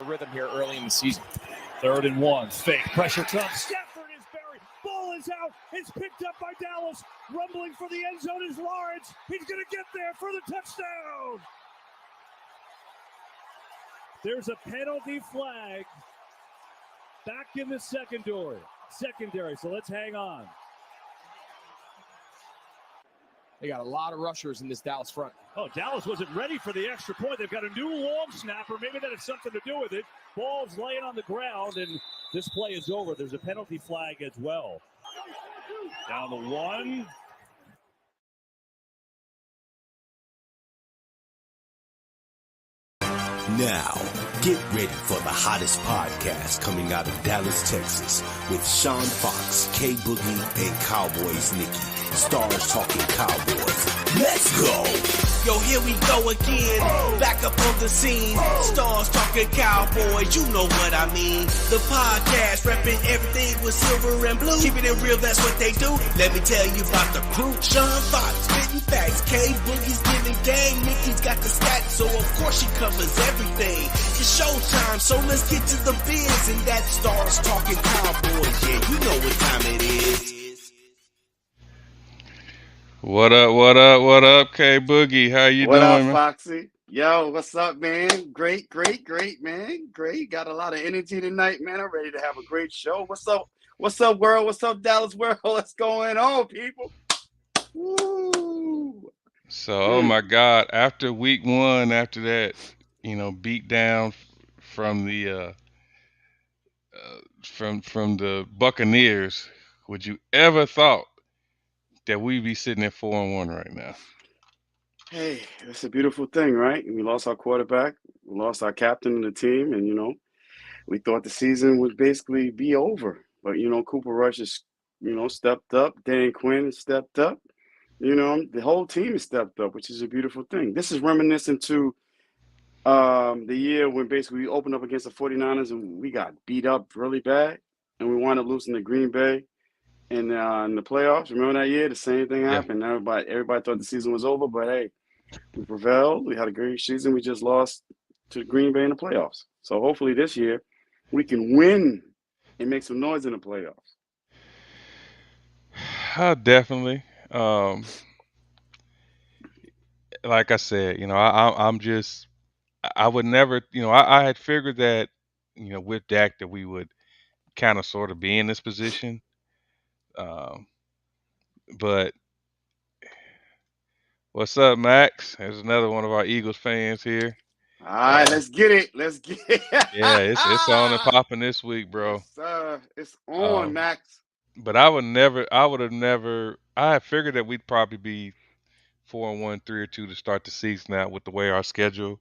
rhythm here early in the season. 3rd and 1. Fake. Pressure comes. Stafford is buried. Ball is out. It's picked up by Dallas. Rumbling for the end zone is Lawrence. He's going to get there for the touchdown. There's a penalty flag back in the secondary. So let's hang on. They got a lot of rushers in this Dallas front. Oh, Dallas wasn't ready for the extra point. They've got a new long snapper. Maybe that has something to do with it. Ball's laying on the ground, and this play is over. There's a penalty flag as well. Down to 1. Now, get ready for the hottest podcast coming out of Dallas, Texas, with Sean Fox, K Boogie, and Cowboys Nikki. Stars talking Cowboys. Let's go! Yo, here we go again. Back up on the scene. Stars talking Cowboys. You know what I mean. The podcast repping everything with silver and blue. Keeping it real, that's what they do. Let me tell you about the crew. Sean Fox spitting facts. K Boogie's giving game. Nikki's got the stats, so of course she covers everything. It's showtime, so let's get to the biz. And that Stars talking Cowboys. Yeah, you know what time it is. What up, K Boogie? How you doing, What up, man? Foxy? Yo, what's up, man? Great, man. Great. Got a lot of energy tonight, man. I'm ready to have a great show. What's up? What's up, world? What's up, Dallas world? What's going on, people? Woo! So, oh my God, after week 1, after that, beat down from the from the Buccaneers, would you ever thought that we'd be sitting at 4-1 right now? Hey, it's a beautiful thing, right? We lost our quarterback, we lost our captain of the team, and we thought the season would basically be over. But Cooper Rush has, stepped up. Dan Quinn has stepped up. The whole team has stepped up, which is a beautiful thing. This is reminiscent to the year when basically we opened up against the 49ers and we got beat up really bad, and we wound up losing to Green Bay. In the playoffs, remember that year? The same thing happened. Yeah. Everybody thought the season was over, but hey, we prevailed. We had a great season. We just lost to Green Bay in the playoffs. So hopefully this year we can win and make some noise in the playoffs. Definitely. Like I said, I would never, I had figured that, with Dak that we would kind of sort of be in this position. But what's up, Max? There's another one of our Eagles fans here. All right, let's get it. Yeah, it's on and popping this week, bro. It's on, Max. But I had figured that we'd probably be 4-1, 3-2 to start the season out with the way our schedule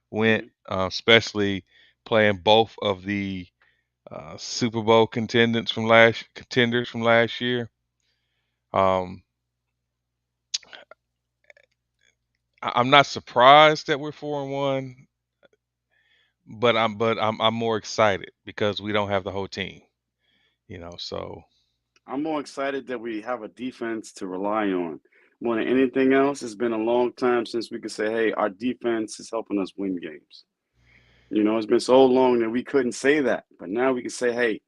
went, especially playing both of the Super Bowl contenders from last year. I'm not surprised that we're 4-1, but I'm more excited because we don't have the whole team, So I'm more excited that we have a defense to rely on. More than anything else, it's been a long time since we could say, hey, our defense is helping us win games. It's been so long that we couldn't say that, but now we can say, hey,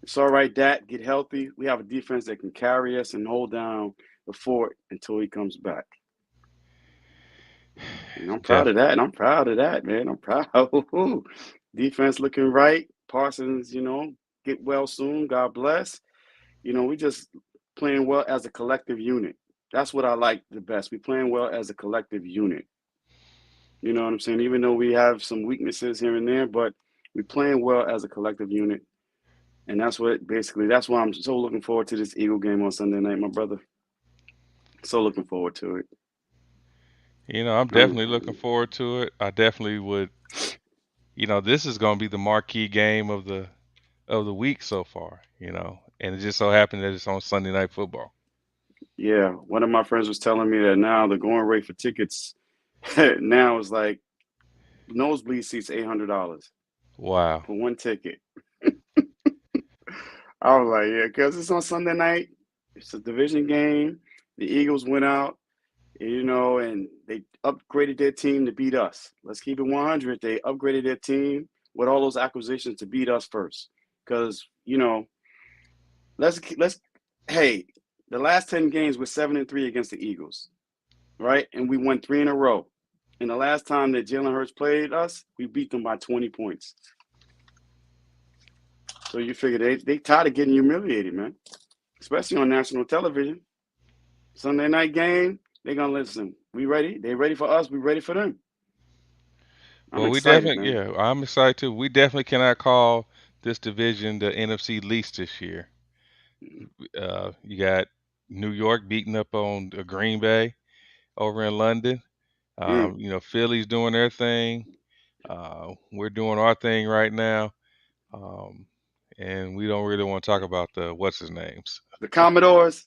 it's all right, Dak, get healthy. We have a defense that can carry us and hold down the fort until he comes back. And I'm proud of that. And I'm proud of that, man. I'm proud. Defense looking right. Parsons, get well soon. God bless. We just playing well as a collective unit. That's what I like the best. We playing well as a collective unit. You know what I'm saying? Even though we have some weaknesses here and there, but we playing well as a collective unit. And that's why I'm so looking forward to this Eagle game on Sunday night, my brother. So looking forward to it. I'm definitely looking forward to it. I definitely would. This is going to be the marquee game of the week so far. And it just so happened that it's on Sunday Night Football. Yeah, one of my friends was telling me that now the going rate for tickets now is like nosebleed seats $800. Wow. For one ticket. I was like, yeah, because it's on Sunday night. It's a division game. The Eagles went out, and they upgraded their team to beat us. Let's keep it 100. They upgraded their team. with all those acquisitions to beat us first. Because, let's hey, the last 10 games were 7-3 against the Eagles, right? And we won 3 in a row. And the last time that Jalen Hurts played us, we beat them by 20 points. So you figure they tired of getting humiliated, man, especially on national television. Sunday night game, they're going to listen. We ready? They ready for us. We ready for them. I'm Well, we excited, definitely, man. yeah, I'm excited too. We definitely cannot call this division the NFC least this year. You got New York beating up on Green Bay over in London. Mm. Philly's doing their thing. We're doing our thing right now. And we don't really want to talk about the what's his names. The Commodores.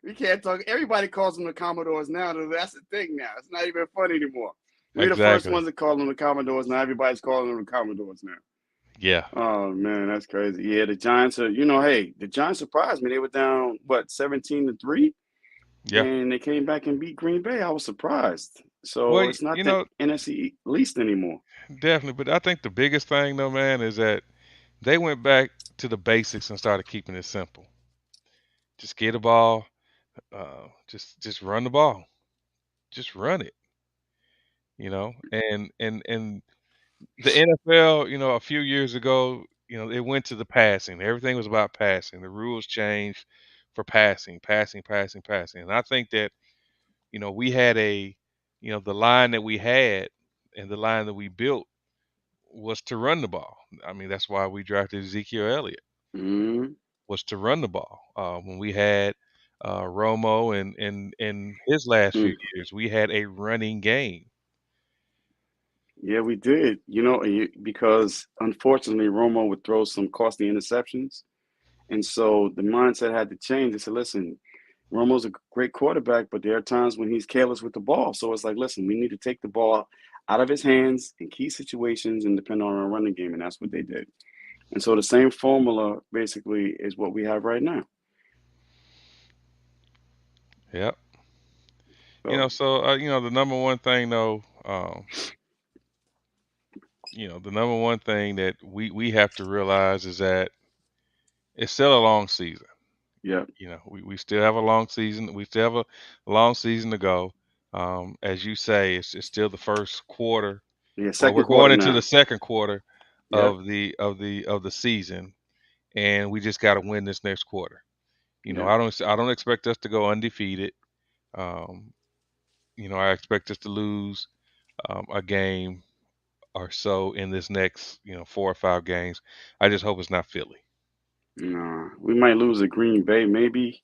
We can't talk. Everybody calls them the Commodores now. That's the thing now. It's not even fun anymore. We're the first Exactly. ones to call them the Commodores. Now everybody's calling them the Commodores now. Yeah. Oh, man, that's crazy. Yeah, the Giants are, hey, the Giants surprised me. They were down, 17-3? Yeah. And they came back and beat Green Bay. I was surprised. So Well, it's not the NFC least anymore. definitely. But I think the biggest thing, though, man, is that they went back to the basics and started keeping it simple. Just get a ball. Just run the ball. Just run it. And the NFL, a few years ago, it went to the passing. Everything was about passing. The rules changed for passing, passing, passing, passing. And I think that, we had the line that we had and the line that we built was to run the ball. I mean, that's why we drafted Ezekiel Elliott, Mm-hmm. was to run the ball. When we had Romo and in his last few years, we had a running game. Yeah, we did. Because unfortunately, Romo would throw some costly interceptions. And so the mindset had to change. They said, listen, Romo's a great quarterback, but there are times when he's careless with the ball. So it's like, listen, we need to take the ball out of his hands in key situations and depend on our running game. And that's what they did. And so the same formula basically is what we have right now. Yep. So, the number one thing though, the number one thing that we have to realize is that it's still a long season. yeah. We still have a long season. We still have a long season to go. As you say, it's still the first quarter. Yeah, Well, second we're quarter going into now. the second quarter Yeah. of the season, and we just got to win this next quarter. Yeah. I don't expect us to go undefeated. I expect us to lose a game or so in this next 4 or 5 games. I just hope it's not Philly. Nah, we might lose a Green Bay maybe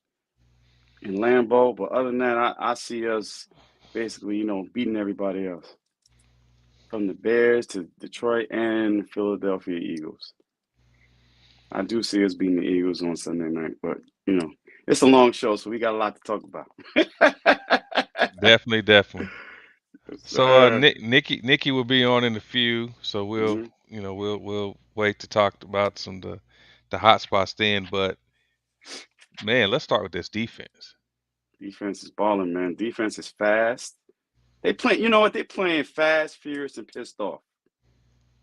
in Lambeau, but other than that, I see us basically, beating everybody else. From the Bears to Detroit and Philadelphia Eagles. I do see us beating the Eagles on Sunday night, but it's a long show, so we got a lot to talk about. Definitely. So Nikki will be on in a few, so we'll Mm-hmm. we'll wait to talk about some of the hot spots then. But man, let's start with this defense. Defense is balling, man. Defense is fast. They play. You know what? They playing fast, furious, and pissed off.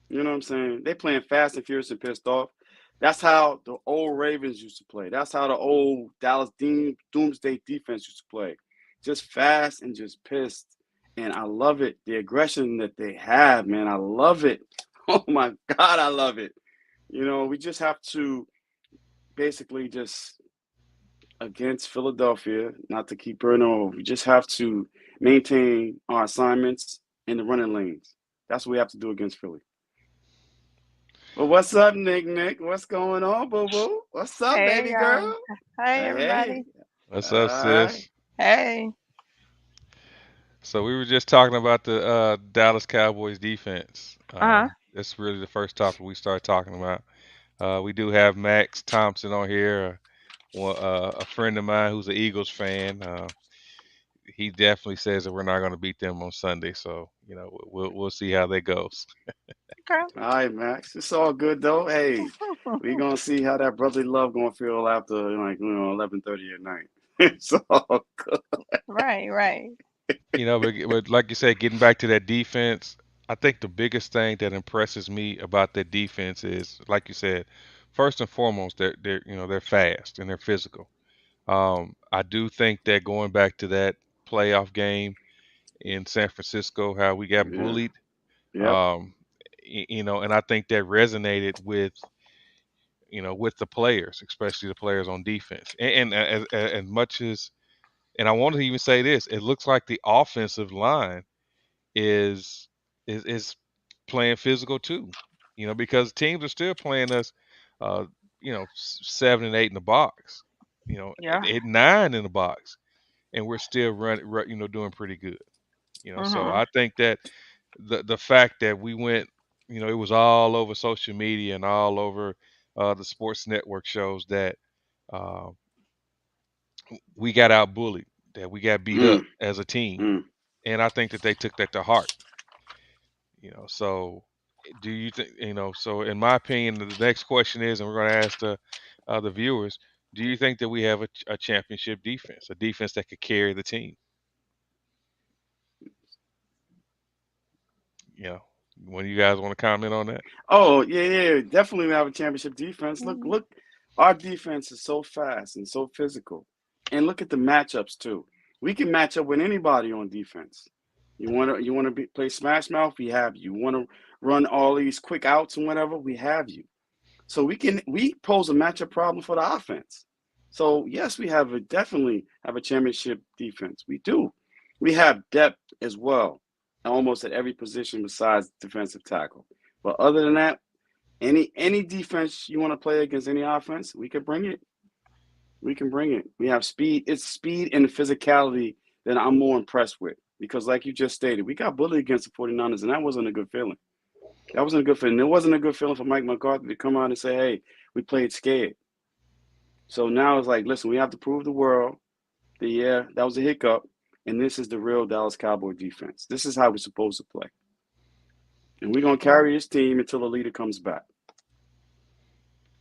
You know what I'm saying? They playing fast and furious and pissed off. That's how the old Ravens used to play. That's how the old Dallas Doomsday defense used to play. Just fast and just pissed. And I love it. The aggression that they have, man. I love it. Oh, my God, I love it. We just have to basically just against Philadelphia, not to keep burning over. We just have to maintain our assignments in the running lanes. That's what we have to do against Philly. Well, what's up, Nick? What's going on, boo-boo? What's up, baby girl? Hi, everybody. What's up, sis? Hey. So we were just talking about the Dallas Cowboys defense. That's really the first topic we started talking about. We do have Max Thompson on here, a friend of mine who's an Eagles fan. He definitely says that we're not going to beat them on Sunday. So we'll see how that goes. Okay. All right, Max. It's all good though. Hey, we're gonna see how that brotherly love gonna feel after 11:30 at night. It's all good. Right. but like you said, getting back to that defense, I think the biggest thing that impresses me about that defense is, like you said, first and foremost, they're fast and they're physical. I do think that going back to that playoff game in San Francisco, how we got Yeah. bullied, Yep. um, and I think that resonated with the players, especially the players on defense. And as much as, and I want to even say this, it looks like the offensive line is is playing physical too. Because teams are still playing us, uh, 7 and 8 in the box, Yeah. 8 and 9 in the box, and we're still doing pretty good. So Mhm. I think that the fact that we went, it was all over social media and all over the sports network shows that uh, we got out bullied, that we got beat up Mm, as a team, mm. and I think that they took that to heart. So do you think, so in my opinion, the next question is, and we're going to ask the viewers, do you think that we have a championship defense, a defense that could carry the team? You know, when you guys want to comment on that? Oh yeah, yeah, definitely we have a championship defense. Look, Mhm. look, our defense is so fast and so physical, and look at the matchups too. We can match up with anybody on defense. You want to play smash mouth, we have you. Want to run all these quick outs and whatever, we have you. So we pose a matchup problem for the offense. So yes, we definitely have a championship defense. We do. We have depth as well, almost at every position besides defensive tackle. But other than that, any defense you want to play against any offense, we can bring it. We can bring it. We have speed. It's speed and physicality that I'm more impressed with. Because like you just stated, we got bullied against the 49ers, and that wasn't a good feeling. That wasn't a good feeling. It wasn't a good feeling for Mike McCarthy to come out and say, hey, we played scared. So now it's like, listen, we have to prove the world that, yeah, that was a hiccup, and this is the real Dallas Cowboy defense. This is how we're supposed to play. And we're going to Yeah. carry this team until the leader comes back.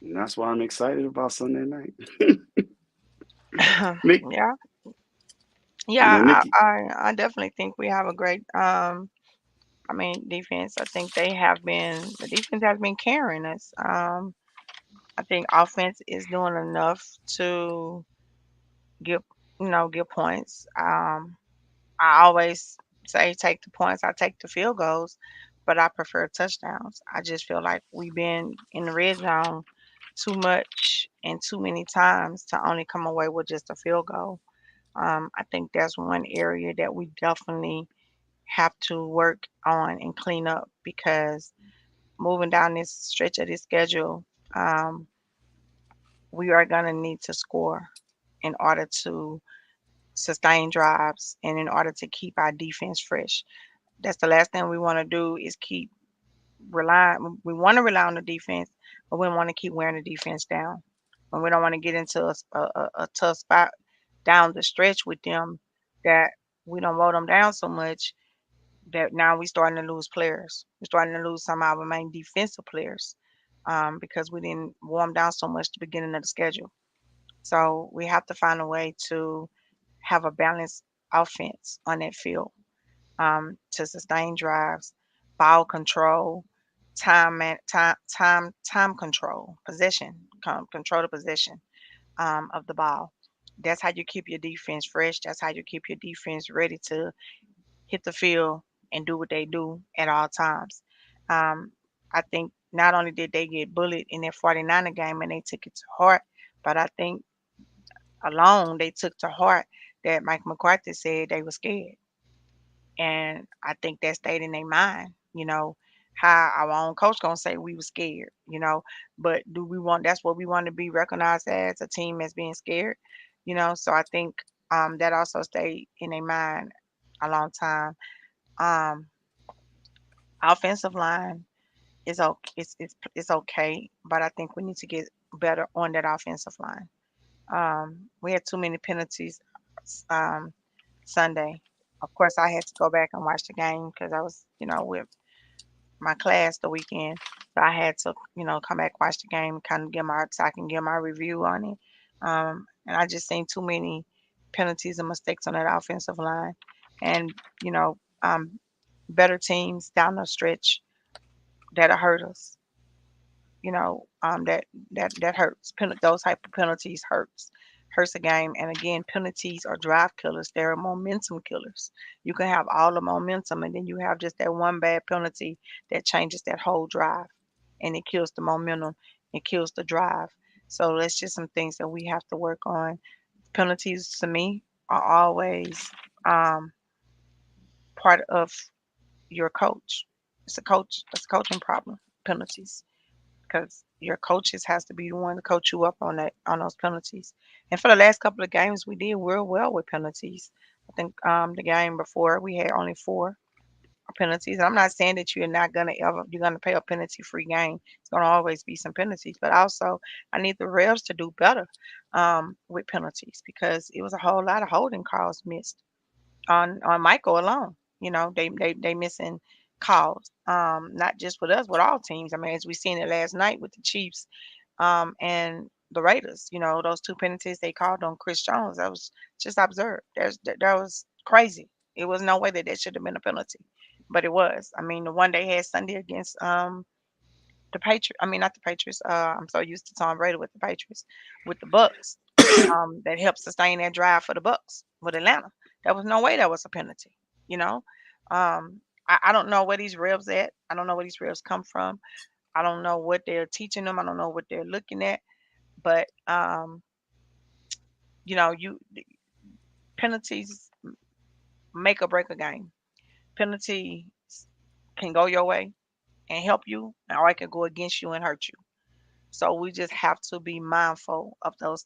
And that's why I'm excited about Sunday night. Nick, Yeah. yeah, Yeah. Nikki. I definitely think we have a great I mean defense. I think the defense has been carrying us. I think offense is doing enough to get get points. I always say take the points. I take the field goals, but I prefer touchdowns. I just feel like we've been in the red zone too much and too many times to only come away with just a field goal. I think that's one area that we definitely have to work on and clean up because moving down this stretch of this schedule, um, we are going to need to score in order to sustain drives and in order to keep our defense fresh. That's the last thing we want to do is keep relying. We want to rely on the defense, but we want to keep wearing the defense down. And we don't want to get into a tough spot down the stretch with them that we don't roll them down so much that now we're starting to lose players. We're starting to lose some of our main defensive players because we didn't warm down so much at the beginning of the schedule. So we have to find a way to have a balanced offense on that field to sustain drives, ball control, time control, possession, control the possession of the ball. That's how you keep your defense fresh. That's how you keep your defense ready to hit the field and do what they do at all times. Um, I think not only did they get bullied in that 49er game and they took it to heart, but I think alone they took to heart that Mike McCarthy said they were scared. And I think that stayed in their mind, how our own coach gonna say we were scared, but do we want that's what we want to be recognized as a team as being scared, so I think that also stayed in their mind a long time. Um Offensive line is okay, it's okay, but I think we need to get better on that offensive line. We had too many penalties um Sunday. Of course, I had to go back and watch the game because I was, with my class the weekend. So I had to, come back, watch the game, kind of so I can get my review on it. And I just seen too many penalties and mistakes on that offensive line. and you know, better teams down the stretch that'll hurt us. That hurts. Those type of penalties hurts a game. And again, penalties are drive killers. They're momentum killers. You can have all the momentum, and then you have just that one bad penalty that changes that whole drive, and it kills the momentum. It kills the drive. So that's just some things that we have to work on. Penalties to me are always um, part of your coach. It's a coaching problem. Penalties, because your coaches has to be the one to coach you up on those penalties. And for the last couple of games, we did real well with penalties. I think the game before we had only four penalties. And I'm not saying that you're gonna pay a penalty free game. It's gonna always be some penalties, but also I need the refs to do better with penalties, because it was a whole lot of holding calls missed on Michael alone. They missing calls. Not just with us, with all teams. I mean, as we seen it last night with the Chiefs, and the Raiders. Those two penalties they called on Chris Jones. That was just absurd. That was crazy. It was no way that should have been a penalty, but it was. I mean, the one they had Sunday against the Patriots. I mean, not the Patriots. I'm so used to Tom Brady with the Patriots, with the Bucks. That helped sustain that drive for the Bucks with Atlanta. There was no way that was a penalty. You know, I don't know where these revs at. I don't know where these revs come from. I don't know what they're teaching them. I don't know what they're looking at. But you penalties make or break a game. Penalty can go your way and help you, or it can go against you and hurt you. So we just have to be mindful of those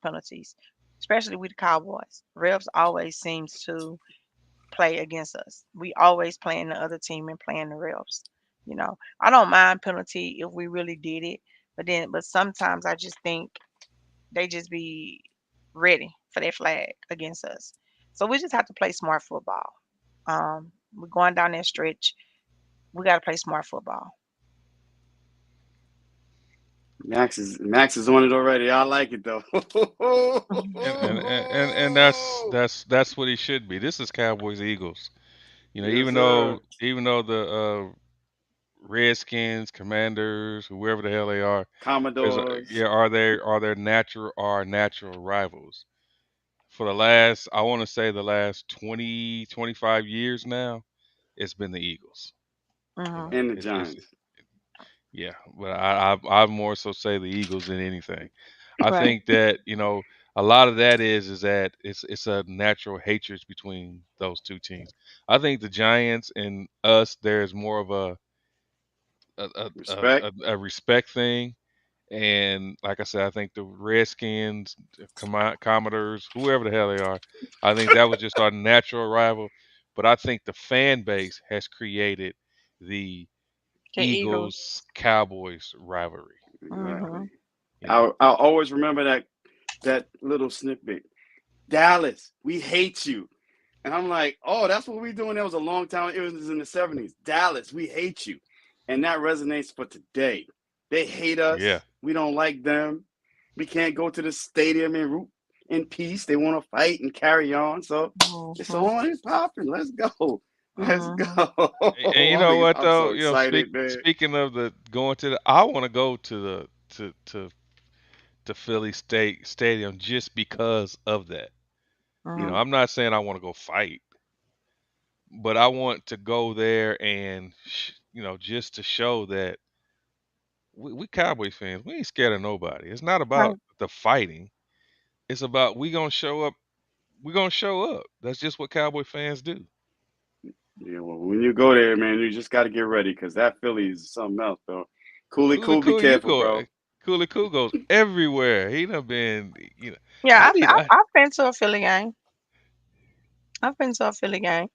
penalties, especially with the Cowboys. Refs always seems to play against us. We always playing the other team and playing the refs. I don't mind penalty if we really did it, but sometimes I just think they just be ready for their flag against us. So we just have to play smart football. We're going down that stretch. We got to play smart football. Max is on it already. I like it though. And that's what he should be. This is Cowboys Eagles. Yes, Even sir. though the Redskins, Commanders, whoever the hell they are, is Commodores. yeah, are natural rivals. For the last, I want to say the last 20, 25 years now, it's been the Eagles. Hmm. And the It's Giants. yeah, but I more so say the Eagles than anything. I Right. think that a lot of that is that it's a natural hatred between those two teams. I think the Giants and us, there's more of Respect. a respect thing. And like I said, I think the Redskins, the Commodores, whoever the hell they are, I think that was just our natural rival. But I think the fan base has created the The Eagles. Eagles Cowboys rivalry. Hmm. Exactly. You know, I'll always remember that little snippet. Dallas, we hate you. And I'm like, oh, that's what we doing. That was a long time. It was in the 70s. Dallas, we hate you. And that resonates for today. They hate yeah. us. We don't like them. We can't go to the stadium and root in peace. They want to fight and carry on. So it's Hmm. on and popping. Let's go. Let's Hmm. go. And you know what I'm so though? excited, man. Speaking of the going to the, I want to go to the to Philly State Stadium just because of that. Hmm. I'm not saying I want to go fight, but I want to go there and just to show that we Cowboys fans, we ain't scared of nobody. It's not about Right. the fighting. It's about we gonna show up. We gonna show up. That's just what Cowboy fans do. Yeah, well, when you go there, man, you just got to get ready because that Philly is something else, bro. Cooley, Cooley cool. Be Cool, you careful, go. bro. Cooley Cool goes everywhere. He done been. Yeah, I I've, need. I've I've been to a Philly game. I've been to a Philly game.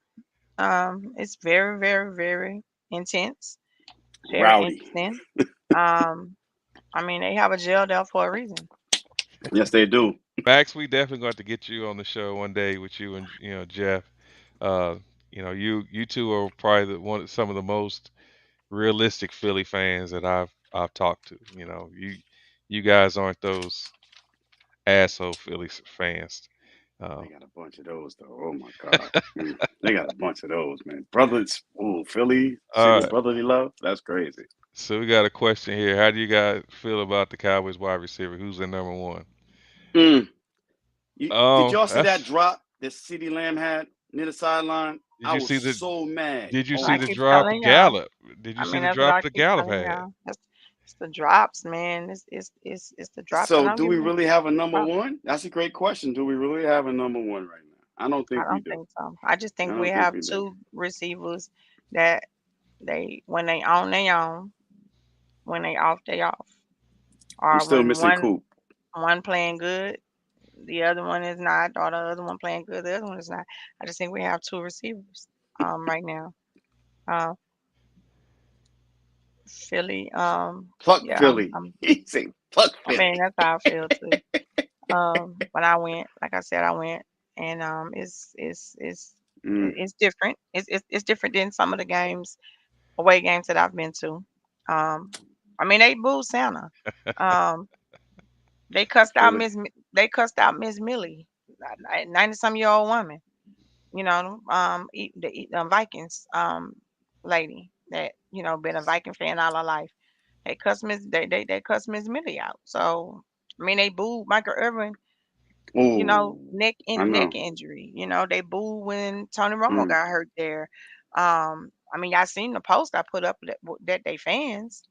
It's very, very, very intense. Very Rowdy. interesting. Um, I mean, they have a jail there for a reason. Yes, they do. Max, we definitely going to get you on the show one day with you and Jeff. Uh, you two are probably some of the most realistic Philly fans that I've talked to. You guys aren't those asshole Philly fans. Uh, They got a bunch of those, though. Oh, my God. They got a bunch of those, man. Brothers, Philly, all single right. brotherly love. That's crazy. So we got a question here. How do you guys feel about the Cowboys wide receiver? Who's the number one? Mm. Did y'all see that That's. drop that CeeDee Lamb had near the sideline? Did I you was see the? so mad. Did you Oh, see I the my. keep drop telling y'all. Gallup? Did you I see mean, the that's what drop I the keep Gallup telling had? y'all. It's the drops, man. It's the drops. I So, don't do give we a really have a number fuck. one? That's a great question. Do we really have a number one right now? I don't I think we don't do. think so. I just I think we don't think have we do. two receivers that when they on, they on. When they off, they off. We Or still when missing Coop. one playing good, the other one is not, or the other one playing good, the other one is not. I just think we have two receivers right now. Uh, Philly, Pluck yeah, Philly. He say pluck I mean Philly. that's how I feel too. When I went, like I said, I went, and Mm. it's different. It's different than some of the away games that I've been to. I mean they booed Santa. Um, they cussed out Philly. They cussed out Miss Millie, 90-some-year-old woman. You know, the Vikings lady that been a Viking fan all her life. They cussed Miss Millie out. So I mean they booed Michael Irvin, Oh, I neck know. injury. They booed when Tony Romo Mm. got hurt there. I mean y'all seen the post I put up that they fans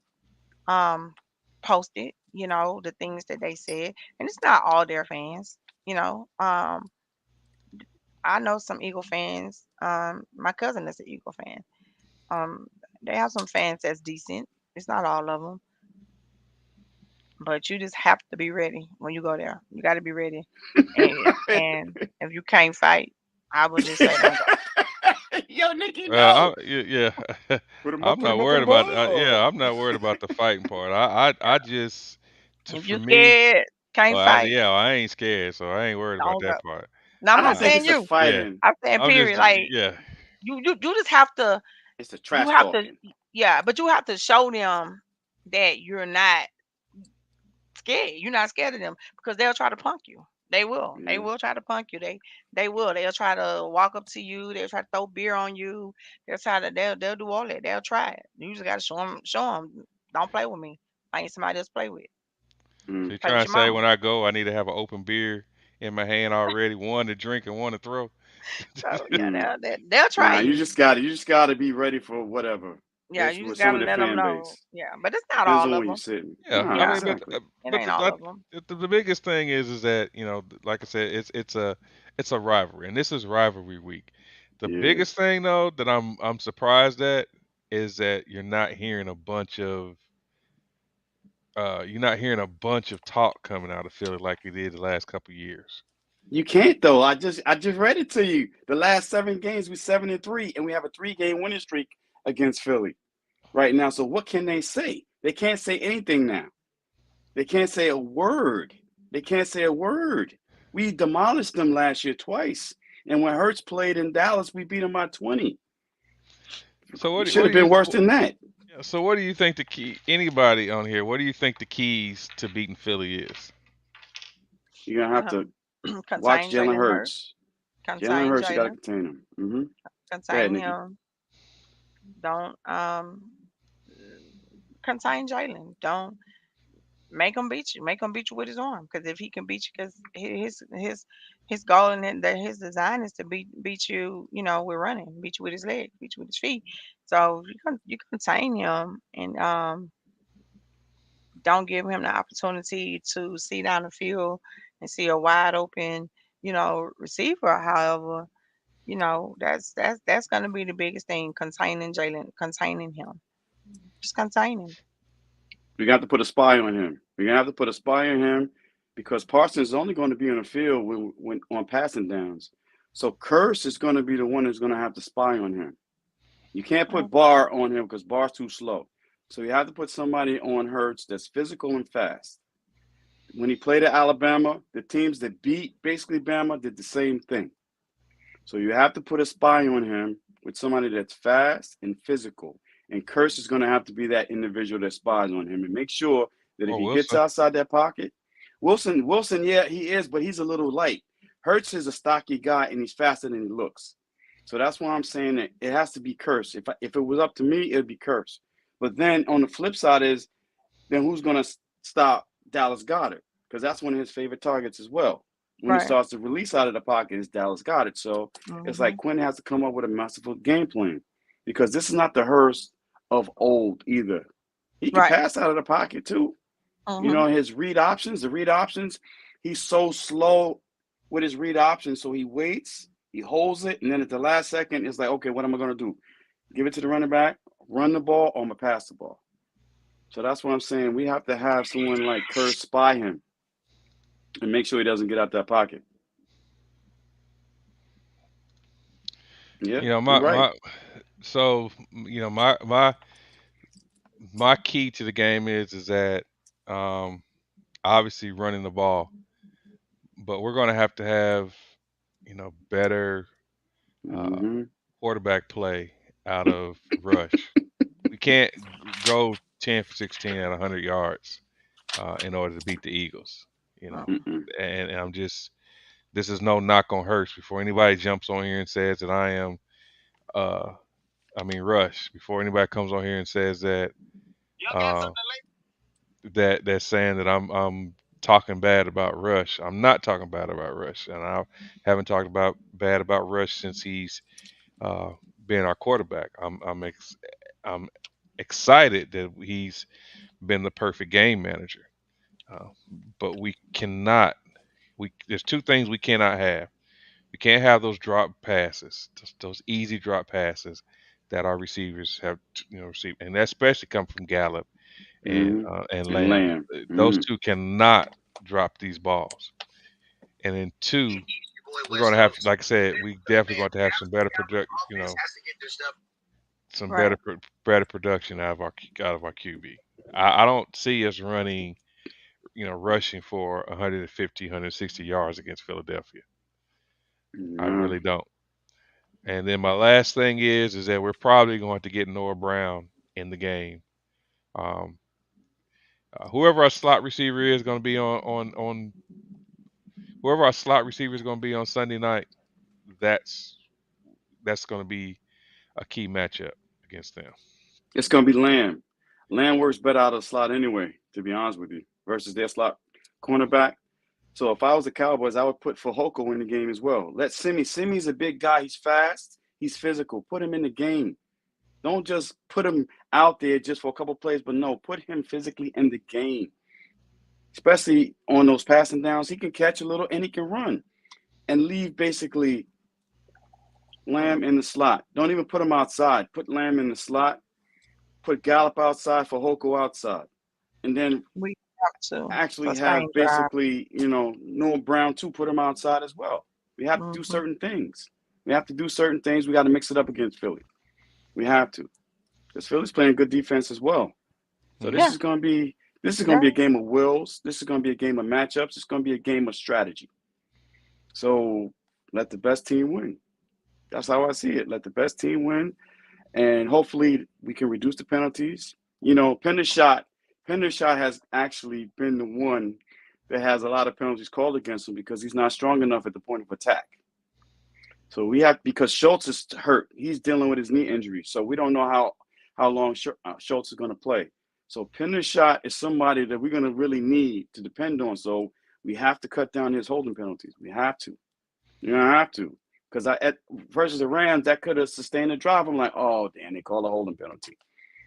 posted, the things that they said. And it's not all their fans, you know. I know some Eagle fans. My cousin is an Eagle fan. Um, they have some fans that's decent. It's not all of them, but you just have to be ready when you go there. You got to be ready, and if you can't fight, I would just say don't go. Yo, Nikki, Well, no. yeah. Put I'm him not up worried about. above. Yeah, I'm not worried about the fighting part. I just, If for you me, scared, can't fight, I ain't scared, so I ain't worried about don't go. that part. Now I'm I not don't think Uh, saying it's a you. yeah, fighting. I'm saying I'm just, period. Like yeah. you just have to. It's a You trash have to. talking. Yeah, but you have to show them that you're not scared. You're not scared of them because they'll try to punk you. They will. They Yeah. will try to punk you. They will. They'll try to walk up to you. They'll try to throw beer on you. They'll do all that. They'll try it. You just gotta show them. Don't play with me. I ain't somebody else play with. So Mm. you Play with trying to your say mama. when I go, I need to have an open beer in my hand already, one to drink and one to throw. So yeah, Mm. they'll try Nah, you you. just got to. You just got to be ready for whatever. Yeah, you Basically, just with some gotta of the let them fan know. base. Yeah, but it's not Depends all on of where you're them. sitting. Yeah, I Nah, Yeah, mean, exactly. it but ain't all of them. the biggest thing is that like I said, it's a rivalry, and this is rivalry week. The Yeah. biggest thing though that I'm surprised at is that you're not hearing a bunch of talk coming out of Philly like you did the last couple years. You can't though. I just read it to you. The last 7 games we 7-3, and we have a 3-game winning streak against Philly right now. So what can they say? They can't say anything now. They can't say a word. They can't say a word. We demolished them last year twice. And when Hurts played in Dallas, we beat them by 20. So It should have been worse than that. what do you think the key? Anybody on here? What do you think the keys to beating Philly is? You're going to have to watch Contain Jalen Jalen Hurts. Hurts. Jalen Contain Hurts, you got to Jalen. contain him. Mm-hmm. Go ahead, Contain Nikki. him. Don't contain Jalen. Don't make him beat you. Make him beat you with his arm. Because if he can beat you, because his goal and his design is to beat you. With running, beat you with his legs, beat you with his feet. So you contain him and don't give him the opportunity to see down the field and see a wide open, receiver. However, that's gonna be the biggest thing, containing Jalen, containing him. Just contain him. We got to put a spy on him. We're going to have to put a spy on him because Parsons is only going to be on the field when on passing downs. So Curse is going to be the one who's going to have to spy on him. You can't Mm, put Barr on him because Barr's too slow. So you have to put somebody on Hurts that's physical and fast. When he played at Alabama, the teams that beat basically Bama did the same thing. So you have to put a spy on him with somebody that's fast and physical. And Curse is going to have to be that individual that spies on him and make sure that if Or he gets Wilson? outside that pocket, Wilson, yeah, he is, but he's a little light. Hurts is a stocky guy, and he's faster than he looks. So that's why I'm saying that it has to be cursed. If it was up to me, it'd be cursed. But then on the flip side is, then who's going to stop Dallas Goedert? Because that's one of his favorite targets as well. When he Right. starts to release out of the pocket, it's Dallas Goedert. So it's like Mhm. Quinn has to come up with a masterful game plan, because this is not the Hurst of old either. He can Right. pass out of the pocket too. You Mhm. know, his the read options, he's so slow with his read options. So he waits, he holds it, and then at the last second, it's like, okay, what am I going to do? Give it to the running back, run the ball, or I'm going to pass the ball. So that's what I'm saying. We have to have someone like Kerr spy him and make sure he doesn't get out that pocket. Yeah, You know, you're my right. my so you know my key to the game is that um, obviously running the ball, but we're going to have better uh, Mm-hmm. quarterback play out of Rush. We can't go 10 for 16 at 100 yards in order to beat the Eagles. You know, Mhm. Mm-mm. and I'm just this is no knock on Hurst. Before anybody jumps on here and says that uh, Rush. Before anybody comes on here and says that uh, that's saying that I'm talking bad about Rush. I'm not talking bad about Rush, and I haven't talked about bad about Rush since he's uh, been our quarterback. I'm excited that he's been the perfect game manager. Uh, but we cannot. We there's two things we cannot have. We can't have those drop passes, those easy drop passes that our receivers have, received, and that especially come from Gallup Mm-hmm. and And Lamb. Lamb. Those Mm-hmm. two cannot drop these balls. And then two, we're going to have, like I said, we definitely going to have some better some Right. better production out of our QB. I don't see us running, rushing for 150, 160 yards against Philadelphia. I Yeah. really don't. And then my last thing is that we're probably going to get Noah Brown in the game. Um, whoever our slot receiver is going to be on whoever our slot receiver is going to be on Sunday night. That's going to be a key matchup against them. It's gonna be Lamb. Lamb works better out of the slot anyway, to be honest with you, versus their slot cornerback. So if I was the Cowboys, I would put Fehoko in the game as well. Let Simi. Simi's a big guy. He's fast. He's physical. Put him in the game. Don't just put him out there just for a couple plays, but no, put him physically in the game. Especially on those passing downs, he can catch a little and he can run and leave basically Lamb in the slot. Don't even put him outside. Put Lamb in the slot. Put Gallup outside, for Hoko outside, and then We have to actually sustain have drive. basically, Noah Brown too, put him outside as well. We have to do Mhm. certain things. We have to do certain things. We got to mix it up against Philly. We have to, because Philly's playing good defense as well. So Hmm. Yeah. this is going to Yeah. be a game of wills. This is going to be a game of matchups. It's going to be a game of strategy. So let the best team win. That's how I see it. Let the best team win, and hopefully we can reduce the penalties. Pendershot has actually been the one that has a lot of penalties called against him because he's not strong enough at the point of attack. So we have, because Schultz is hurt. He's dealing with his knee injury, so we don't know how long Schultz is going to play. So Pendershot is somebody that we're going to really need to depend on. So we have to cut down his holding penalties. We have to. You don't have to. Because versus the Rams, that could have sustained a drive. I'm like, oh, damn, they called a holding penalty.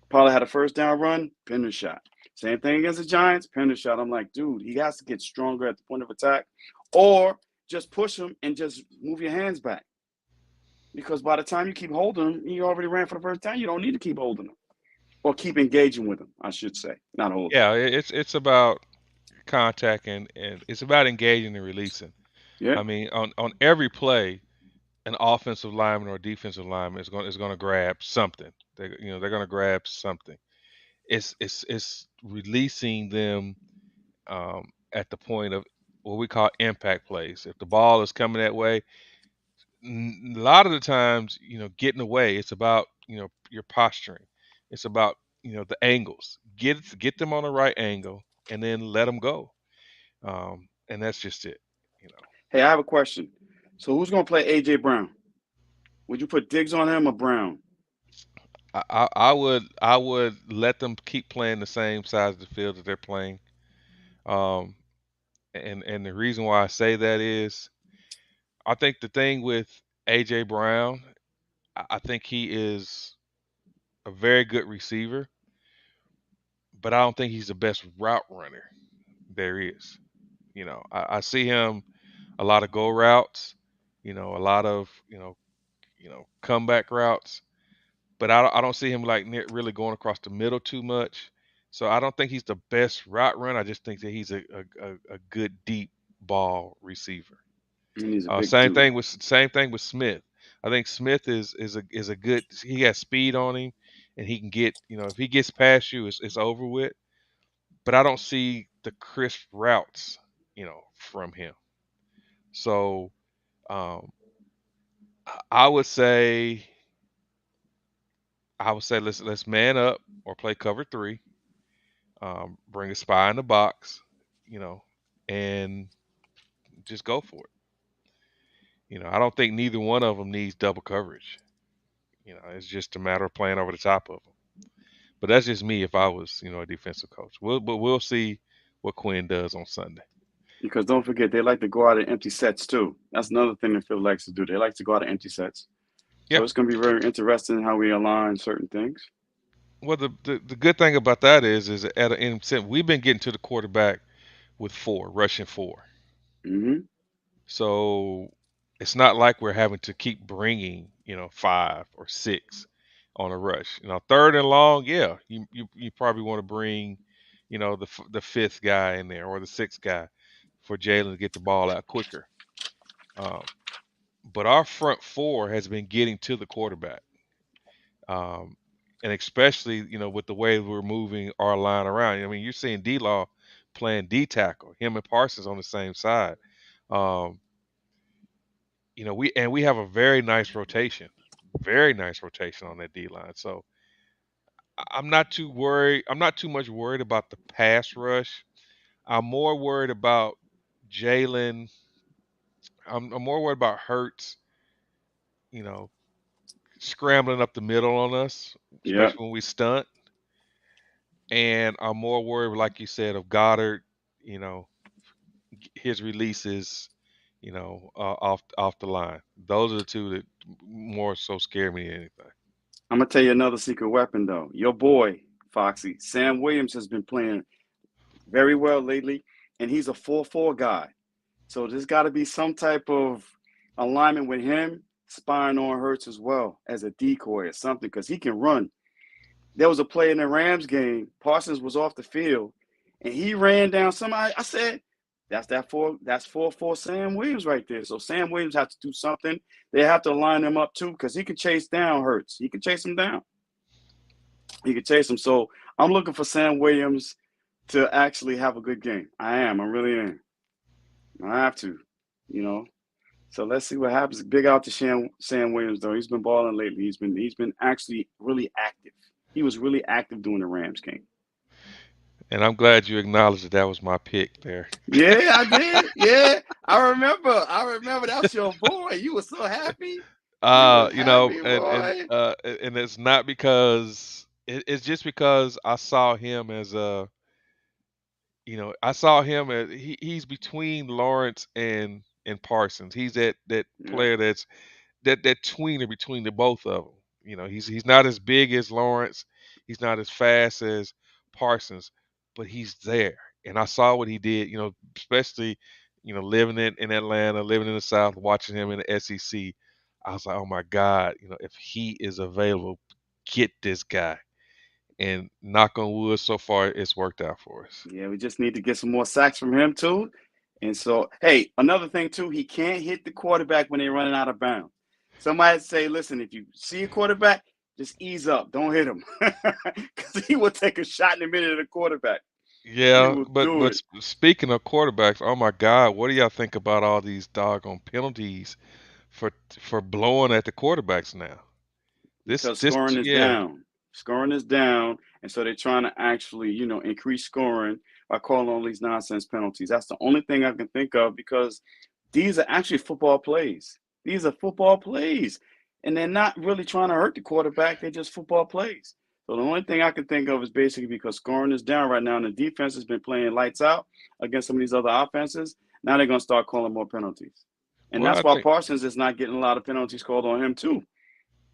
Probably had a first down run, Pendershot. Same thing against the Giants, Pendershot. I'm like, dude, he has to get stronger at the point of attack, or just push him and just move your hands back. Because by the time you keep holding him, he already ran for the first down. You don't need to keep holding him, or keep engaging with him, I should say, not holding. Yeah, it's about contact and it's about engaging and releasing. Yeah, On every play, an offensive lineman or a defensive lineman is going to grab something. They're going to grab something. It's releasing them at the point of what we call impact plays. If the ball is coming that way, a lot of the times, getting away. It's about your posturing. It's about the angles. Get them on the right angle and then let them go. And that's just it. You know. Hey, I have a question. So who's going to play A.J. Brown? Would you put Diggs on him or Brown? I would let them keep playing the same size of the field that they're playing. Um, and the reason why I say that is I think the thing with AJ Brown, I think he is a very good receiver, but I don't think he's the best route runner there is. I see him a lot of go routes, a lot of comeback routes, but I don't see him like really going across the middle too much. So I don't think he's the best route runner. I just think that he's a good deep ball receiver. And he's a big Same dude. thing with Smith. I think Smith is a good. He has speed on him, and he can get if he gets past you, it's over with. But I don't see the crisp routes from him. So um, I would say let's man up or play cover three. Bring a spy in the box, you know, and just go for it. I don't think neither one of them needs double coverage. It's just a matter of playing over the top of them. But that's just me if I was, a defensive coach. But we'll see what Quinn does on Sunday. Because don't forget, they like to go out in empty sets too. That's another thing that Phil likes to do. They like to go out in empty sets. Yeah. So it's going to be very interesting how we align certain things. Well, the good thing about that is we've been getting to the quarterback with rushing four. Mm-hmm. So it's not like we're having to keep bringing, 5 or 6 on a rush. Third and long, yeah, you probably want to bring, the fifth guy in there or the sixth guy for Jalen to get the ball out quicker. But our front four has been getting to the quarterback. Um, and especially, with the way we're moving our line around. I mean, you're seeing D-Law playing D tackle, him and Parsons on the same side. Um, we have a very nice rotation on that D line. So I'm not too worried. I'm not too much worried about the pass rush. I'm more worried about Jalen. I'm more worried about Hurts. You know, scrambling up the middle on us, Yeah. especially when we stunt. And I'm more worried, like you said, of Goddard. You know, his releases. Off the line. Those are the two that more so scare me than anything. I'm going to tell you another secret weapon, though. Your boy, Foxy, Sam Williams has been playing very well lately, and he's a 4-4 guy. So there's got to be some type of alignment with him spying on Hurts as well as a decoy or something because he can run. There was a play in the Rams game. Parsons was off the field, and he ran down somebody. I said, that's 4-4 Sam Williams right there. So Sam Williams has to do something. They have to line him up too because he can chase down Hurts. He can chase him down. He can chase him. So I'm looking for Sam Williams to actually have a good game. I am. I really am. I have to, So let's see what happens. Big out to Sam Williams though. He's been balling lately. He's been actually really active. He was really active during the Rams game. And I'm glad you acknowledged that was my pick there. Yeah, I did. Yeah, I remember. That's your boy. You were so happy. And it's not because it's just because I saw him as he's between Lawrence and Parsons. He's that player that's that tweener between the both of them. He's not as big as Lawrence. He's not as fast as Parsons, but he's there. And I saw what he did, especially, living in Atlanta, living in the South, watching him in the SEC. I was like, oh my God, if he is available, get this guy. And knock on wood, so far it's worked out for us. Yeah, we just need to get some more sacks from him too. And so, hey, another thing too, he can't hit the quarterback when they're running out of bounds. Somebody say, listen, if you see a quarterback, just ease up. Don't hit him. Because he will take a shot in the minute of the quarterback. Yeah, but speaking of quarterbacks, oh my God, what do y'all think about all these doggone penalties for blowing at the quarterbacks now? Because scoring is down. Scoring is down, and so they're trying to actually, increase scoring by calling all these nonsense penalties. That's the only thing I can think of because these are actually football plays. These are football plays. And they're not really trying to hurt the quarterback. They're just football plays. So the only thing I can think of is basically because scoring is down right now and the defense has been playing lights out against some of these other offenses. Now they're going to start calling more penalties. And Well, that's I why think Parsons is not getting a lot of penalties called on him, too,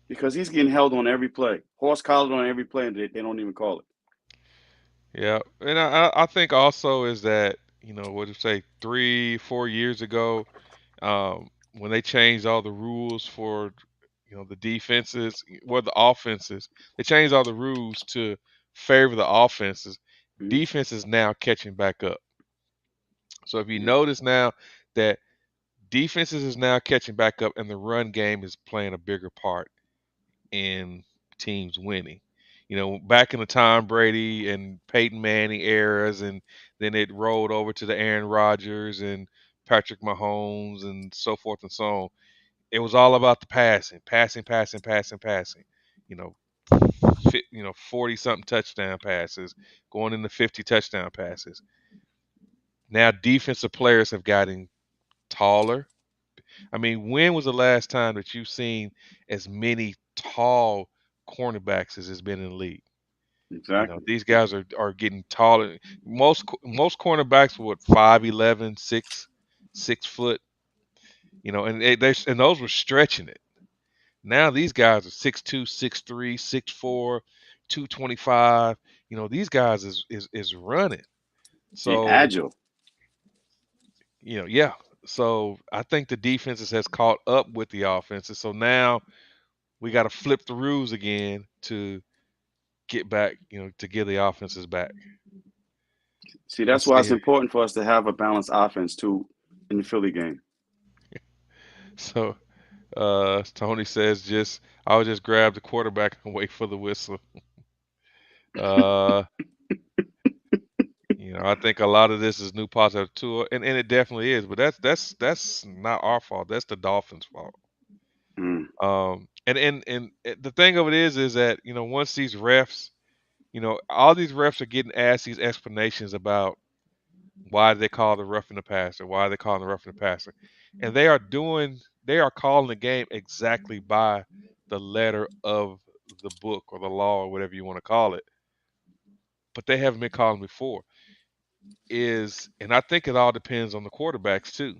because he's getting held on every play. Horse collared on every play, and they don't even call it. yeah, and I think also is that what to say 3 4 years ago, when they changed all the rules for the defenses, well the offenses, they changed all the rules to favor the offenses. Mhm. Defense is now catching back up. So if you Yeah, notice now that defenses is now catching back up, and the run game is playing a bigger part in teams winning. Back in the Tom Brady and Peyton Manning eras, and then it rolled over to the Aaron Rodgers and Patrick Mahomes and so forth and so on. It was all about the passing, passing, passing, passing, passing. You know, 40 something touchdown passes, going into 50 touchdown passes. Now defensive players have gotten taller. I mean, when was the last time that you've seen as many tall cornerbacks as has been in the league? exactly. These guys are getting taller. Most cornerbacks were what, 5'11", 6 foot. And those were stretching it. Now these guys are 6'2", 6'3", 6'4", 225. These guys is running. And So agile. yeah. So I think the defenses has caught up with the offenses. So now we got to flip the rules again to get back, to give the offenses back. See, Let's that's why it's see. important for us to have a balanced offense, too, in the Philly game. So Tony says I would just grab the quarterback and wait for the whistle. Uh, I think a lot of this is new positive too, and it definitely is. But that's not our fault. That's the Dolphins' fault. Mm, And the thing of it is that once these refs, all these refs are getting asked these explanations about why they call the roughing the passer, why they calling the roughing the passer, and they are calling the game exactly by the letter of the book or the law or whatever you want to call it. But they haven't been calling before. And I think it all depends on the quarterbacks too,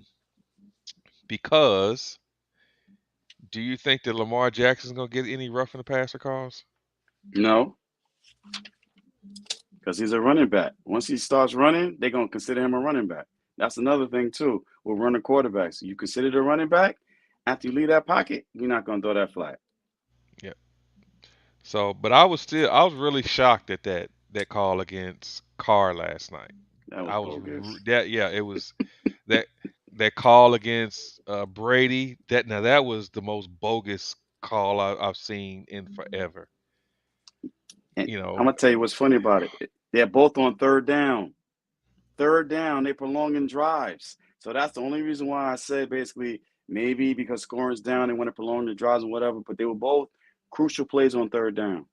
because do you think that Lamar Jackson's gonna get any roughing the passer calls? no, because he's a running back. Once he starts running, they're going to consider him a running back. That's another thing, too, with running quarterbacks. You consider the running back, after you leave that pocket, you're not going to throw that flag. Yeah. So, but I was really shocked at that call against Carr last night. That was I was bogus. yeah, it was that that call against Brady. That was the most bogus call I've seen in forever. And You I'm know, going to tell you what's funny about it. They're both on third down. Third down, they're prolonging drives. So that's the only reason why I said basically maybe because scoring's down, they want to prolong the drives and whatever, but they were both crucial plays on third down.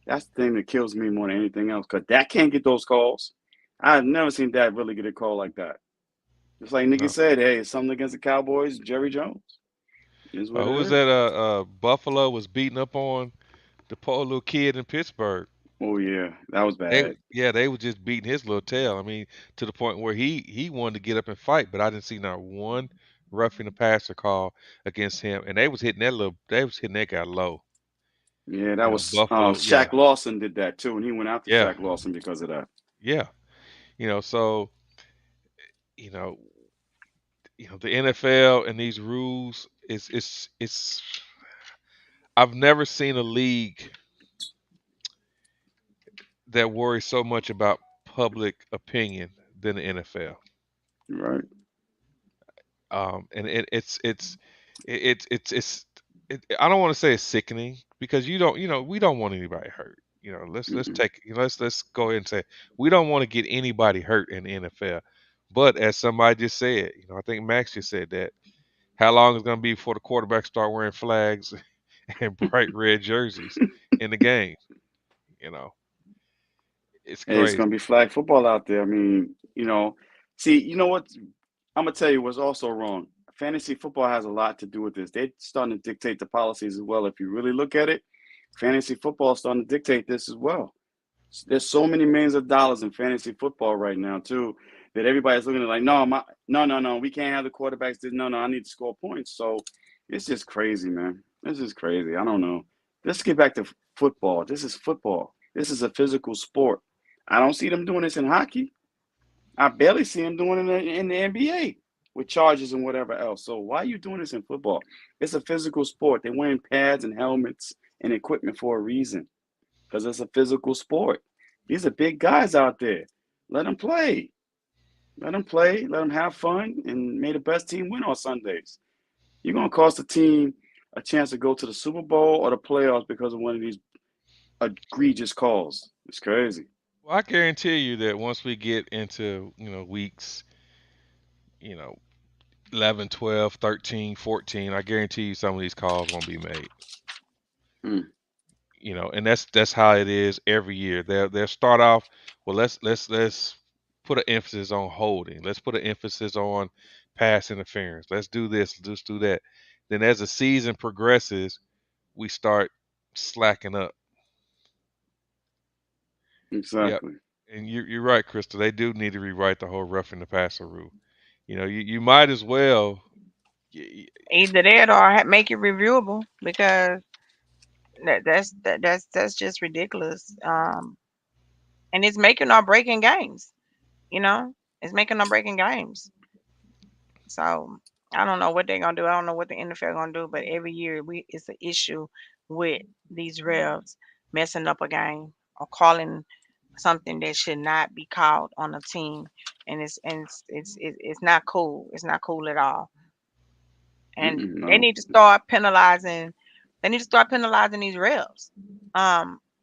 That's the thing that kills me more than anything else because Dak can't get those calls. I've never seen Dak really get a call like that. Just like Nicky no. said, hey, it's something against the Cowboys, Jerry Jones. Is what Who it was is. that? Buffalo was beating up on the poor little kid in Pittsburgh. Oh, yeah, that was bad. They were just beating his little tail. I mean, to the point where he wanted to get up and fight, but I didn't see not one roughing the passer call against him, and they was hitting that guy low. Yeah, that was Buffalo, yeah, Shaq Lawson did that too, and he went after yeah, Shaq Lawson because of that. yeah. So you know, the NFL and these rules is I've never seen a league that worries so much about public opinion than the NFL. Right. And I don't want to say it's sickening because we don't want anybody hurt. Let's Mm-mm. take let's go ahead and say we don't want to get anybody hurt in the NFL. But as somebody just said, I think Max just said that how long is going to be before the quarterbacks start wearing flags and bright red jerseys in the game? You know, it's Hey, it's crazy. gonna be flag football out there. I mean, see, you know what? I'm gonna tell you what's also wrong. Fantasy football has a lot to do with this. They're starting to dictate the policies as well. If you really look at it, fantasy football is starting to dictate this as well. There's so many millions of dollars in fantasy football right now too that everybody's looking at like, no, we can't have the quarterbacks. No, I need to score points. So it's just crazy, man. This is crazy. I don't know. Let's get back to football. This is football. This is a physical sport. I don't see them doing this in hockey. I barely see them doing it in the NBA with charges and whatever else. So why are you doing this in football? It's a physical sport. They're wearing pads and helmets and equipment for a reason because it's a physical sport. These are big guys out there. Let them play. Let them play. Let them have fun, and may the best team win on Sundays. You're gonna cost a team a chance to go to the Super Bowl or the playoffs because of one of these egregious calls. It's crazy. Well, I guarantee you that once we get into, weeks, you know, 11, 12, 13, 14, I guarantee you some of these calls won't be made. Hmm. And that's how it is every year. They'll start off, well, let's put an emphasis on holding. Let's put an emphasis on pass interference. Let's do this, let's do that. Then as the season progresses, we start slacking up. Yep. Exactly. And you're right, Crystal. They do need to rewrite the whole roughing the passer rule. You might as well. Either that or make it reviewable because that's just ridiculous. And it's making or breaking games. You know, it's making or breaking games. So I don't know what they're gonna do. I don't know what the NFL gonna do. But every year it's an issue with these refs messing up a game or calling something that should not be called on a team, and it's not cool. It's not cool at all. And Mm-mm, they no. need to start penalizing. They need to start penalizing these refs,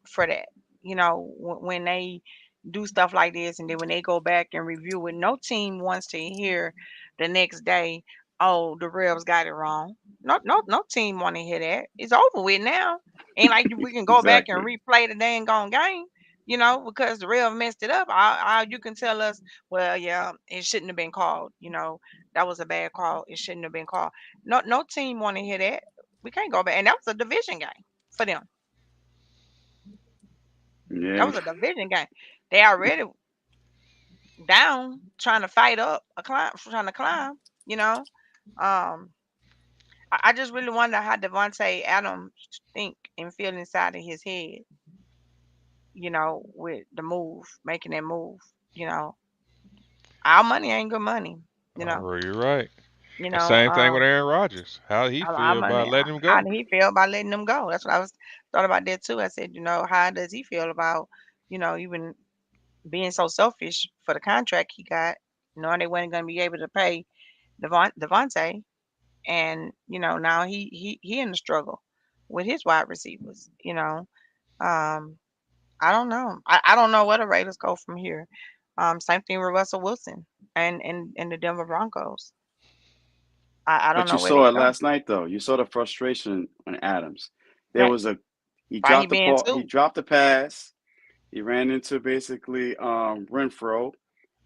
for that. When they do stuff like this, and then when they go back and review it, no team wants to hear the next day, "Oh, the refs got it wrong." No team want to hear that. It's over with now. Ain't like we can go back and Exactly. replay the dang gone game. Because the ref messed it up. All you can tell us, well, yeah, it shouldn't have been called. That was a bad call. It shouldn't have been called. No team want to hear that. We can't go back. And that was a division game for them. That Yeah. was a division game. They already down, trying to fight up a climb, trying to climb. You know, um, I just really wonder how Devontae Adams think and feel inside of his head. With the move, making that move. You know, our money ain't good money. You know, Oh, you're right. you And know, same thing with um, Aaron Rodgers. How he our feel about money. letting him How go? did he feel about letting them go? That's what I was thought about that too. I said, how does he feel about, even being so selfish for the contract he got, knowing they weren't going to be able to pay Devontae, and now he in the struggle with his wide receivers. Um, I don't know. I don't know where the Raiders go from here. Same thing with Russell Wilson and the Denver Broncos. I don't But you know where they saw it go. last night, though. You saw the frustration on Adams. There Right? was he Why he dropped the being ball. He too? dropped the pass. He ran into basically Renfro,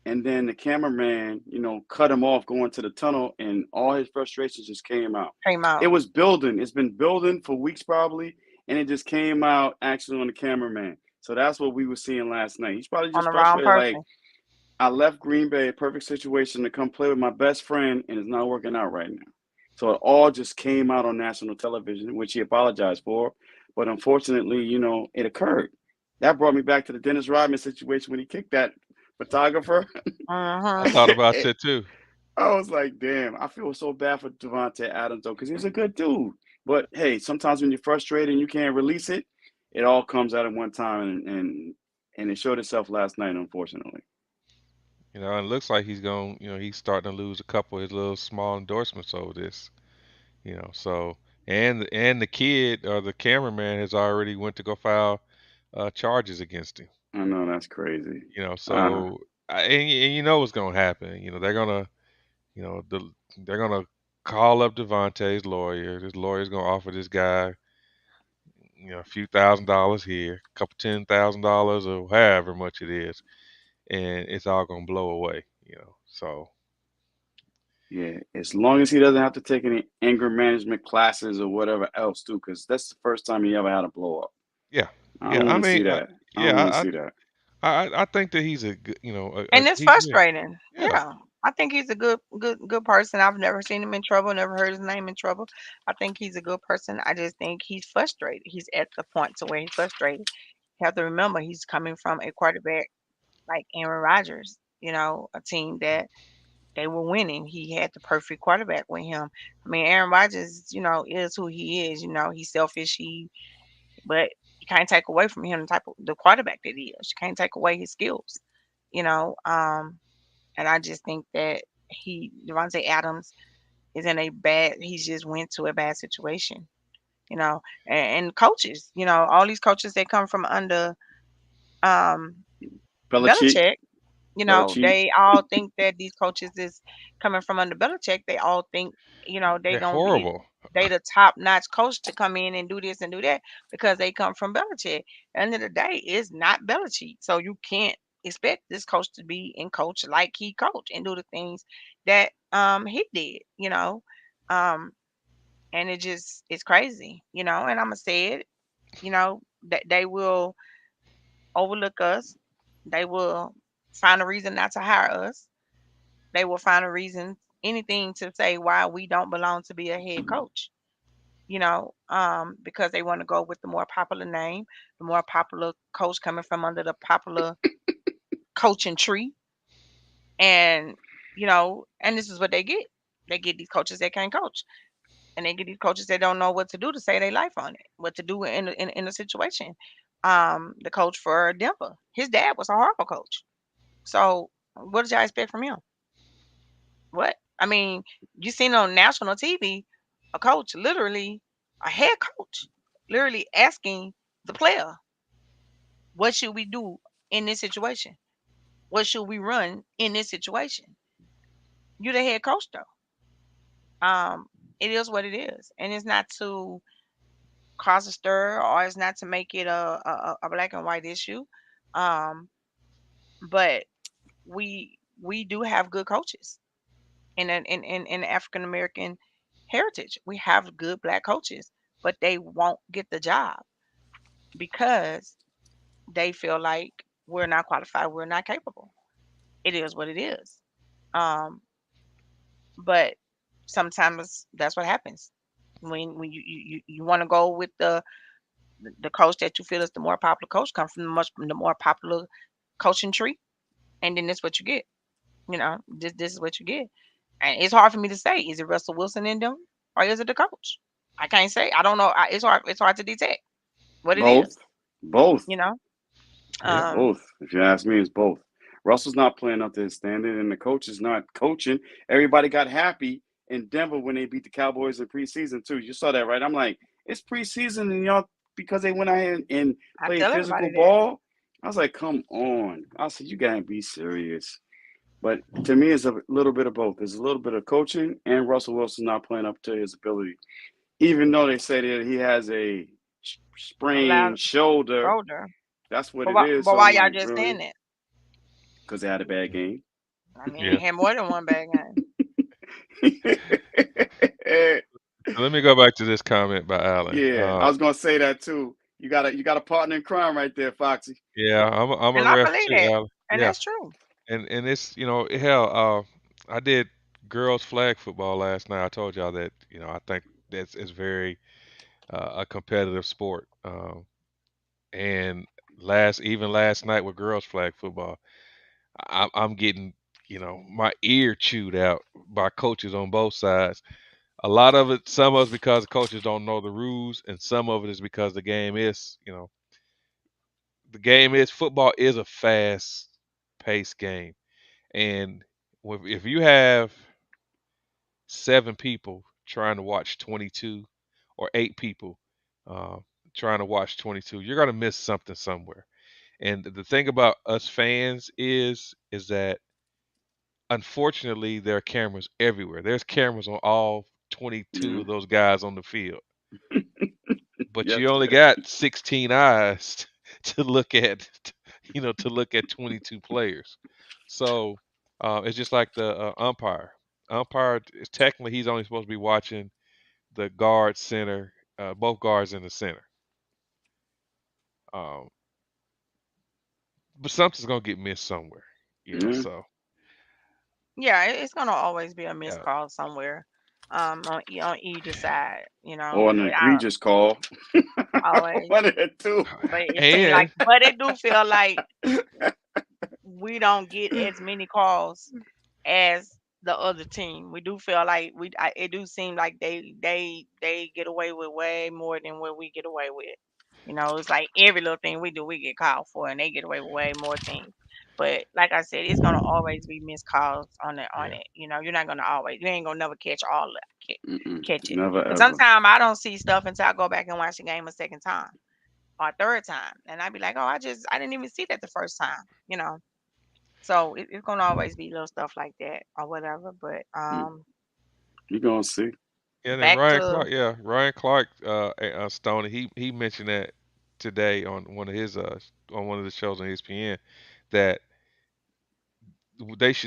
and then the cameraman, cut him off going to the tunnel, and all his frustrations just came out. Came It out was building. It's been building for weeks probably, and it just came out actually on the cameraman. So that's what we were seeing last night. He's probably on just the wrong frustrated, like person. I left Green Bay, a perfect situation to come play with my best friend, and it's not working out right now. So it all just came out on national television, which he apologized for. But unfortunately, it occurred. That brought me back to the Dennis Rodman situation when he kicked that photographer. I Mhm. thought about that too. I was like, damn, I feel so bad for Devontae Adams, though, because he was a good dude. But hey, sometimes when you're frustrated and you can't release it, it all comes out at one time, and it showed itself last night, unfortunately. And it looks like he's starting to lose a couple of his little small endorsements over this. So and the kid or the cameraman has already went to go file charges against him. I know that's crazy. Uh, So and you know what's gonna happen. They're gonna call up Devontae's lawyer. His lawyer's gonna offer this guy, a few $1,000s here, a couple $10,000 or however much it is, and it's all gonna blow away. So Yeah, as long as he doesn't have to take any anger management classes or whatever else too, because that's the first time he ever had a blow up. Yeah, I yeah. don't I want to see mean, that. I don't want to yeah, see that. I think that he's a good, And it's he's good. frustrating. Yeah, Yeah. I think he's a good person. I've never seen him in trouble, never heard his name in trouble. I think he's a good person. I just think he's frustrated. He's at the point to where he's frustrated. You have to remember he's coming from a quarterback like Aaron Rodgers, a team that they were winning. He had the perfect quarterback with him. I mean, Aaron Rodgers, is who he is. He's selfish. But you can't take away from him the quarterback that he is. You can't take away his skills. You know, um, and I just think that Devontae Adams is in a bad. He's just went to a bad situation. And coaches. All these coaches that come from under um Belichick, Belichick. Belichick. They all think that these coaches is coming from under Belichick. They all think, they they're gonna be horrible. they the top notch coach to come in and do this and do that because they come from Belichick. At the end of the day, it's not Belichick. So you can't expect this coach to be and coach like he coached and do the things that he did. Um and it's crazy. And I'm gonna say it, that they will overlook us. They will find a reason not to hire us. They will find a reason, anything to say why we don't belong to be a head coach. Because they want to go with the more popular name, the more popular coach coming from under the popular coaching tree, and and this is what they get. They get these coaches that can't coach, and they get these coaches that don't know what to do to save their life on it, what to do in a situation. The coach for Denver, his dad was a horrible coach. So what did y'all expect from him? What? I mean, you seen on national TV a coach, literally a head coach, literally asking the player, "What should we do in this situation? What should we run in this situation?" You're the head coach, though. Um, it is what it is, and it's not to cause a stir or it's not to make it a black and white issue. Um, but we do have good coaches in the African American heritage. We have good black coaches, but they won't get the job because they feel like we're not qualified, we're not capable. It is what it is. Um, but sometimes that's what happens when you want to go with the coach that you feel is the more popular coach, come from the more popular coaching tree, and then that's what you get. This is what you get. And it's hard for me to say, is it Russell Wilson in them or is it the coach? I can't say. I don't know. It's hard to detect what it Both, is, both, you know? Yeah, Um, both. If you ask me, it's both. Russell's not playing up to his standard, and the coach is not coaching. Everybody got happy in Denver when they beat the Cowboys in preseason too. You saw that, right? I'm like, it's preseason, and y'all because they went ahead and I played tell physical everybody that. ball. I was like, come on. I said, you gotta be serious. But to me, it's a little bit of both. There's a little bit of coaching, and Russell Wilson not playing up to his ability. Even though they say that he has a A loud sprained shoulder, shoulder. that's what But it why, is. but So why I'm y'all like, just saying really? that? Because they had a bad game. I mean, he yeah. had more than one bad game. Let me go back to this comment by Allen. Yeah, I was gonna say that too. You got a partner in crime right there, Foxy. Yeah, I'm a And I ref believe too, that. Allen. And Yeah, that's true. and it's hell. I did girls flag football last night. I told y'all that I think that's it's very a competitive sport. And last night with girls flag football, I'm getting my ear chewed out by coaches on both sides. A lot of it, some of it's because the coaches don't know the rules, and some of it is because the game is football is a fast paced game, and if you have 7 people trying to watch 22 or 8 people uh, trying to watch 22, you're gonna miss something somewhere. And the thing about us fans is that unfortunately there are cameras everywhere. There's cameras on all 22 Yeah. of those guys on the field, but Yes, you only there. got 16 eyes to look at, to look at 22 players. So it's just like the umpire. umpire technically he's only supposed to be watching the guard center, both guards in the center. Um, but something's gonna get missed somewhere, Yeah. So Yeah, it's gonna always be a missed yeah, call somewhere, on either side. Or an I egregious call. always, One of the two. but it seems like, and but it do feel like we don't get as many calls as the other team. We do feel like it do seem like they get away with way more than what we get away with. It's like every little thing we do, we get called for, and they get away with way more things. But like I said, it's gonna always be missed calls on it. On yeah, it, you're not gonna always. You ain't gonna never catch all of it. Mm-mm. Catch it. Never And ever. sometimes I don't see stuff until I go back and watch the game a second time or a third time, and I be like, oh, I didn't even see that the first time. So it's gonna always be little stuff like that or whatever. But Mm. You gonna see. and then back to Ryan Clark, Stoney, he mentioned that today on one of the shows on ESPN that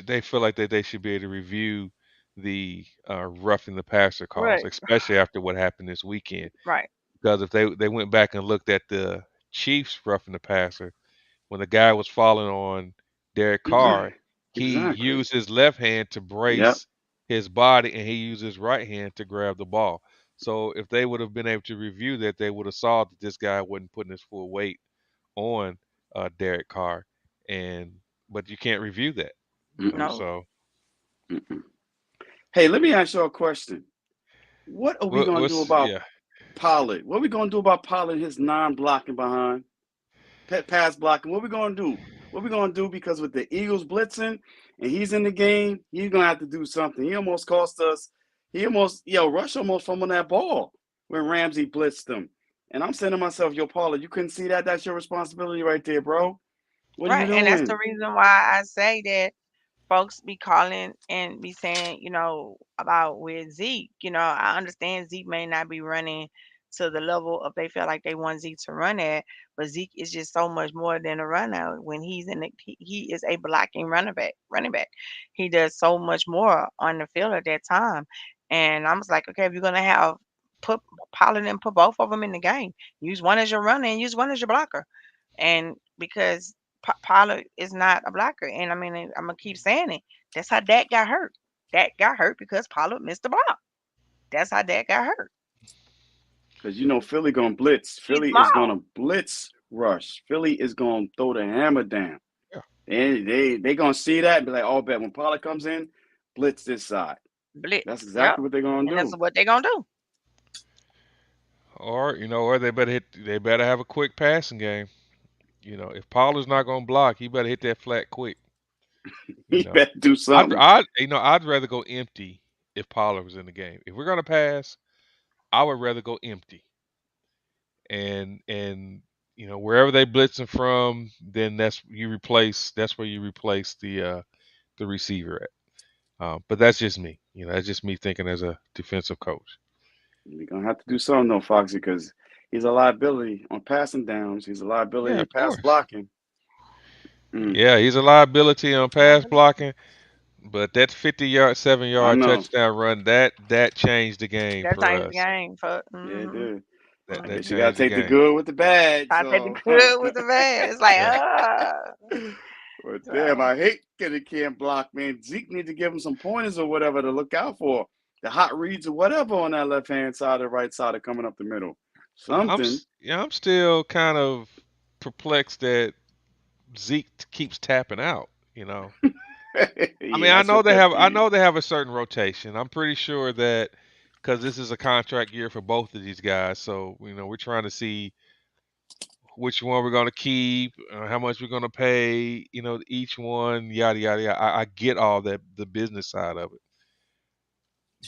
they feel like that they should be able to review the roughing the passer calls, right, especially after what happened this weekend. right, Because if they went back and looked at the Chiefs roughing the passer, when the guy was falling on Derek Exactly. Carr, he Exactly. used his left hand to Yep. brace his body and he used his right hand to grab the ball. So if they would have been able to review that, they would have saw that this guy wasn't putting his full weight on Derek Carr, and but you can't review that, Mm-mm. no, So Mm-mm. Hey, let me ask you a question. What are we gonna do about yeah. Pollard? What are we gonna do about Pollard and his non-blocking behind? Pass blocking. What we gonna do? What we gonna do? Because with the Eagles blitzing and he's in the game, he's gonna have to do something. He almost cost us. Rush almost fumbled that ball when Ramsey blitzed him. And I'm saying to myself, yo, Paula, you couldn't see that? That's your responsibility right there, bro. What are you right. And that's the doing? reason why I say that folks be calling and be saying, about with Zeke. I understand Zeke may not be running to the level of they feel like they want Zeke to run at, but Zeke is just so much more than a runner. When he's in the, he is a blocking running back. He does so much more on the field at that time. And I was like, okay, if you're gonna have put Pollard and put both of them in the game, use one as your runner and use one as your blocker, and because Pollard is not a blocker, and I mean, I'm gonna keep saying it. That's how Dak got hurt. Dak got hurt because Pollard missed the block. That's how Dak got hurt. Because Philly gonna blitz. He's Philly is small. gonna blitz rush. Philly is gonna throw the hammer down. Yeah. And they gonna see that and be like, oh, bet when Pollard comes in, blitz this side. That's Blitz. Yep. exactly what they're gonna And that's do. what they're gonna do. Or they better have a quick passing game. If Pollard's not gonna block, he better hit that flat quick. You He know, better do something. I'd rather go empty if Pollard was in the game. If we're gonna pass, I would rather go empty. And wherever they blitzing from, then that's where you replace the receiver at. But that's just me. That's just me thinking as a defensive coach. You're gonna have to do something though, Foxy, because he's a liability on passing downs. He's a liability Yeah, in of pass course. blocking. Mm, Yeah, he's a liability on pass blocking, but that 50-yard, seven I yard know. touchdown run that changed the game That for changed the us. game for. Yeah, it did. I That guess you gotta changed the take the game. good with the bad. I said the So, good with the bad. It's like, Yeah. but damn, so I hate that he can't block, man. Zeke need to give him some pointers or whatever to look out for. The hot reads or whatever on that left hand side or right side or coming up the middle. Something. I'm still kind of perplexed that Zeke keeps tapping out. I mean, Yeah, that's your pet I peeve. know they have a certain rotation. I'm pretty sure that because this is a contract year for both of these guys, so we're trying to see which one we're going to keep, how much we're going to pay, each one, yada yada yada. I get all that, the business side of it,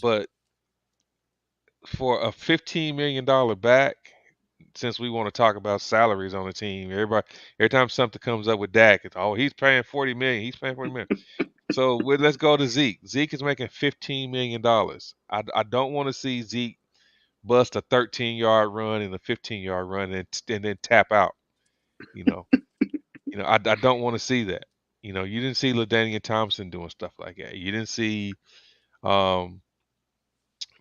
but for a $15 million back, since we want to talk about salaries on the team, every time something comes up with Dak, it's he's paying 40 million, he's paying 40 million. So let's go to Zeke. Zeke is making $15 million. I don't want to see Zeke bust a 13-yard run and a 15-yard run and then tap out. I don't want to see that. You didn't see LaDainian Thompson doing stuff like that. You didn't see Um,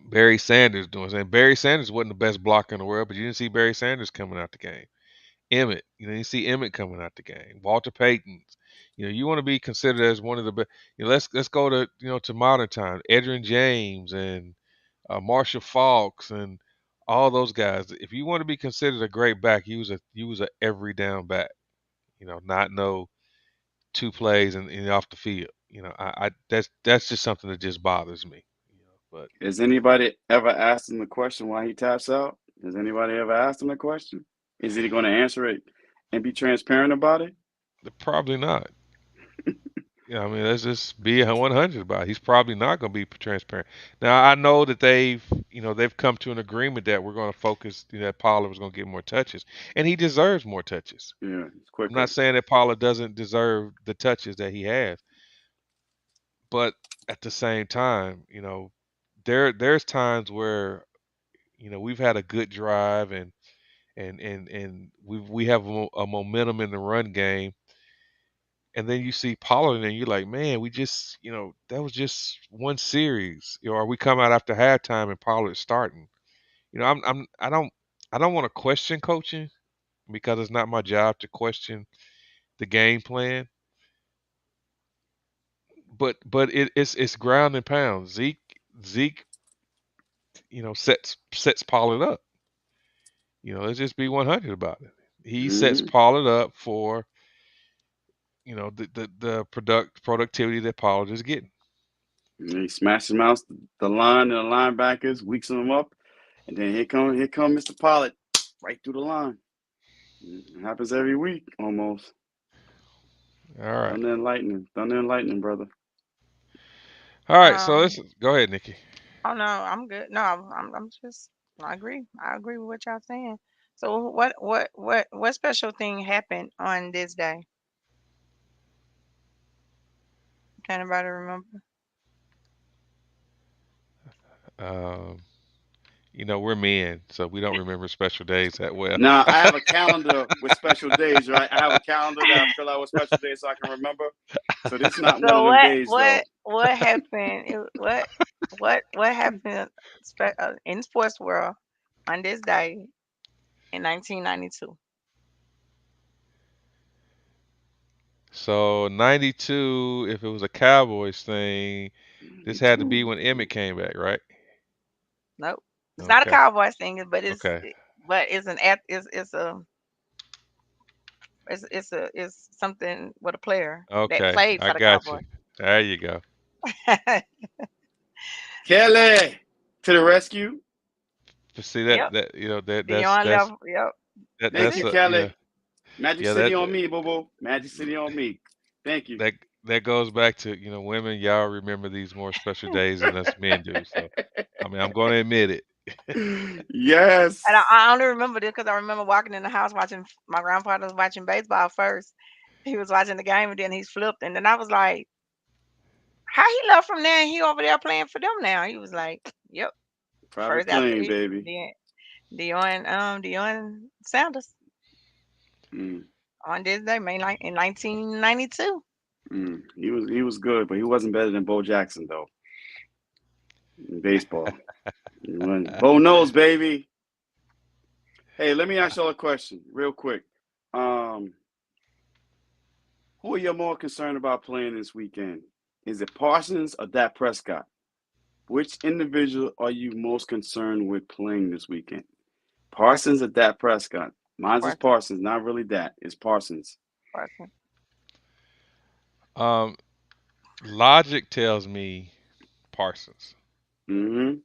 Barry Sanders doing something. Barry Sanders wasn't the best blocker in the world, but you didn't see Barry Sanders coming out the game. Emmett, you see Emmett coming out the game. Walter Payton's. You want to be considered as one of the best. Let's go to to modern time. Edrin James and Marshall Falks and all those guys. If you want to be considered a great back, you was a every down back. Not no two plays and off the field. I that's just something that just bothers me. But Has anybody ever asked him the question why he taps out? Has anybody ever asked him the question? Is he going to answer it and be transparent about it? probably not. I mean, let's just be 100 about it. He's probably not going to be transparent. Now, I know that they've come to an agreement that we're going to focus, that Pollard was going to get more touches, and he deserves more touches. Yeah, it's I'm not quicker. saying that Pollard doesn't deserve the touches that he has, but at the same time, there's times where, we've had a good drive and we have a momentum in the run game. And then you see Pollard, and you're like, man, we just, that was just one series. Or we come out after halftime and Pollard's starting. I don't want to question coaching because it's not my job to question the game plan. But it's ground and pound. Zeke, sets Pollard up. Let's just be 100 about it. He sets Hmm. Pollard up for the productivity that Pollard is getting. He smashes him out the line and the linebackers, weaks them up, and then here come Mr. Pollard right through the line. It happens every week almost. All right. Thunder and lightning, brother. All right, so Um, listen. Go ahead, Nikki. oh no, I'm good. No, I'm just I agree. I agree with what y'all saying. So what special thing happened on this day? Can anybody remember? Um, we're men, so we don't remember special days that well. Now I have a calendar with special days, right? I have a calendar that I fill out with special days so I can remember. So this is not one of So them days, though. what happened? What happened in sports world on this day in 1992? So 92, if it was a Cowboys thing, this had to be 92. when Emmett came back, right? Nope. It's not a Okay. Cowboys thing, but Okay. it's it's something with a player that Okay. played I for the got you. Cowboys. There you go. Kelly to the rescue. But see Yep. that Dion left. Yep. Thank that's you, See? Kelly. yeah. Magic Yeah, City on me, boo boo. Magic City on me. Thank you. that goes back to, women, y'all remember these more special days than us men do. So, I mean, I'm going to admit it. Yes. And I only remember this because I remember walking in the house watching my grandfather was watching baseball first. He was watching the game and then he flipped and then I was like, "How he left from there and he over there playing for them now?" He was like, "Yep." Private First after plane, he baby. then Dion Sanders Mm, on this day, May in 1992. he was good, but he wasn't better than Bo Jackson though in baseball. Bo knows, baby. Hey, let me ask y'all a question real quick. Um, who are you more concerned about playing this weekend? Is it Parsons or Dak Prescott? Which individual are you most concerned with playing this weekend? Parsons. Parsons or Dak Prescott? Mine's is Parsons. Parsons, not really Dak. It's Parsons. Parsons. Um, Logic tells me Parsons. Mm-hmm.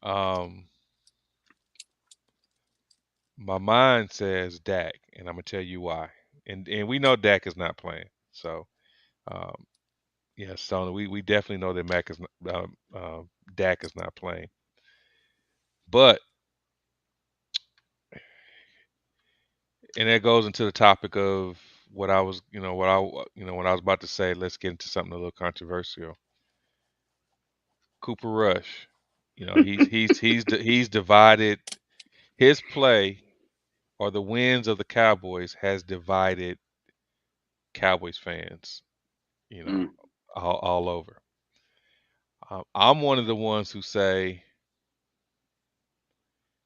Um, my mind says Dak, and I'm gonna tell you why. And we know Dak is not playing. So, um, yeah, so we definitely know that Dak is not playing. But and that goes into the topic of what I was, what I was about to say. Let's get into something a little controversial. Cooper Rush, he's divided his play or the wins of the Cowboys has divided Cowboys fans, you know, Mm. all over. I'm one of the ones who say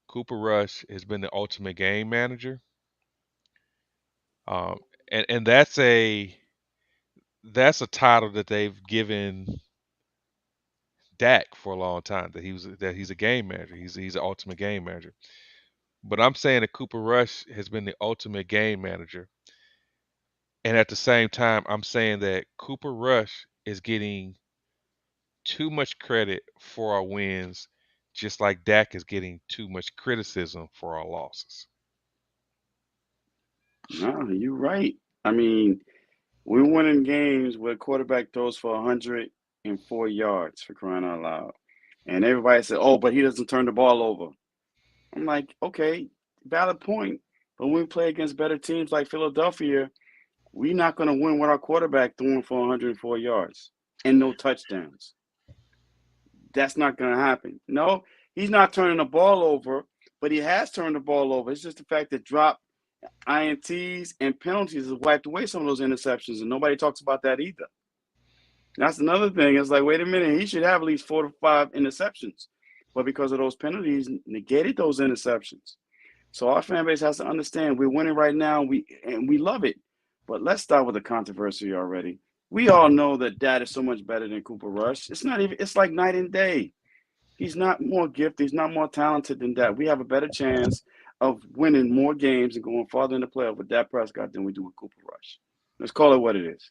Cooper Rush has been the ultimate game manager, um, and that's a title that they've given Dak for a long time. That he's a game manager. He's an ultimate game manager. But I'm saying that Cooper Rush has been the ultimate game manager, and at the same time, I'm saying that Cooper Rush is getting too much credit for our wins, just like Dak is getting too much criticism for our losses. No, you're right. I mean, we're winning games where quarterback throws for 104 yards for crying out loud. And everybody said, oh, but he doesn't turn the ball over. I'm like, okay, valid point. But when we play against better teams like Philadelphia, we're not going to win with our quarterback throwing for 104 yards and no touchdowns. That's not going to happen. No, he's not turning the ball over, but he has turned the ball over. It's just the fact that drop INTs and penalties has wiped away some of those interceptions, and nobody talks about that either. That's another thing. It's like, wait a minute, he should have at least 4 to 5 interceptions, but because of those penalties, negated those interceptions. So our fan base has to understand we're winning right now, we love it. But let's start with the controversy already. We all know that Dad is so much better than Cooper Rush. It's like night and day. He's not more gifted. He's not more talented than that. We have a better chance of winning more games and going farther in the playoff with Dak Prescott than we do with Cooper Rush. Let's call it what it is.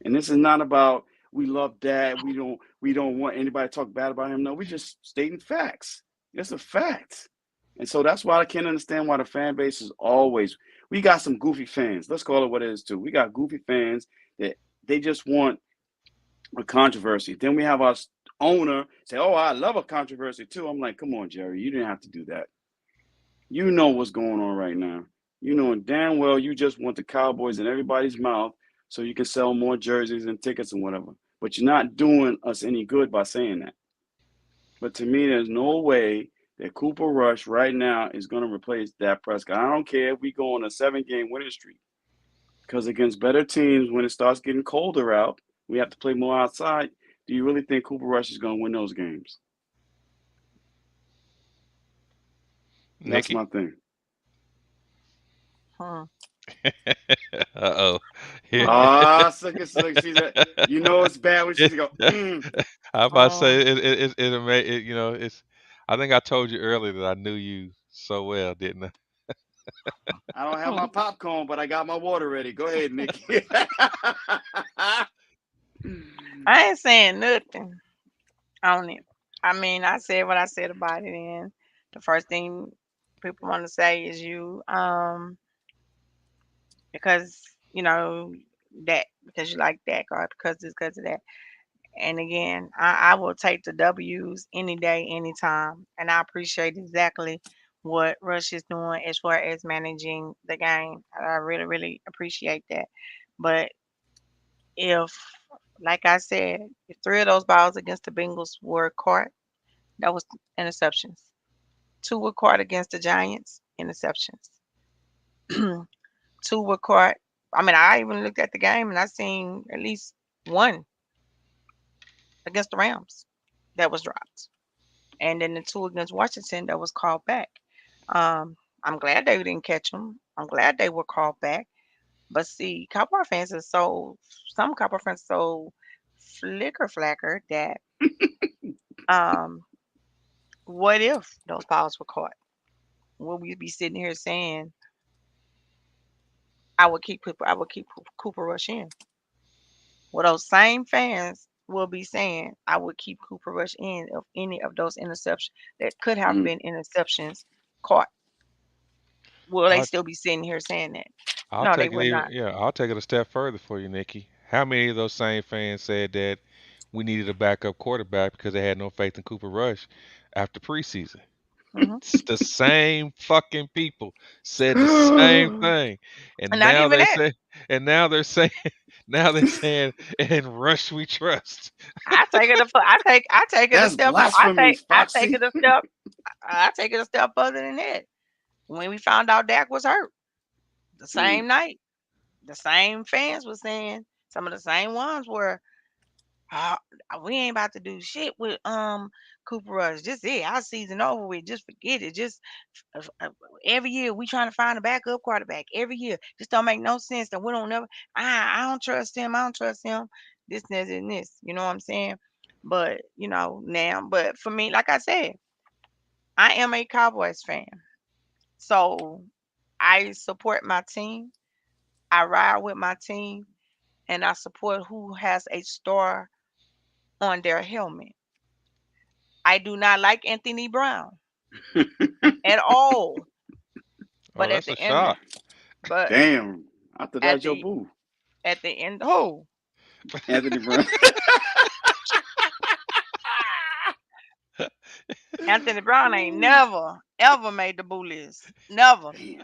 And this is not about we love Dak. We don't want anybody to talk bad about him. No, we're just stating facts. It's a fact. And so that's why I can't understand why the fan base is always. We got some goofy fans. Let's call it what it is too. We got goofy fans that they just want a controversy. Then we have our owner say, "Oh, I love a controversy too." I'm like, "Come on, Jerry, you didn't have to do that. You know what's going on right now. You know damn well you just want the Cowboys in everybody's mouth so you can sell more jerseys and tickets and whatever. But you're not doing us any good by saying that." But to me, there's no way that Cooper Rush right now is going to replace Dak Prescott. I don't care if we go on a 7-game winning streak. Because against better teams, when it starts getting colder out, we have to play more outside. Do you really think Cooper Rush is going to win those games? That's Nikki? my thing. Uh-oh. You know it's bad when she's go, I about to say it's. I think I told you earlier that I knew you so well, didn't I? I don't have my popcorn, but I got my water ready. Go ahead, Nikki. I ain't saying nothing on it. I mean, I said what I said about it, and the first thing people want to say is you, because you know that because you like that or because of that. And again, I will take the W's any day, anytime, and I appreciate exactly what Rush is doing as far as managing the game. I really, really appreciate that. But if, like I said, if 3 of those balls against the Bengals were caught, that was interceptions. 2 were caught against the Giants, interceptions. 2 were caught. I mean, I even looked at the game and I seen at least 1 against the Rams that was dropped. And then the 2 against Washington that was called back. I'm glad they didn't catch them. I'm glad they were called back. But see, Cowboy fans are some Cowboy fans are so flacker that um, what if those balls were caught? Will we be sitting here saying I would keep Cooper Rush in? Well, those same fans will be saying I would keep Cooper Rush in if any of those interceptions that could have been interceptions caught. Will they I'll, still be sitting here saying that? I'll No, they take it would even. not. Yeah, I'll take it a step further for you, Nikki. How many of those same fans said that we needed a backup quarterback because they had no faith in Cooper Rush after preseason? Hmm. It's the same fucking people said the same thing, And and not now even they that. say, and now they're saying, now they're saying, in Rush we trust. I take it a That's step. blasphemy, I take Foxy. it a step. I take it a step further than that. When we found out Dak was hurt, the same night, the same fans were saying some of the same ones were "Ah, we ain't about to do shit with Cooper Rush. Just it, our season over with. Just forget it. Just uh, uh, every year we trying to find a backup quarterback. Every year, just don't make no sense that we don't never. I don't trust him. I don't trust him. This and this. You know what I'm saying? But now, but for me, like I said, I am a Cowboys fan, so I support my team. I ride with my team, and I support who has a star on their helmet. I do not like Anthony Brown at all. Oh, But at that's a the end, shock. but Damn. I thought that at was your the boo. at the end, who? Anthony Brown. Anthony Brown ain't never ever made the boo list, never. Damn.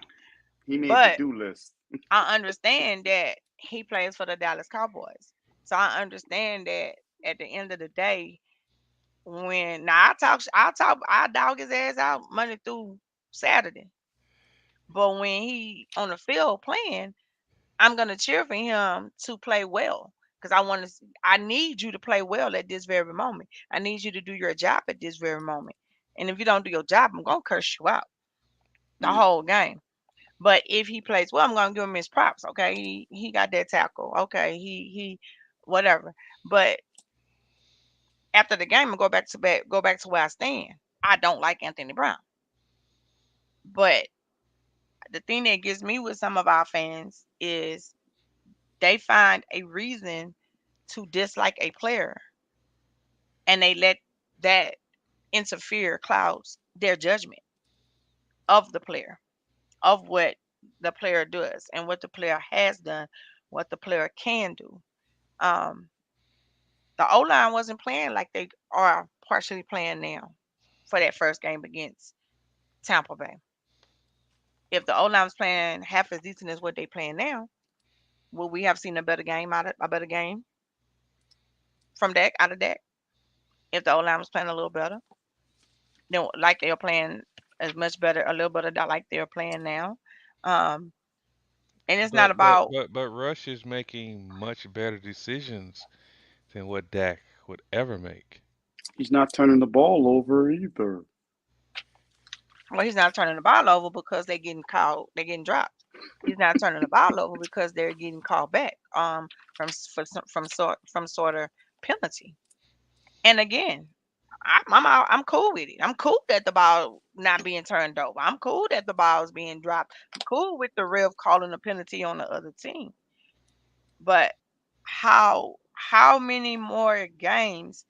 He made the But do list. I understand that he plays for the Dallas Cowboys, so I understand that at the end of the day, when now I dog his ass out Monday through Saturday, but when he on the field playing, I'm gonna cheer for him to play well because I need you to play well at this very moment. I need you to do your job at this very moment. And if you don't do your job, I'm gonna curse you out the Mm, whole game. But if he plays well, I'm gonna give him his props. Okay, he got that tackle. Okay, he whatever. But after the game, I go back to where I stand. I don't like Anthony Brown. But the thing that gets me with some of our fans is they find a reason to dislike a player and they let that interfere clouds their judgment of the player, of what the player does and what the player has done, what the player can do. Um, the O line wasn't playing like they are partially playing now for that first game against Tampa Bay. If the O line was playing half as decent as what they playing now, would we have seen a better game from Dak out of Dak? If the O line was playing a little better, like they're playing as much better, a little better like they're playing now. Um, and it's not But but about but but Rush is making much better decisions than what Dak would ever make. he's not turning the ball over either. well, he's not turning the ball over because they're getting dropped. He's not turning the ball over because they're getting called back from sort of penalty. And again, I'm cool with it. I'm cool that the ball not being turned over. I'm cool that the ball is being dropped. I'm cool with the ref calling a penalty on the other team. But how many more games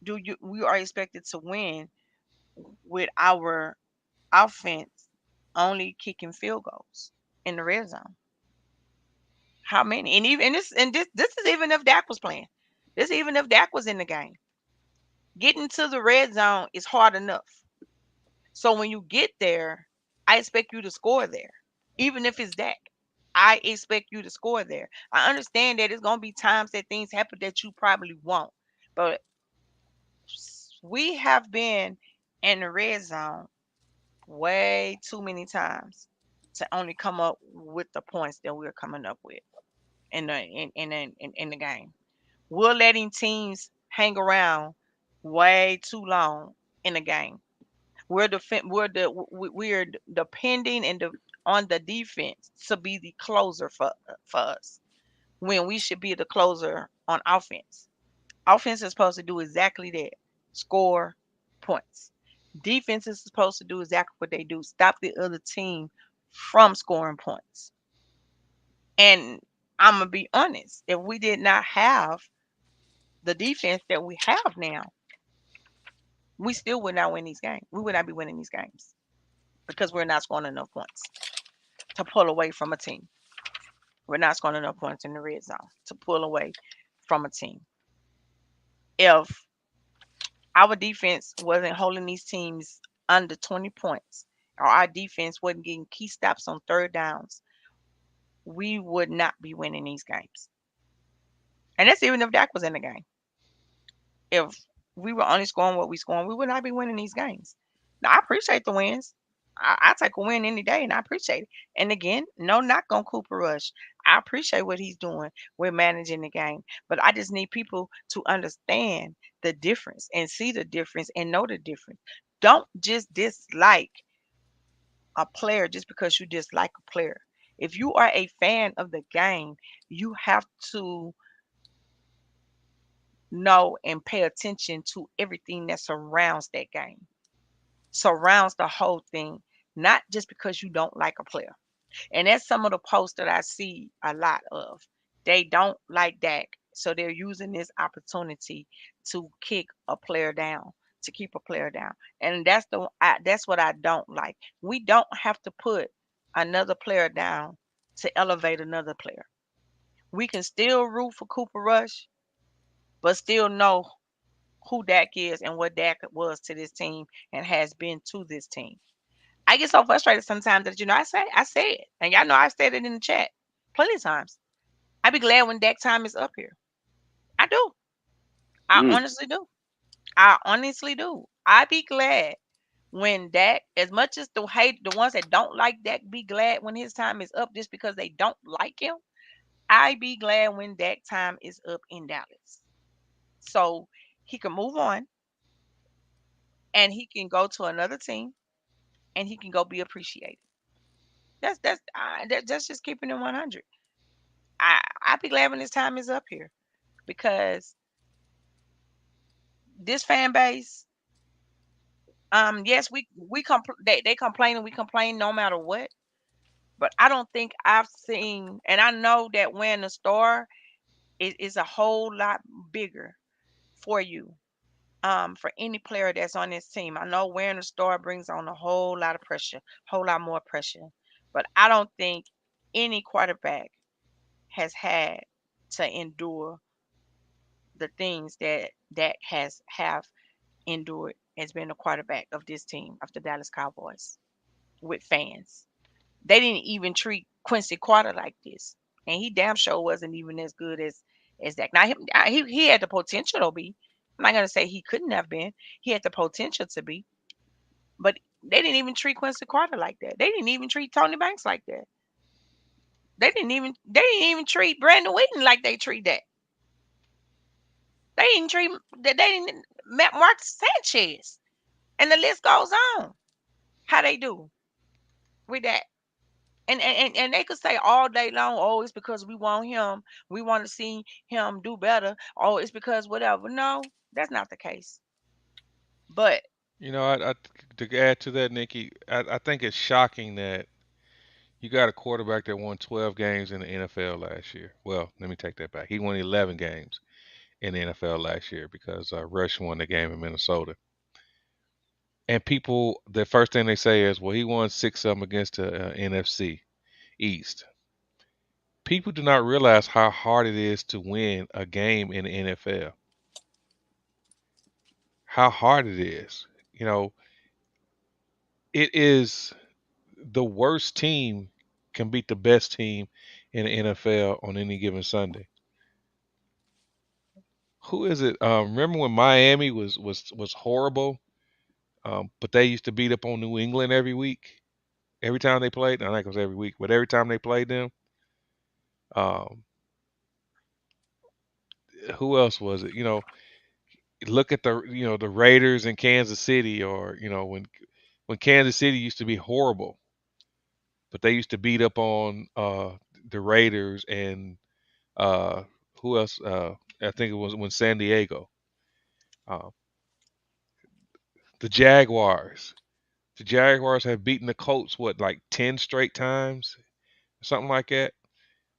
do you we are expected to win with our offense only kicking field goals in the red zone? How many? And even this is even if Dak was playing. This even if Dak was in the game. Getting to the red zone is hard enough. So when you get there, I expect you to score there. Even if it's Dak. I expect you to score there. I understand that it's gonna be times that things happen that you probably won't. But we have been in the red zone way too many times to only come up with the points that we're coming up with in the game. We're letting teams hang around way too long in the game. We're depending on the defense to be the closer for us when we should be the closer on offense. Offense is supposed to do exactly that: score points. Defense is supposed to do exactly what they do: stop the other team from scoring points. And I'm gonna be honest, if we did not have the defense that we have now, we still would not win these games. We would not be winning these games because we're not scoring enough points to pull away from a team. We're not scoring enough points in the red zone to pull away from a team. If our defense wasn't holding these teams under 20 points, or our defense wasn't getting key stops on third downs, we would not be winning these games. And that's even if Dak was in the game. If we were only scoring what we scoring, we would not be winning these games. Now, I appreciate the wins. I take a win any day, and I appreciate it. And again, no knock on Cooper Rush. I appreciate what he's doing with managing the game, but I just need people to understand the difference and see the difference and know the difference. Don't just dislike a player just because you dislike a player. If you are a fan of the game, you have to know and pay attention to everything that surrounds that game, surrounds the whole thing, not just because you don't like a player. And that's some of the posts that I see a lot of. They don't like Dak, so they're using this opportunity to kick a player down, to keep a player down. And that's what I don't like. We don't have to put another player down to elevate another player. We can still root for Cooper Rush, but still know who Dak is and what Dak was to this team and has been to this team. I get so frustrated sometimes that I say it, and y'all know I said it in the chat plenty of times. I be glad when Dak time is up here. I do. I Mm. honestly do. I honestly do. I be glad when Dak, as much as the ones that don't like Dak, be glad when his time is up just because they don't like him. I be glad when Dak time is up in Dallas, so he can move on and he can go to another team and he can go be appreciated. That's just keeping it 100. I be glad when his time is up here because this fan base, yes, they complain and we complain no matter what. But I don't think I've seen, and I know that wearing the star is a whole lot bigger for you. For any player that's on this team, I know wearing a star brings on a whole lot of pressure, whole lot more pressure. But I don't think any quarterback has had to endure the things that has have endured as being a quarterback of this team, of the Dallas Cowboys, with fans. They didn't even treat Quincy Carter like this, and he damn sure wasn't even as good as that. Now he had the potential to be. I'm not gonna say he couldn't have been. He had the potential to be, but they didn't even treat Quincy Carter like that. They didn't even treat Tony Banks like that. They didn't even treat Brandon Wheaton like they treat that. They didn't treat they didn't Matt Mark Sanchez, and the list goes on. How they do with that. And they could say all day long, oh, it's because we want him. We want to see him do better. Oh, it's because whatever. No, that's not the case. But You know, to add to that, Nikki, I think it's shocking that you got a quarterback that won 12 games in the NFL last year. Well, let me take that back. He won 11 games in the NFL last year because Rush won the game in Minnesota. And people, the first thing they say is, well, he won 6 of them against the NFC East. People do not realize how hard it is to win a game in the NFL. How hard it is. You know, it is the worst team can beat the best team in the NFL on any given Sunday. Who is it? Remember when Miami was horrible, but they used to beat up on New England every week, every time they played. I think it was every week, but every time they played them. Um, who else was it? You know, look at the Raiders in Kansas City, or when Kansas City used to be horrible, but they used to beat up on the Raiders and uh, who else? I think it was when San Diego, uh, the Jaguars. The Jaguars have beaten the Colts what, like 10 straight times, something like that.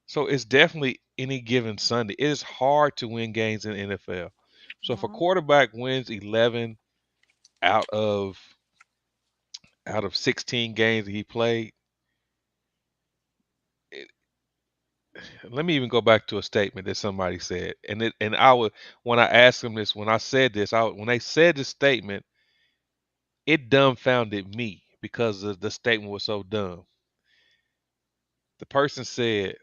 So it's definitely any given Sunday. It is hard to win games in the NFL. So if a mhm, quarterback wins 11 out of 16 games that he played, it, let me even go back to a statement that somebody said, and I would, when I asked them this, when I said this, when they said this statement, it dumbfounded me because the statement was so dumb. The person said,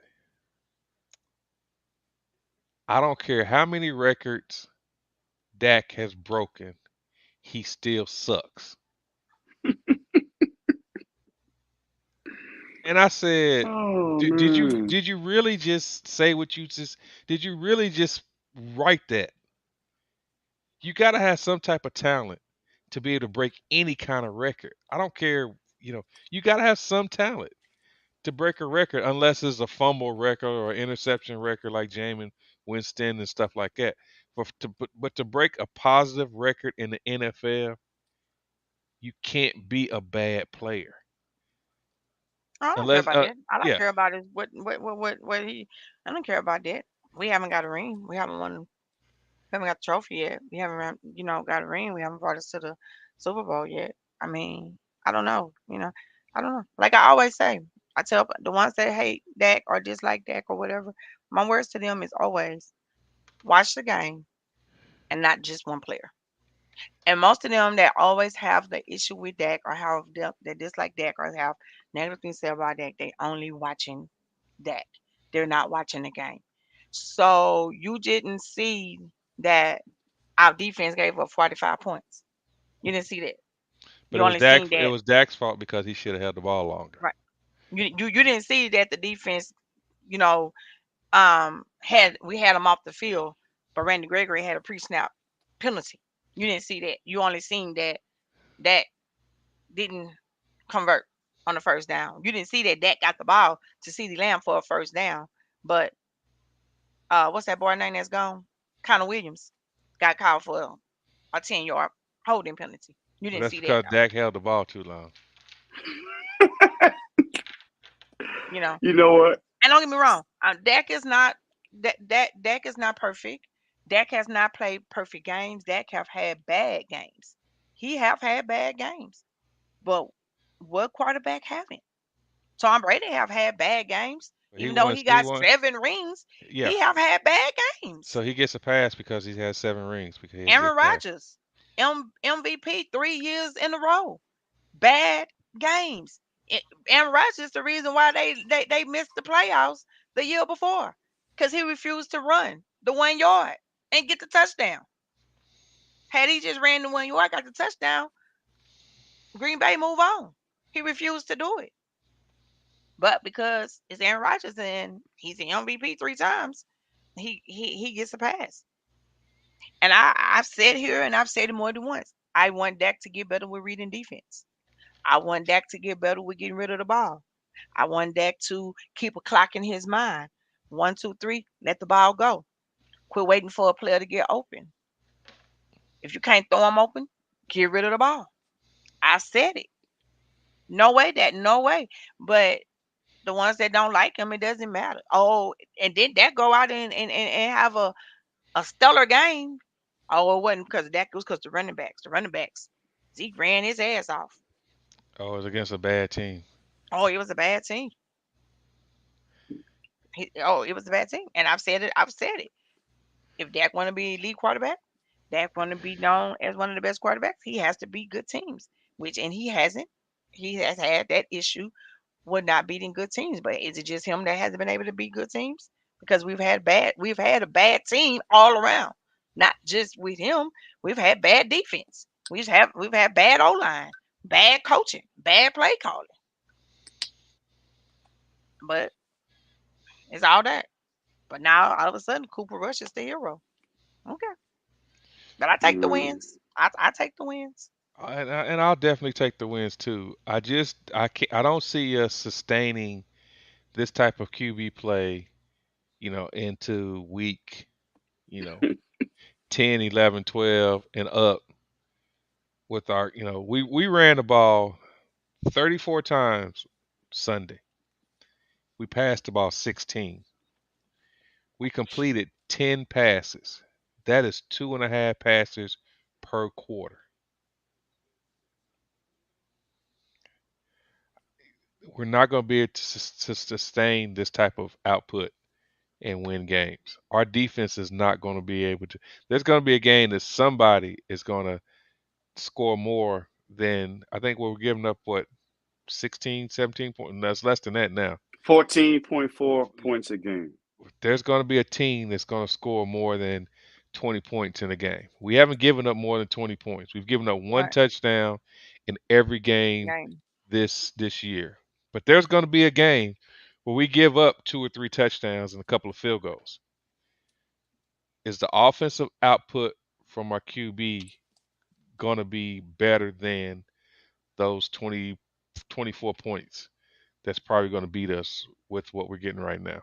"I don't care how many records Dak has broken, he still sucks." And I said, Oh Did you man. really just say what you just did you really just write that? You got to have some type of talent to be able to break any kind of record. I don't care, you got to have some talent to break a record unless it's a fumble record or an interception record like Jameis Winston and stuff like that. But to break a positive record in the NFL, you can't be a bad player I don't care unless about that. I don't yeah. care about his what he. I don't care about that. We haven't got a ring. We haven't got the trophy yet. We haven't, got a ring. We haven't brought us to the Super Bowl yet. I mean, I don't know. I don't know. Like I always say, I tell the ones that hate Dak or dislike Dak or whatever. My words to them is always watch the game and not just one player. And most of them that always have the issue with Dak or have that dislike Dak or have negative things to say about Dak, they only watching Dak. They're not watching the game. So you didn't see that our defense gave up 45 points. You didn't see that. But You only seen It that, was Dak's fault because he should have held the ball longer. right? You didn't see that the defense, you know, had we had them off the field, but Randy Gregory had a pre-snap penalty. You didn't see that. You only seen that Dak didn't convert on the first down. You didn't see that Dak got the ball to CeeDee Lamb for a first down. But what's that boy name that's gone? Connor Williams got called for a 10-yard holding penalty. You Well, didn't that's see that because though. Dak held the ball too long. You know. You know what? And don't get me wrong, Dak is not Dak is not perfect. Dak has not played perfect games. Dak have had bad games. He have had bad games. But what quarterback haven't? Tom Brady have had bad games. He Even though won. he He got won. 7 rings, Yeah. he have had bad games. So he gets a pass because he has 7 rings because he Aaron gets pass. Rodgers, MVP 3 years in a row. Bad games. Aaron Rodgers is the reason why they missed the playoffs the year before because he refused to run the 1 yard and get the touchdown. Had he just ran the 1 yard, got the touchdown, Green Bay move on. He refused to do it. But because it's Aaron Rodgers and he's an MVP 3 times, he gets a pass. And I've said here and I've said it more than once. I want Dak to get better with reading defense. I want Dak to get better with getting rid of the ball. I want Dak to keep a clock in his mind. 1, 2, 3, let the ball go. Quit waiting for a player to get open. If you can't throw him open, get rid of the ball. I said it. No way, that no way. But the ones that don't like him, it doesn't matter. Oh, and then that go out and have a stellar game. Oh, it wasn't because of that. It was because the running backs. The running backs, Zeke ran his ass off. Oh, it was against a bad team. Oh, it was a bad team. It was a bad team. And I've said it. I've said it. If Dak want to be lead quarterback, Dak want to be known as one of the best quarterbacks, he has to beat good teams, which and he hasn't. He has had that issue with not beating good teams. But is it just him that hasn't been able to beat good teams? Because we've had a bad team all around. Not just with him. We've had bad defense. We've had bad O line, bad coaching, bad play calling. But it's all that. But now all of a sudden Cooper Rush is the hero. Okay. But I take the Mm, wins. I take the wins. And I'll definitely take the wins too. I can't, I don't see us sustaining this type of QB play, into week, you know, 10, 11, 12 and up with our, we ran the ball 34 times Sunday. We passed the ball 16. We completed 10 passes. That is 2.5 passes per quarter. We're not going to be able to sustain this type of output and win games. Our defense is not going to be able to. There's going to be a game that somebody is going to score more than I think we're giving up 16, 17 points. That's less than that now. 14.4 points a game. There's going to be a team that's going to score more than 20 points in a game. We haven't given up more than 20 points. We've given up one Right. touchdown in every game Game. this year. But there's going to be a game where we give up 2 or 3 touchdowns and a couple of field goals. Is the offensive output from our QB going to be better than those 24 points? That's probably going to beat us with what we're getting right now.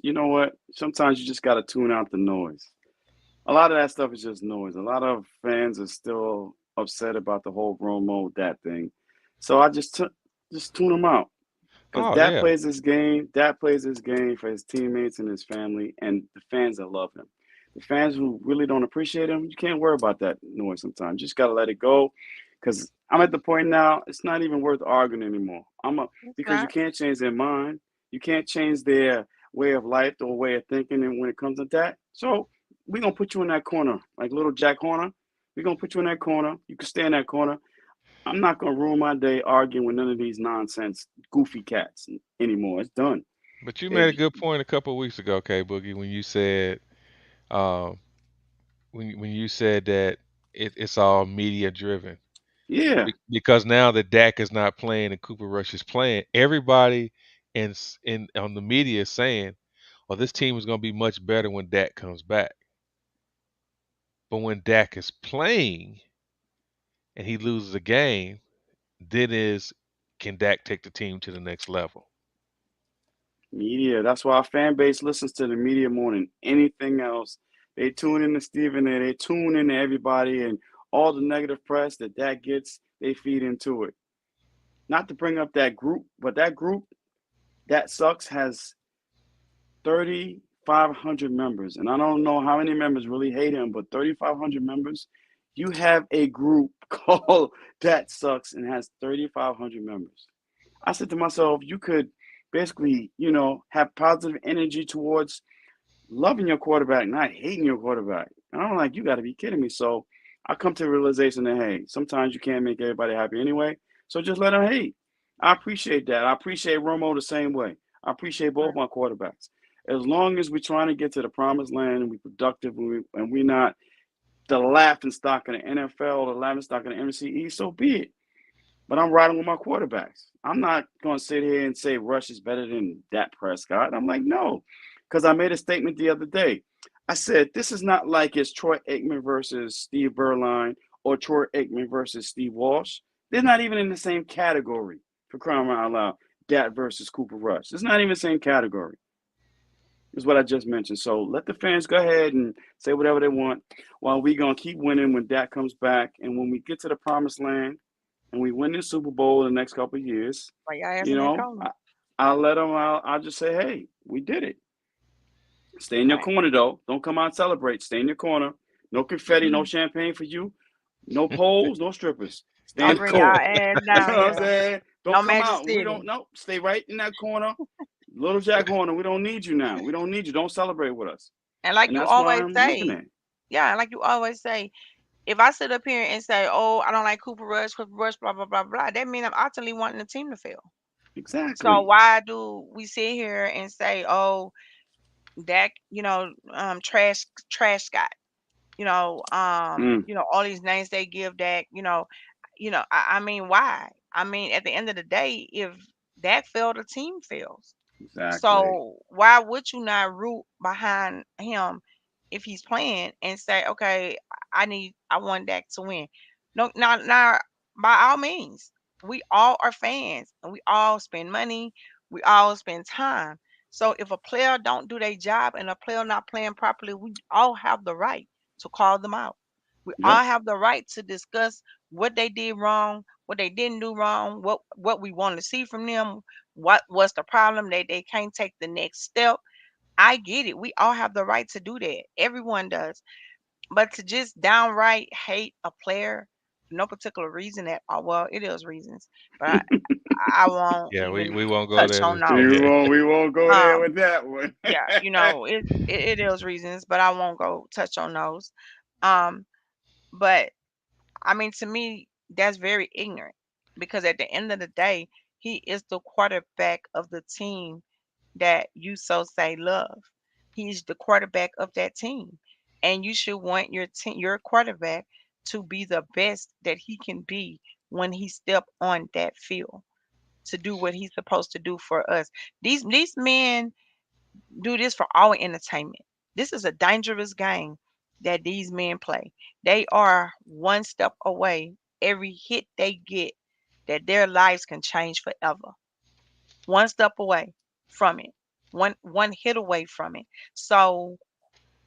You know what? Sometimes you just got to tune out the noise. A lot of that stuff is just noise. A lot of fans are still upset about the whole Romo that thing. So I just tune them out. Because Oh Dak yeah. plays this game. Dak plays this game for his teammates and his family and the fans that love him. The fans who really don't appreciate him, you can't worry about that noise sometimes. You just got to let it go. Because I'm at the point now, it's not even worth arguing anymore. It's Because you not. can't change their mind. You can't change their way of life or way of thinking and when it comes to that. So we're going to put you in that corner. Like little Jack Horner. We're going to put you in that corner. You can stay in that corner. I'm not gonna ruin my day arguing with none of these nonsense goofy cats anymore. It's done. But you made If a good point a couple of weeks ago, K Boogie, when you said um, when you said that it's all media driven. yeah, Because now that Dak is not playing and Cooper Rush is playing, everybody in on the media is saying, "Oh, this team is going to be much better when Dak comes back." But when Dak is playing and he loses a game, then is can Dak take the team to the next level? media. That's why our fan base listens to the media more than anything else. They tune in to Stephen A. They tune in to everybody and all the negative press that gets. They feed into it. Not to bring up that group, but that group that sucks has 3,500 members, and I don't know how many members really hate him, but 3,500 members. You have a group called That Sucks and has 3,500 members. I said to myself, you could basically, have positive energy towards loving your quarterback, not hating your quarterback. And I'm like, you got to be kidding me. So I come to the realization that, hey, sometimes you can't make everybody happy anyway. So just let them hate. I appreciate that. I appreciate Romo the same way. I appreciate both Right. my quarterbacks. As long as we're trying to get to the promised land and we're productive and we're not the laughing stock of the NFL, the laughing stock of the MCE, so be it. But I'm riding with my quarterbacks. I'm not going to sit here and say Rush is better than Dak Prescott. I'm like, no, because I made a statement the other day. I said, this is not like it's Troy Aikman versus Steve Berline or Troy Aikman versus Steve Walsh. They're not even in the same category, for crying out loud. Dak versus Cooper Rush. It's not even the same category, is what I just mentioned. So let the fans go ahead and say whatever they want while we're going to keep winning when Dak comes back. And when we get to the promised land, and we win the Super Bowl in the next couple of years, Like y'all ass you in that know, corner. I'll let them out. I'll just say, hey, we did it. Stay in your Right. corner, though. Don't come out and celebrate. Stay in your corner. No confetti, no Mhm. champagne for you. No poles, no strippers. Stay in Don't the bring y'all corner. ass You know down what I'm here. saying? No Don't come Magic out. We City. don't know. Stay right in that corner. Little Jack Horner, we don't need you now. We don't need you. Don't celebrate with us. And like And you that's why always I'm looking say, at it. yeah, and like you always say, if I sit up here and say, "Oh, I don't like Cooper Rush, blah blah blah blah," that means I'm ultimately wanting the team to fail. So Exactly. why do we sit here and say, "Oh, Dak, trash Scott," Mm, all these names they give Dak, I mean, why? I mean, at the end of the day, if Dak failed, the team fails. exactly. So why would you not root behind him if he's playing and say, okay, I want Dak to win? No, now, by all means, we all are fans and we all spend money, we all spend time. So if a player don't do their job and a player not playing properly, we all have the right to call them out. We Yep. all have the right to discuss what they did wrong, what they didn't do wrong, what we want to see from them, what's the problem, they can't take the next step. I get it. We all have the right to do that. Everyone does. But to just downright hate a player for no particular reason at all, well, it is reasons, but I won't Yeah, we, even we won't go touch there on just We those. yet. won't. We won't go there Um, with that one. yeah, it is reasons, but I won't go touch on those. Um, but I mean, to me, that's very ignorant because at the end of the day, he is the quarterback of the team that you so say love. He's the quarterback of that team. And you should want your quarterback to be the best that he can be when he step on that field. to do what he's supposed to do for us. These men do this for our entertainment. This is a dangerous game that these men play. They are one step away every hit they get that their lives can change forever. One step away from it. One hit away from it. So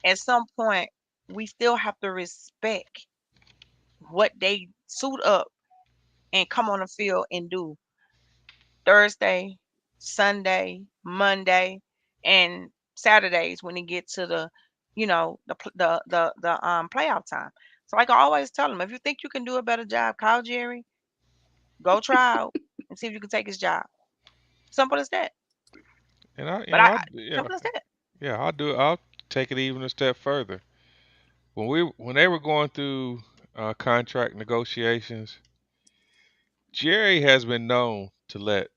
at some point we still have to respect what they suit up and come on the field and do Thursday, Sunday, Monday, and Saturdays when it get to the, playoff time. So like I always tell them, if you think you can do a better job, call Jerry, go try out and see if you can take his job. Simple as that. And I, But I yeah, simple as that. yeah, I'll do it. I'll take it even a step further. When they were going through contract negotiations, Jerry has been known to let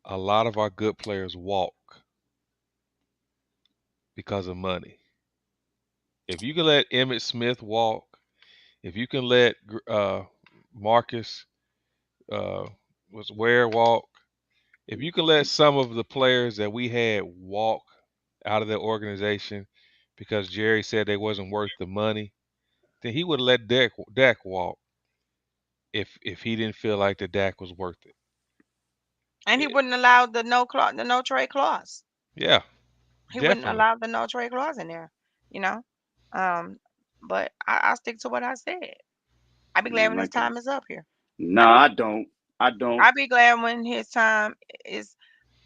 a lot of our good players walk because of money. If you can let Emmett Smith walk, if you can let Marcus was Ware walk, if you can let some of the players that we had walk out of the organization because Jerry said they wasn't worth the money, then he would have let Dak walk if he didn't feel like the Dak was worth it. And he Eh, wouldn't allow the no trade clause. Yeah, He wouldn't definitely. allow the no trade clause in there, you know. Um, but I stick to what I said. I'd be I glad when his like it. time is up here. No, I don't. I don't. I'd be glad when his time is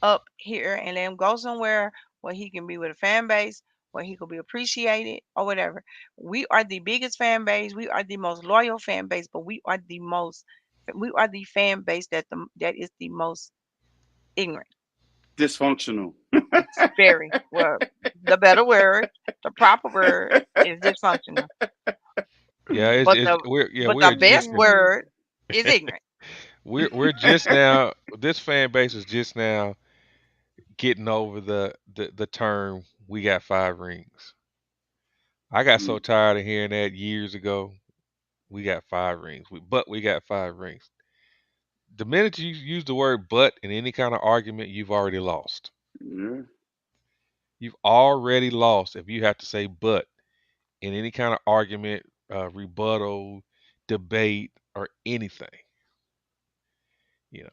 up here and let him go somewhere where he can be with a fan base, where he could be appreciated or whatever. We are the biggest fan base. We are the most loyal fan base, but we are the fan base that is the most ignorant. Dysfunctional. Very well. The better word, the proper word is dysfunctional. Yeah, But the we're best just word is ignorant. we're just now this fan base is just now getting over the term we got 5 rings. I got so tired of hearing that years ago. We got 5 rings. We got 5 rings. The minute you use the word but in any kind of argument, you've already lost. Yeah. You've already lost if you have to say but in any kind of argument, rebuttal, debate, or anything.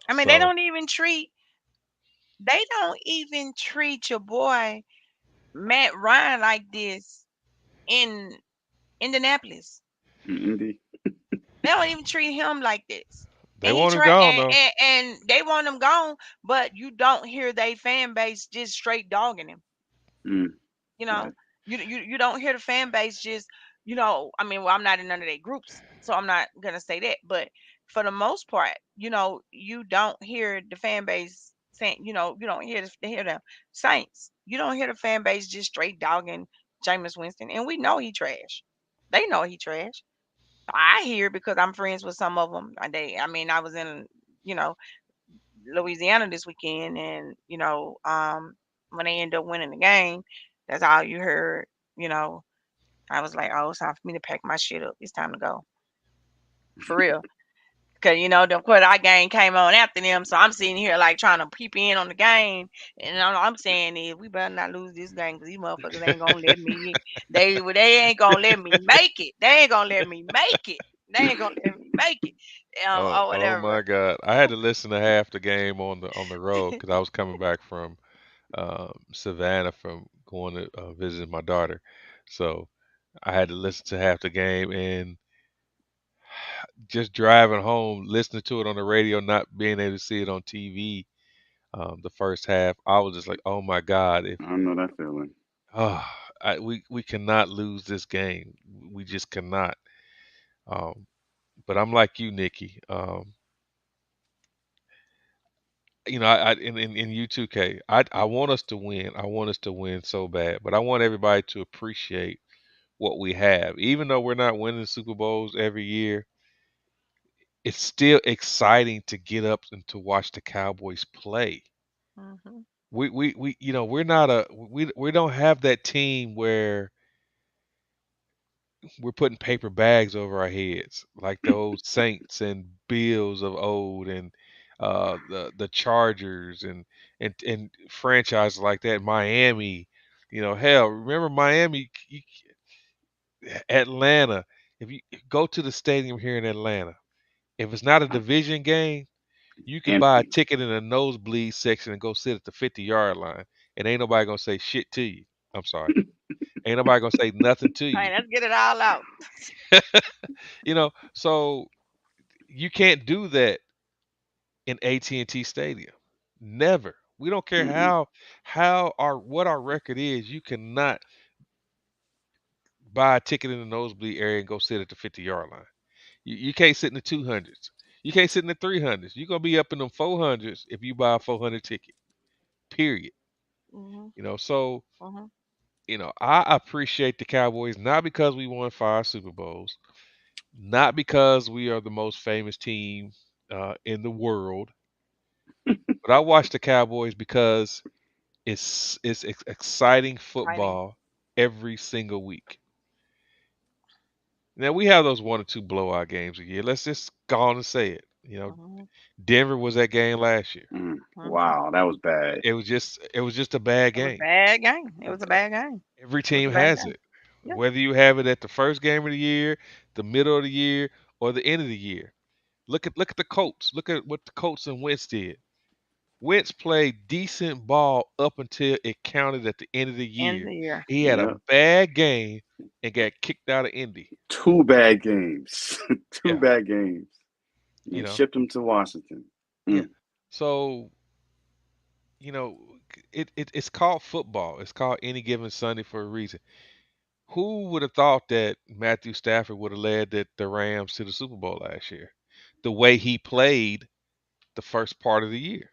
I mean, So they don't even treat your boy Matt Ryan like this in Indianapolis. Indeed. They don't even treat him like this. they And he want him try gone though. and they want him gone, but you don't hear they fan base just straight dogging him. Mm, You right. know, you don't hear the fan base just, I mean, well, I'm not in none of their groups, so I'm not gonna say that. But for the most part, you don't hear the fan base saying, you don't hear the Saints. You don't hear the fan base just straight dogging Jameis Winston, and we know he trash. They know he trash. I hear because I'm friends with some of them. I mean, I was in, you know, Louisiana this weekend, and when they end up winning the game, that's all you heard. You know, I was like, oh, it's time for me to pack my shit up. It's time to go for real. Cause the quarter game came on after them, so I'm sitting here like trying to peep in on the game, and all I'm saying is we better not lose this game because these motherfuckers ain't gonna let me. They ain't gonna let me make it. They ain't gonna let me make it. They ain't gonna let me make it, Oh, or oh my whatever. God! I had to listen to half the game on the road because I was coming back from Savannah from going to visit my daughter, so I had to listen to half the game and just driving home, listening to it on the radio, not being able to see it on TV. The first half, I was just like, "Oh my God! If I know that feeling. oh, we cannot lose this game. We just cannot." Um, but I'm like you, Nikki. In U2K, I want us to win. I want us to win so bad, but I want everybody to appreciate what we have. Even though we're not winning Super Bowls every year, it's still exciting to get up and to watch the Cowboys play. Hmm. We're not we don't have that team where we're putting paper bags over our heads like the old Saints and Bills of old, and the Chargers and franchises like that, Miami. Hell, remember Miami, Atlanta. If you go to the stadium here in Atlanta, if it's not a division game, you can buy a Empty. ticket in the nosebleed section and go sit at the 50-yard line, and ain't nobody gonna say shit to you. I'm sorry, ain't nobody gonna say nothing to All right, you. let's get it all out. So you can't do that in AT&T Stadium. Never. We don't care Mm-mm. how our what our record is. You cannot buy a ticket in the nosebleed area and go sit at the 50-yard line. You can't sit in the 200s. You can't sit in the 300s. You're gonna be up in them 400s if you buy a 400 ticket. Period. Mhm. So Mhm. I appreciate the Cowboys not because we won 5 Super Bowls, not because we are the most famous team in the world, but I watch the Cowboys because it's exciting Fighting. football every single week. Now we have those 1 or 2 blowout games a year. Let's just go on and say it. Mhm. Denver was that game last year. Mm. Mhm. Wow, that was bad. It was just a bad It was a game. bad game. It was a bad game. Every It was team a bad has game. it. Yeah. Whether you have it at the first game of the year, the middle of the year, or the end of the year. Look at the Colts. Look at what the Colts and Wentz did. Wentz played decent ball up until it counted at the end of the End of year. the year. He had a Yeah. bad game and got kicked out of Indy. Two bad games. Two Yeah, bad games. And you they know. shipped him to Washington. Yeah. Mm. So, you know, it's called football. It's called any given Sunday for a reason. Who would have thought that Matthew Stafford would have led the Rams to the Super Bowl last year? The way he played the first part of the year.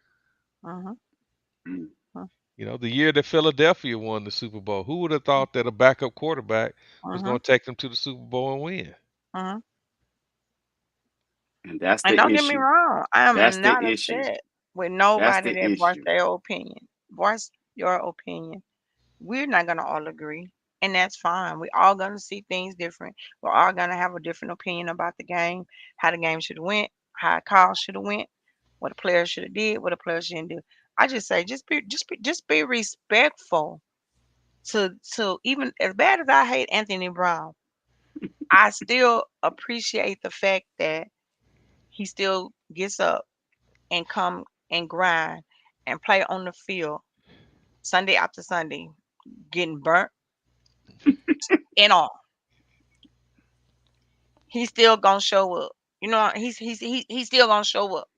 Mhm. Mm. The year that Philadelphia won the Super Bowl, who would have thought that a backup quarterback was Mhm. going to take them to the Super Bowl and win? Mhm. And that's And the don't get me issue. wrong, I That's am the not issue. upset with That's nobody the that voiced issue. their opinion. Voice your opinion. We're not gonna all agree, and that's fine. We're all gonna see things different. We're all gonna have a different opinion about the game, how the game should have went, how a call should have went, what the players should have did, what the players shouldn't do. I just say just be respectful to even as bad as I hate Anthony Brown, I still appreciate the fact that he still gets up and come and grind and play on the field Sunday after Sunday, getting burnt and all. He's still gonna show up. He's still gonna show up.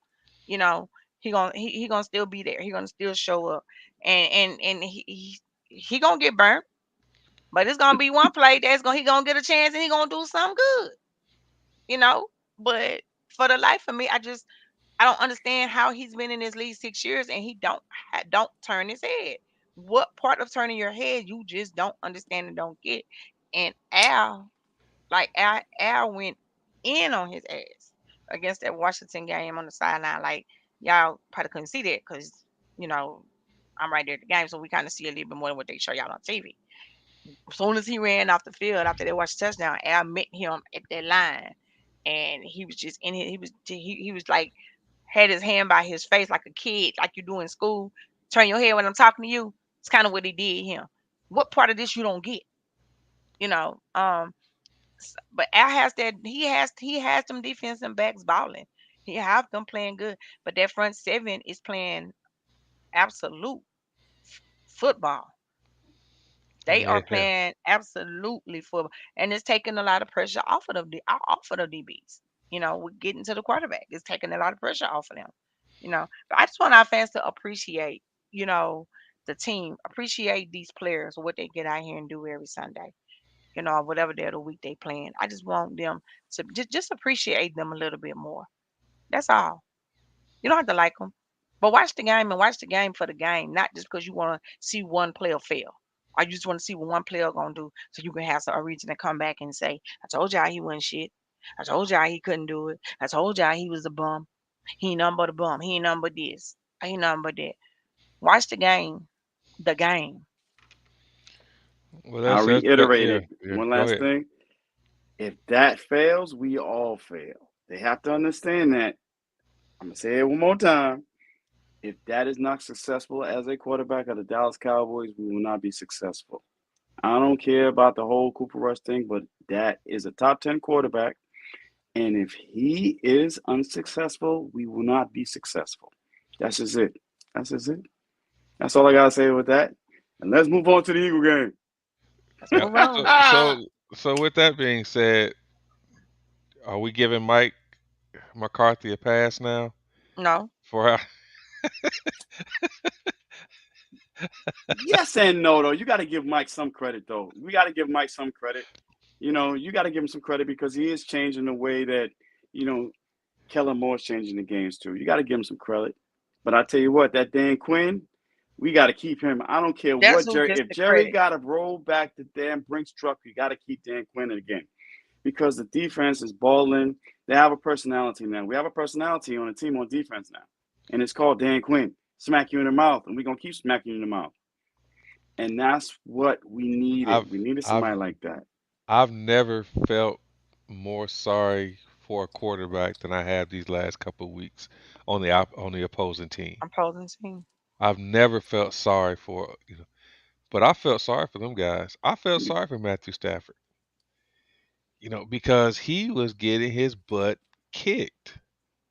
You know, he gonna still be there. He gonna still show up, and he gonna get burnt, but it's gonna be one play that's gonna he gonna get a chance and he gonna do something good. You know, but for the life of me, I don't understand how he's been in this league 6 years and he don't turn his head. What part of turning your head you just don't understand and don't get? And Al went in on his ass against that Washington game on the sideline. Like y'all probably couldn't see that because you know I'm right there at the game, so we kind of see a little bit more than what they show y'all on TV. As soon as he ran off the field after they watched the touchdown, Al met him at that line, and he was just in it. He was like had his hand by his face like a kid, like you do in school. Turn your head when I'm talking to you. It's kind of what he did him. What part of this you don't get? You know. But Al has that. He has them defensive backs balling. He have them playing good, but that front seven is playing absolute football. They are Yeah. playing absolutely football, and it's taking a lot of pressure off of the DBs. We're getting to the quarterback. It's taking a lot of pressure off of them. But I just want our fans to appreciate, you know, the team, appreciate these players, what they get out here and do every Sunday. Whatever day of the week they playing. I just want them to just appreciate them a little bit more. That's all. You don't have to like them, but watch the game and watch the game for the game, not just because you want to see one player fail. Or you just want to see what one player gonna do, so you can have a reason to come back and say, "I told y'all he wasn't shit. I told y'all he couldn't do it. I told y'all he was a bum. He ain't nothing but a bum. He ain't nothing but this. He ain't nothing but that." Watch the game. The game. Well, I'll that's that. reiterate Yeah, it. yeah. One Go last ahead. thing. If that fails, we all fail. They have to understand that I'm gonna say it one more time. If that is not successful as a quarterback of the Dallas Cowboys, we will not be successful. I don't care about the whole Cooper Rush thing, but that is a top 10 quarterback. And if he is unsuccessful, we will not be successful. That's just it. That's just it. That's all I gotta say with that. And let's move on to the Eagle game. Let's Yeah. move on. So with that being said, are we giving Mike McCarthy a pass now No. for our, Yes and no, though. You got to give Mike some credit, though. We got to give Mike some credit. You got to give him some credit because he is changing the way that, you know, Kellen Moore is changing the games, too. You got to give him some credit. But I tell you what, that Dan Quinn, we got to keep him. I don't care That's what who Jerry. gets If the Jerry credit. got to roll back the damn Brinks truck, you got to keep Dan Quinn in the game because the defense is balling. They have a personality now. We have a personality on the team on defense now, and it's called Dan Quinn. Smack you in the mouth, and we're gonna keep smacking you in the mouth. And that's what we needed. I've We needed I've somebody like that. I've never felt more sorry for a quarterback than I have these last couple of weeks on the opposing team. Opposing team. I've never felt sorry for but I felt sorry for them guys. I felt sorry for Matthew Stafford, because he was getting his butt kicked.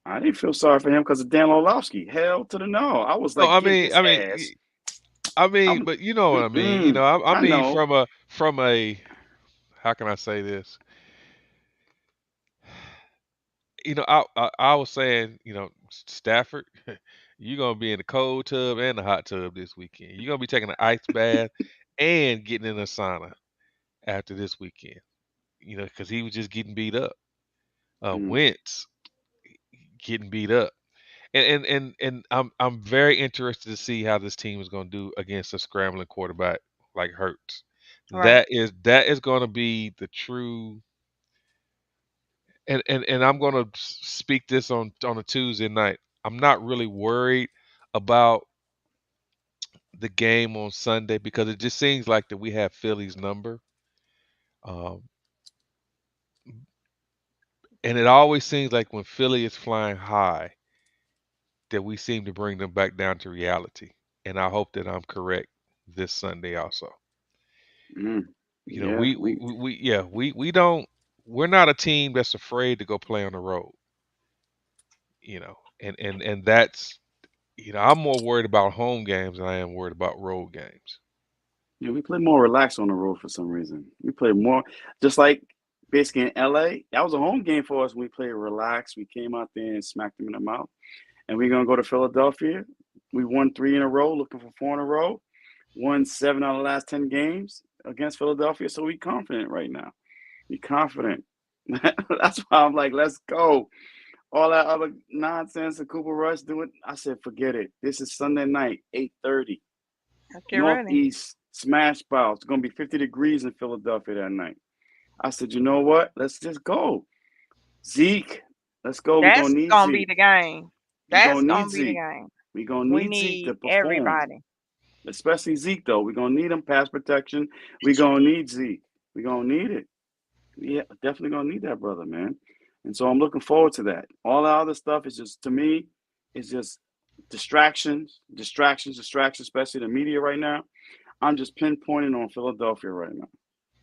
I didn't feel sorry for him because of Dan Orlovsky. Hell to the no. I was No, like, get his ass. I'm, but you know what I mean. I I mean know. from a how can I say this? I was saying, Stafford, you're gonna be in the cold tub and the hot tub this weekend. You're gonna be taking an ice bath and getting in a sauna after this weekend. Because he was just getting beat up. Mm, Wentz getting beat up, and I'm very interested to see how this team is gonna do against a scrambling quarterback like Hurts. Right. That is gonna be the true. And I'm gonna speak this on a Tuesday night. I'm not really worried about the game on Sunday because it just seems like that we have Philly's number, um, and it always seems like when Philly is flying high that we seem to bring them back down to reality. And I hope that I'm correct this Sunday also. mm. You know, Yeah, we don't we're not a team that's afraid to go play on the road. And that's I'm more worried about home games than I am worried about road games. we play more relaxed on the road for some reason. We play more, just like basically in LA. That was a home game for us. We played relaxed. We came out there and smacked them in the mouth. And we're gonna go to Philadelphia. We won 3 in a row, looking for 4 in a row. Won 7 out of the last 10 games against Philadelphia. So we confident right now. We confident. That's why I'm like, let's go. All that other nonsense and Cooper Rush doing, I said, forget it. This is Sunday night, 8:30. Let's get ready. Northeast smash bout. It's gonna be 50 degrees in Philadelphia that night. I said, you know what? Let's just go. Zeke, let's go. We're That's gonna need gonna be Zeke. the game. We're That's gonna need gonna be the Zeke. game. We're gonna We need Zeke to need perform. everybody. Especially Zeke, though. We're gonna need him pass protection. We're gonna need Zeke. We're gonna need it. Yeah, definitely gonna need that brother, man. And so I'm looking forward to that. All the other stuff is just, to me, it's just distractions, especially the media right now. I'm just pinpointing on Philadelphia right now.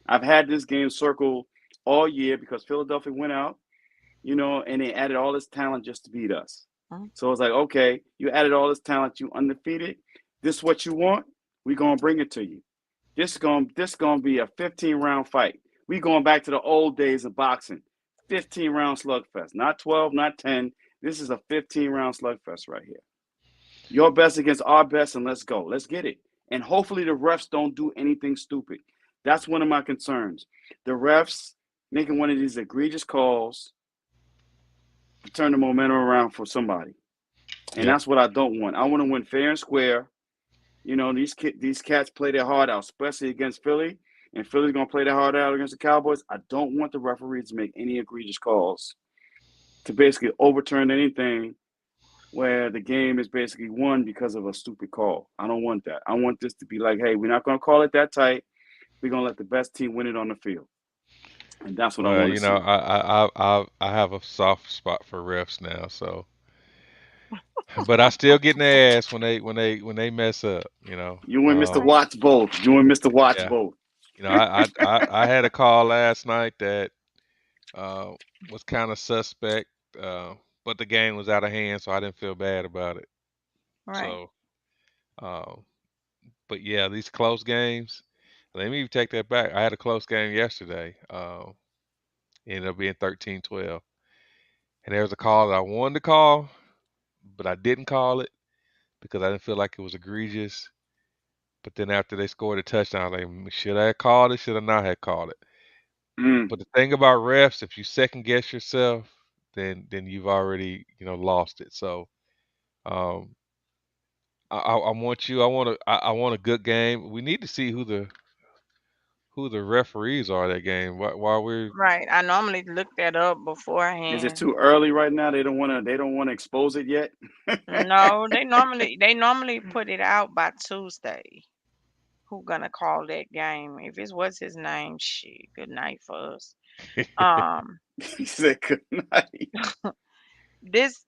I've had this game circled all year because Philadelphia went out, and they added all this talent just to beat us. Mhm. So it's like, okay, you added all this talent, you undefeated. This is what you want. We're gonna bring it to you. This gonna be a 15-round fight. We going back to the old days of boxing. 15-round slugfest, not 12, not 10. This is a 15-round slugfest right here. Your best against our best, and let's go. Let's get it. And hopefully the refs don't do anything stupid. That's one of my concerns. The refs making one of these egregious calls to turn the momentum around for somebody. And Yeah. that's what I don't want. I want to win fair and square. These cats play their heart out, especially against Philly. And Philly's gonna play their heart out against the Cowboys. I don't want the referees to make any egregious calls to basically overturn anything where the game is basically won because of a stupid call. I don't want that. I want this to be like, hey, we're not gonna call it that tight. We're gonna let the best team win it on the field. And that's what I Well, want to see. I have a soft spot for refs now, so but I still get in their ass when they mess up. You know. You and Mr. Right. Watts both. You and Mr. Watts Yeah. both. You know, I had a call last night that uh, was kind of suspect, but the game was out of hand, so I didn't feel bad about it. Right. So, um, but yeah, these close games. Let me even take that back. I had a close game yesterday. Ended up being 13-12. And there was a call that I wanted to call, but I didn't call it because I didn't feel like it was egregious. But then after they scored a touchdown, I was like, should I have called it? Should I not have called it? Mm. But the thing about refs, if you second guess yourself, then you've already lost it. So um, I want you. I want a good game. We need to see who the referees are that game. While we're Right. I normally look that up Is it beforehand. too early right now? They don't want to. They don't want to expose it yet. No, they normally put it out by Tuesday. Who gonna call that game? If it's what's his name, shit. Good night for us. Um, He said good night. this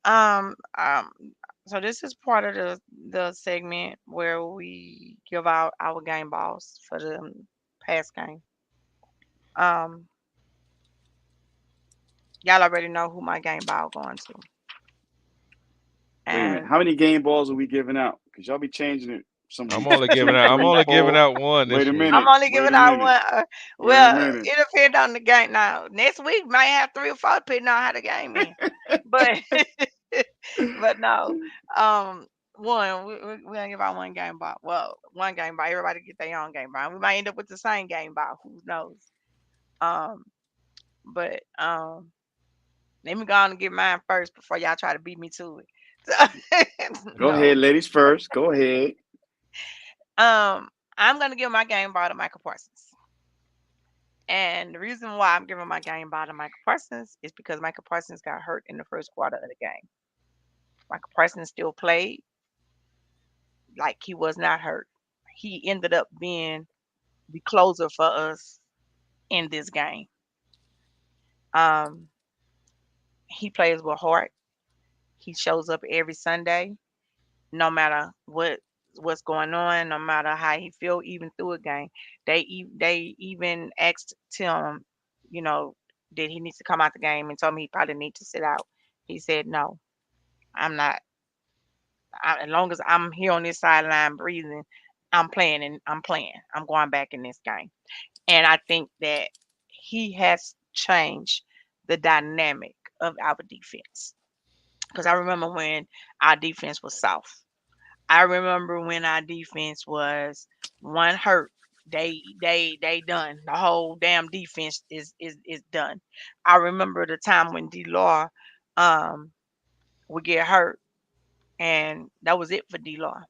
so this is part of the segment where we give out our game balls for the past game. Um, y'all already know who my game ball going to, Wait a minute. and How many game balls are we giving out? Because y'all be changing it some I'm weeks. only giving 2, out I'm 3, only giving 4. out one Wait this a week. I'm minute. only Wait giving a out minute. one. Wait a Well, minute. it depends on the game. Now, next week might have 3 or 4 depending on how the game is. But but no, um, one we gonna give out one game ball. Well, one game ball. Everybody get their own game ball. We might end up with the same game ball. Who knows? Um, but let me go on and get mine first before y'all try to beat me to it. So, Go no. ahead, ladies first. Go ahead. I'm gonna give my game ball to Michael Parsons. And the reason why I'm giving my game ball to Michael Parsons is because Michael Parsons got hurt in the first quarter of the game. Michael Parsons still played like he was not hurt. He ended up being the closer for us in this game. Um, he plays with heart. He shows up every Sunday, no matter what's going on, no matter how he feel, even through a game. They even asked Tim, you know, did he needs to come out the game and told me he probably need to sit out. He said no, I'm not. As long as I'm here on this sideline breathing, I'm playing and I'm playing. I'm going back in this game. And I think that he has changed the dynamic of our defense. Because I remember when our defense was soft. I remember when our defense was one hurt. They done. The whole damn defense is done. I remember the time when D-Law would get hurt and that was it for D-Law.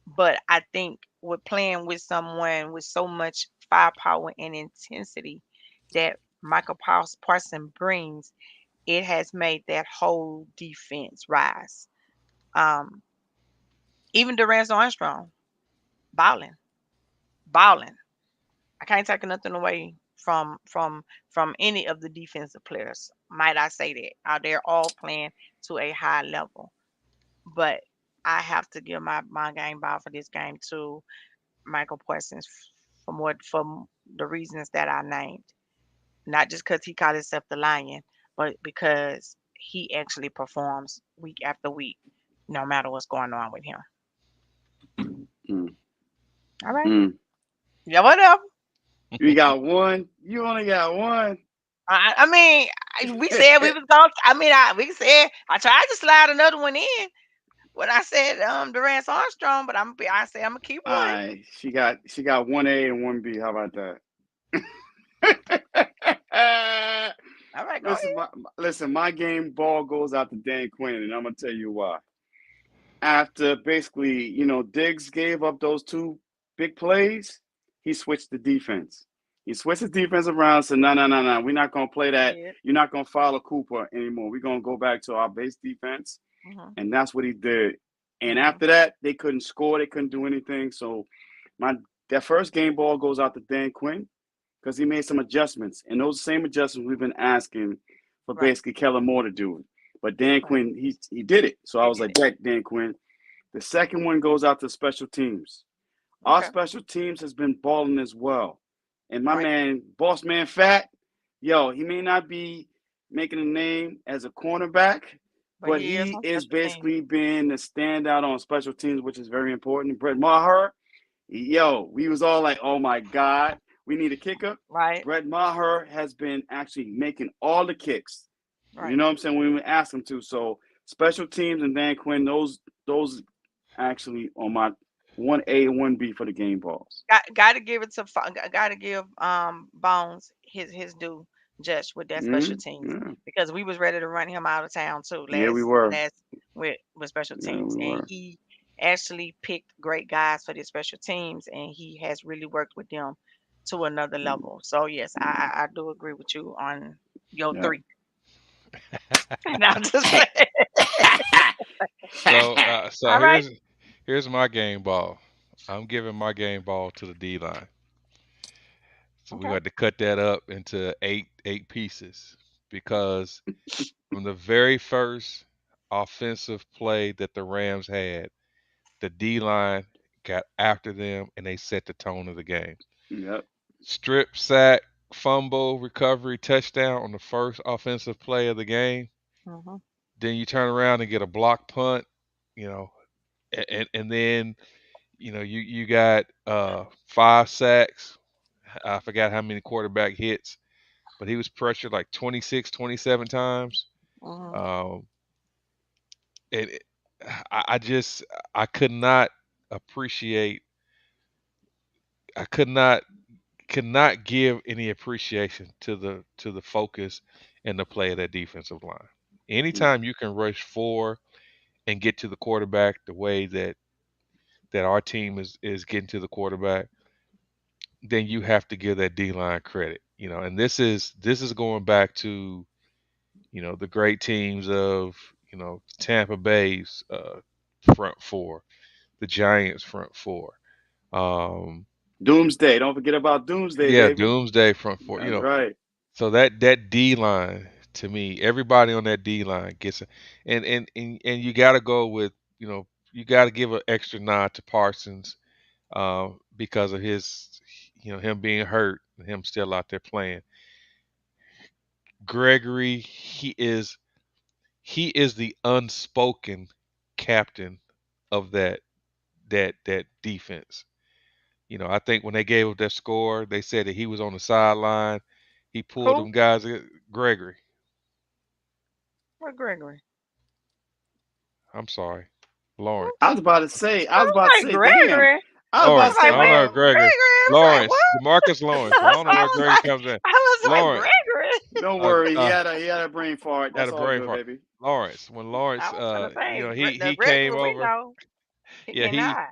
But I think with playing with someone with so much firepower and intensity that Michael Parson brings, it has made that whole defense rise. Um, even Durant Armstrong, balling, balling. I can't take nothing away from any of the defensive players. Might I say that? They're all playing to a high level. But I have to give my game ball for this game to Michael Parsons from the reasons that I named. Not just because he called himself the Lion, but because he actually performs week after week, no matter what's going on with him. Mm. All right. Mm. Yeah, whatever. You got one. You only got one. I mean, we said we was going. We said I tried to slide another one in when I said Durant Armstrong, but I said I'm gonna keep All one. right. She got 1A and 1B. How about that? All right, go ahead. Listen, my game ball goes out to Dan Quinn, and I'm gonna tell you why. After basically, Diggs gave up those 2 big plays, he switched the defense. He switched his defense around, said, no, we're not gonna play that. Yeah. You're not gonna follow Cooper anymore. We're gonna go back to our base defense. Mhm. And that's what he did. And Mhm. after that, they couldn't score, they couldn't do anything. So that first game ball goes out to Dan Quinn because he made some adjustments. And those same adjustments we've been asking for Right. basically Kellen Moore to do. But Dan Right. Quinn, he did it. So I He was did like, it. Dan Quinn. The second one goes out to special teams. Our Okay. special teams has been balling as well. And my Right. man, boss man Fat, yo, he may not be making a name as a cornerback, But but he is he on is special teams. basically been the standout on special teams, which is very important. Brett Maher, yo, we was all like, oh my God, we need a kicker. Right. Brett Maher has been actually making all the kicks. You Right. know what I'm saying? When we ask him to. So special teams and Dan Quinn, those actually on my 1A and 1B for the game balls. Got to give it to got to give Bones his due just with that special teams Yeah. because we was ready to run him out of town too Yeah, we were. last with special Yeah, teams, we and were. he actually picked great guys for the special teams, and he has really worked with them to another level. So yes, I do agree with you on your Yeah. three. Now just play. So All right. here's my game ball. I'm giving my game ball to the D line. So we Okay. had to cut that up into eight pieces because from the very first offensive play that the Rams had, the D line got after them and they set the tone of the game. Yep. Strip sack, fumble, recovery, touchdown on the first offensive play of the game. Mhm. Then you turn around and get a block punt, you know, and then you got 5 sacks. I forgot how many quarterback hits, but he was pressured like 26, 27 times. Mhm. Um, and I just I could not appreciate. I could not give any appreciation to the focus and the play of that defensive line. Anytime you can rush four and get to the quarterback the way that our team is getting to the quarterback, then you have to give that D line credit. And this is going back to the great teams of Tampa Bay's front four, the Giants front four. Um, Doomsday. Don't forget about Doomsday, yeah, baby. Doomsday front four. That's right. So that D line to me, everybody on that D line gets it, and you got to go with you got to give an extra nod to Parsons because of his him being hurt and him still out there playing. Gregory, he is the unspoken captain of that defense. I think when they gave up that score, they said that he was on the sideline. He pulled Who? them guys. Gregory, What Gregory? I'm sorry, Who? I Lawrence. was about to say, I was like damn. Gregory. I was I about was to Lawrence. say, like, I don't wait, know damn. if Gregory. Gregory. I was like, Lawrence. what? Demarcus Lawrence. I That's don't know why where Gregory comes in. I was like, Lawrence. Gregory. Don't Uh, worry. uh, He had a brain fart. had That's a all brain good, fart. baby. Lawrence. When I Lawrence, was gonna say, the he came Gregory we over. know, he Yeah, getting high.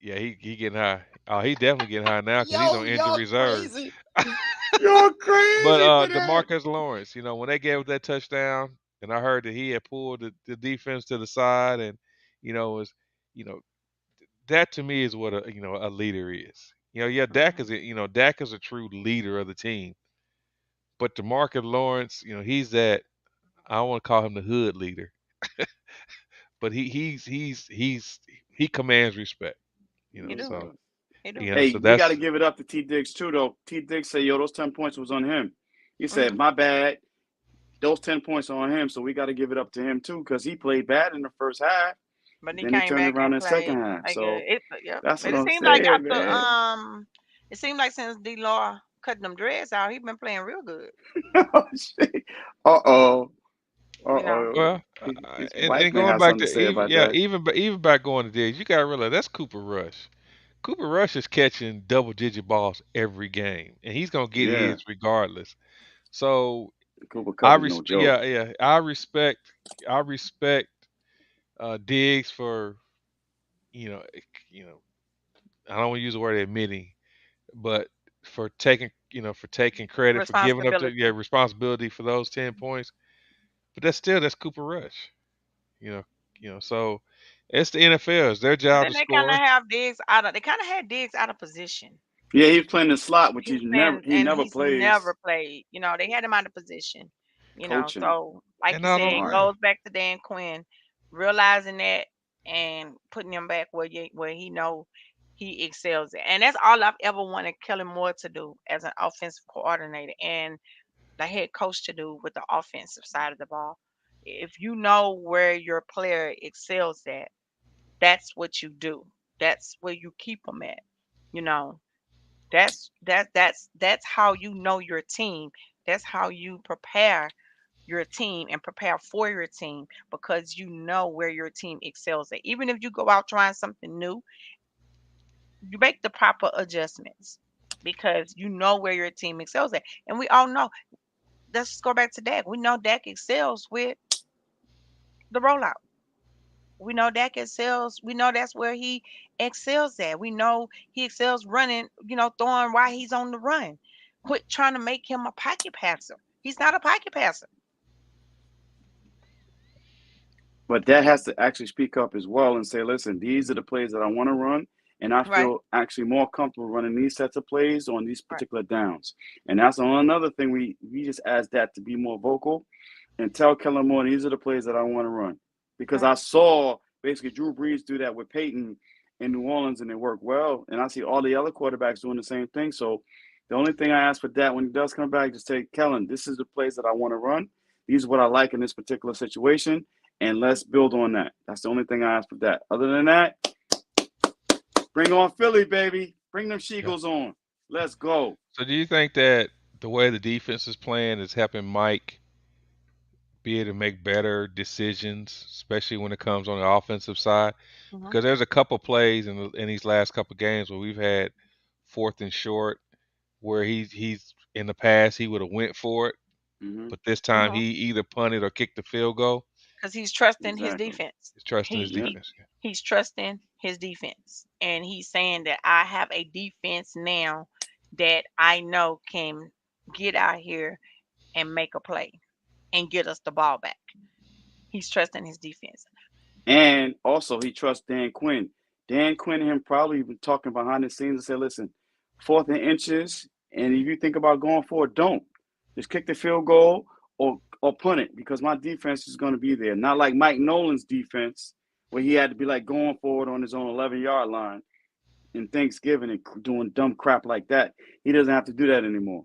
he getting high. Oh, he definitely getting high now because he's Yo, on injury y'all reserve. crazy. You're But crazy for that. Demarcus Lawrence, when they gave up that touchdown, and I heard that he had pulled the defense to the side, and was, you know, that to me is what a leader is. Yeah, Dak Mhm. is Dak is a true leader of the team, but Demarcus Lawrence, he's that. I don't want to call him the hood leader, but he commands respect. He He do. So does. He do. Hey, so we got to that's give it up to T Diggs too, though. T Diggs said, "Yo, those 10 points was on him." He said, Mhm. "My bad. Those 10 points are on him." So we got to give it up to him too, because he played bad in the first half. But he Then he came turned back around and in the second played half. like So yep. that's But what I'm saying, man. it seemed like since D Law cutting them dreads out, he been playing real good. Oh shit. Uh-oh. You know. Uh-oh. well, His and wife may going have back something to to say even about that. even back going to Diggs, you gotta realize that's Cooper Rush. Cooper Rush is catching double digit balls every game, and he's gonna get Yeah. his regardless. So Cooper Cup is no joke. yeah, I respect Diggs for you know you know I don't want to use the word admitting, but for taking credit for giving up the Responsibility. responsibility for those 10 points. But that's Cooper Rush. You know so it's the NFL. It's their And job then to they kind of score. have Diggs out of. They kind of had Diggs out of position. Yeah, he's playing the slot, which He's playing, he and never he's never plays. played. You know, they had him out of position, Coaching. So like And you not said, only it that, goes back to Dan Quinn realizing that and putting him back where he know he excels at. And that's all I've ever wanted Kellen Moore to do as an offensive coordinator and the head coach to do with the offensive side of the ball. If you know where your player excels at, that's what you do. That's where you keep them at. You know, that's how you know your team. That's how you prepare your team and prepare for your team because you know where your team excels at. Even if you go out trying something new, you make the proper adjustments because you know where your team excels at. And we all know, let's just go back to Dak. We know Dak excels with the rollout. We know Dak excels. We know that's where he excels at. We know he excels running, throwing while he's on the run. Quit trying to make him a pocket passer. He's not a pocket passer. But that has to actually speak up as well and say, listen, these are the plays that I want to run. And I Right, feel actually more comfortable running these sets of plays on these right, particular downs. And that's another thing we just ask that to be more vocal and tell Kellen Moore, these are the plays that I want to run. Because right. I saw basically Drew Brees do that with Peyton in New Orleans and it worked well. And I see all the other quarterbacks doing the same thing. So the only thing I ask for that when he does come back, just say, Kellen, this is the plays that I want to run. These are what I like in this particular situation. And let's build on that. That's the only thing I ask for that. Other than that, bring on Philly, baby. Bring them yeah. Sheagles on. Let's go. So do you think that the way the defense is playing is helping Mike be able to make better decisions, especially when it comes on the offensive side? Hmm. Because there's a couple plays in these last couple games where we've had fourth and short where he's in the past he would have went for it, Mm-hmm. but this time Hmm. he either punted or kicked the field goal. Because he's trusting his Exactly. defense. He's trusting his He Yep. he defense. he's trusting his defense, and he's saying that I have a defense now that I know can get out here and make a play and get us the ball back. He's trusting his defense. And also, he trusts Dan Quinn. Dan Quinn and him probably been talking behind the scenes and said, listen, 4th and inches, and if you think about going for it, don't. Just kick the field goal or punt it because my defense is going to be there. Not like Mike Nolan's defense where he had to be like going forward on his own 11-yard line in Thanksgiving and doing dumb crap like that. He doesn't have to do that anymore.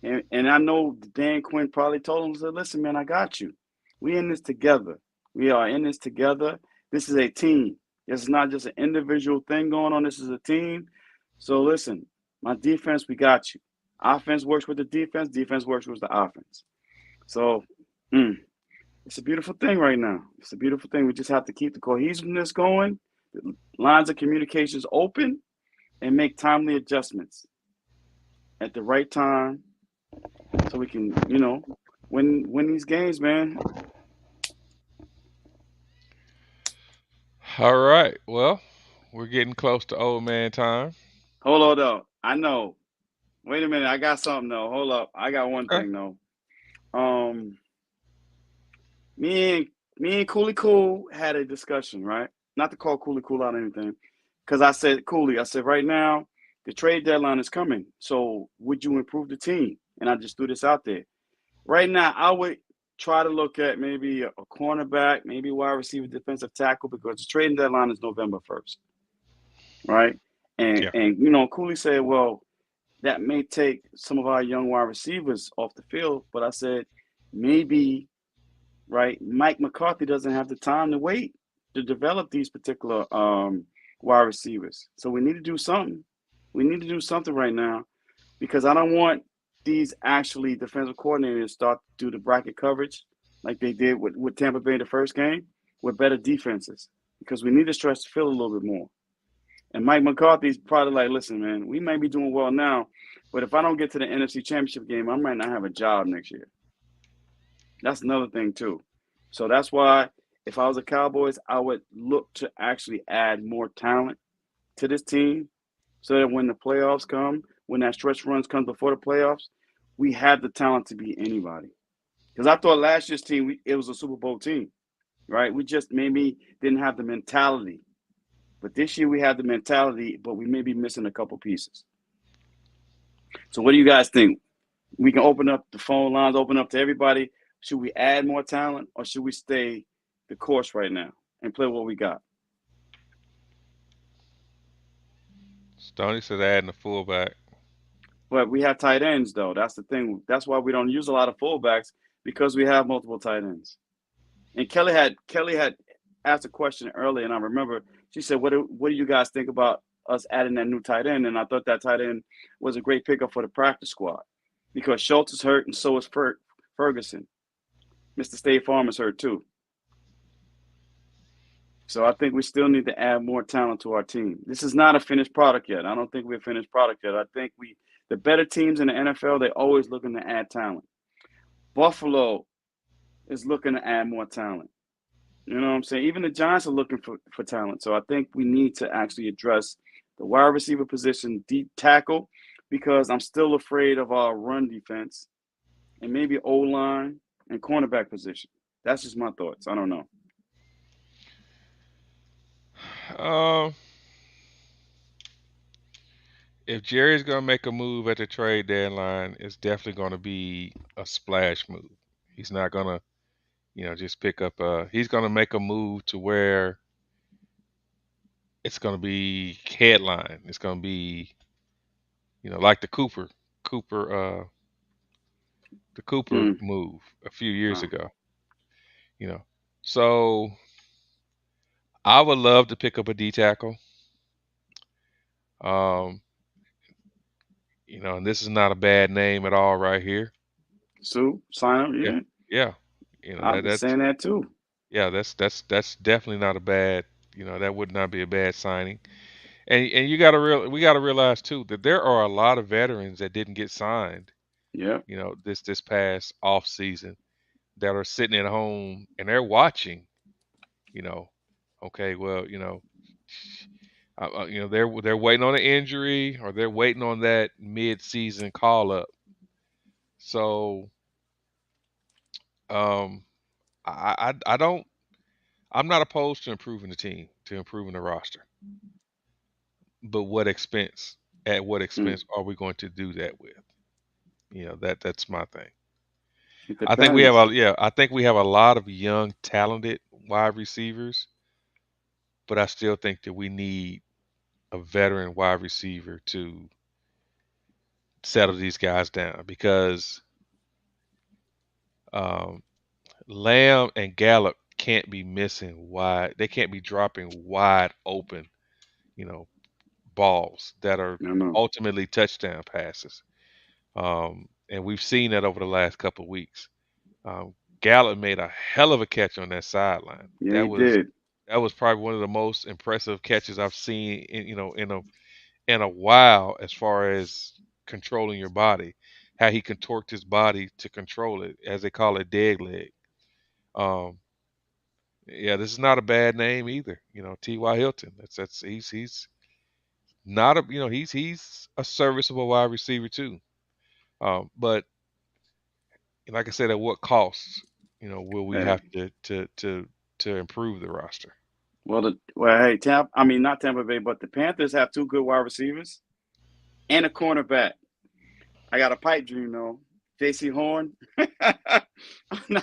And I know Dan Quinn probably told him, said, listen, man, I got you. We in this together. We are in this together. This is a team. This is not just an individual thing going on. This is a team. So listen, my defense, we got you. Offense works with the defense. Defense works with the offense. So it's a beautiful thing right now. It's a beautiful thing. We just have to keep the cohesiveness going, the lines of communications open, and make timely adjustments at the right time so we can, win these games, man. All right. Well, we're getting close to old man time. Hold on, though. I know. Wait a minute. I got something, though. Hold up. I got one Okay. thing, though. Um, me and Cooley Cool had a discussion, right? Not to call Cooley Cool out or anything, because I said, Cooley, I said, right now, the trade deadline is coming. So would you improve the team? And I just threw this out there. Right now, I would try to look at maybe a cornerback, maybe wide receiver, defensive tackle, because the trading deadline is November 1st, right? Yeah. And Cooley said, well, that may take some of our young wide receivers off the field. But I said, maybe, right, Mike McCarthy doesn't have the time to wait to develop these particular wide receivers. So we need to do something. We need to do something right now because I don't want these actually defensive coordinators start to do the bracket coverage like they did with Tampa Bay the first game with better defenses because we need to stretch the field a little bit more. And Mike McCarthy's probably like, listen, man, we may be doing well now, but if I don't get to the NFC Championship game, I might not have a job next year. That's another thing, too. So that's why if I was a Cowboys, I would look to actually add more talent to this team so that when the playoffs come, when that stretch runs come before the playoffs, we have the talent to beat anybody. Because I thought last year's team, it was a Super Bowl team, right? We just maybe didn't have the mentality. But this year we have the mentality, but we may be missing a couple pieces. So what do you guys think? We can open up the phone lines, open up to everybody. Should we add more talent or should we stay the course right now and play what we got? Stoney said adding a fullback. But we have tight ends, though. That's the thing. That's why we don't use a lot of fullbacks because we have multiple tight ends. And Kelly had asked a question earlier, and I remember she said, "What do you guys think about us adding that new tight end?" And I thought that tight end was a great pickup for the practice squad because Schultz is hurt, and so is Ferguson. Mr. State Farm is hurt too. So I think we still need to add more talent to our team. This is not a finished product yet. I don't think we're a finished product yet. I think the better teams in the NFL, they're always looking to add talent. Buffalo is looking to add more talent. You know what I'm saying? Even the Giants are looking for talent. So I think we need to actually address the wide receiver position, deep tackle, because I'm still afraid of our run defense and maybe O-line and cornerback position. That's just my thoughts. I don't know. Um, if Jerry's gonna make a move at the trade deadline, it's definitely gonna be a splash move. He's not gonna, just pick up. He's gonna make a move to where it's gonna be headline. It's gonna be, like Cooper, the Cooper Mm, move a few years wow. ago. You know, so I would love to pick up a D tackle. Um, and this is not a bad name at all right here. Sue, sign up. Yeah, Yeah, yeah. I've been That's saying that too. yeah, that's definitely not a bad. That would not be a bad signing. And we gotta realize too that there are a lot of veterans that didn't get signed. Yeah, This past off season that are sitting at home and they're watching. You know, okay, well, they're waiting on an injury or they're waiting on that mid-season call up. So um, I don't. I'm not opposed to improving the team, to improving the roster, but what expense? At what mm, expense are we going to do that with? That's my thing. it I think we have depends. I think we have a lot of young, talented wide receivers, but I still think that we need a veteran wide receiver to settle these guys down because um, Lamb and Gallup can't be missing wide. They can't be dropping wide open, you know, balls that are No, no. ultimately touchdown passes. And we've seen that over the last couple of weeks. Gallup made a hell of a catch on that sideline. Yeah, he did. That was probably one of the most impressive catches I've seen in a while as far as controlling your body. How he contorted his body to control it, as they call it, dead leg. Um, yeah, this is not a bad name either. T.Y. Hilton. That's he's not a he's a serviceable wide receiver too. But like I said, at what cost? Will we Hey, have to improve the roster? hey, I mean not Tampa Bay, but the Panthers have two good wide receivers and a cornerback. I got a pipe dream though. J.C. Horn.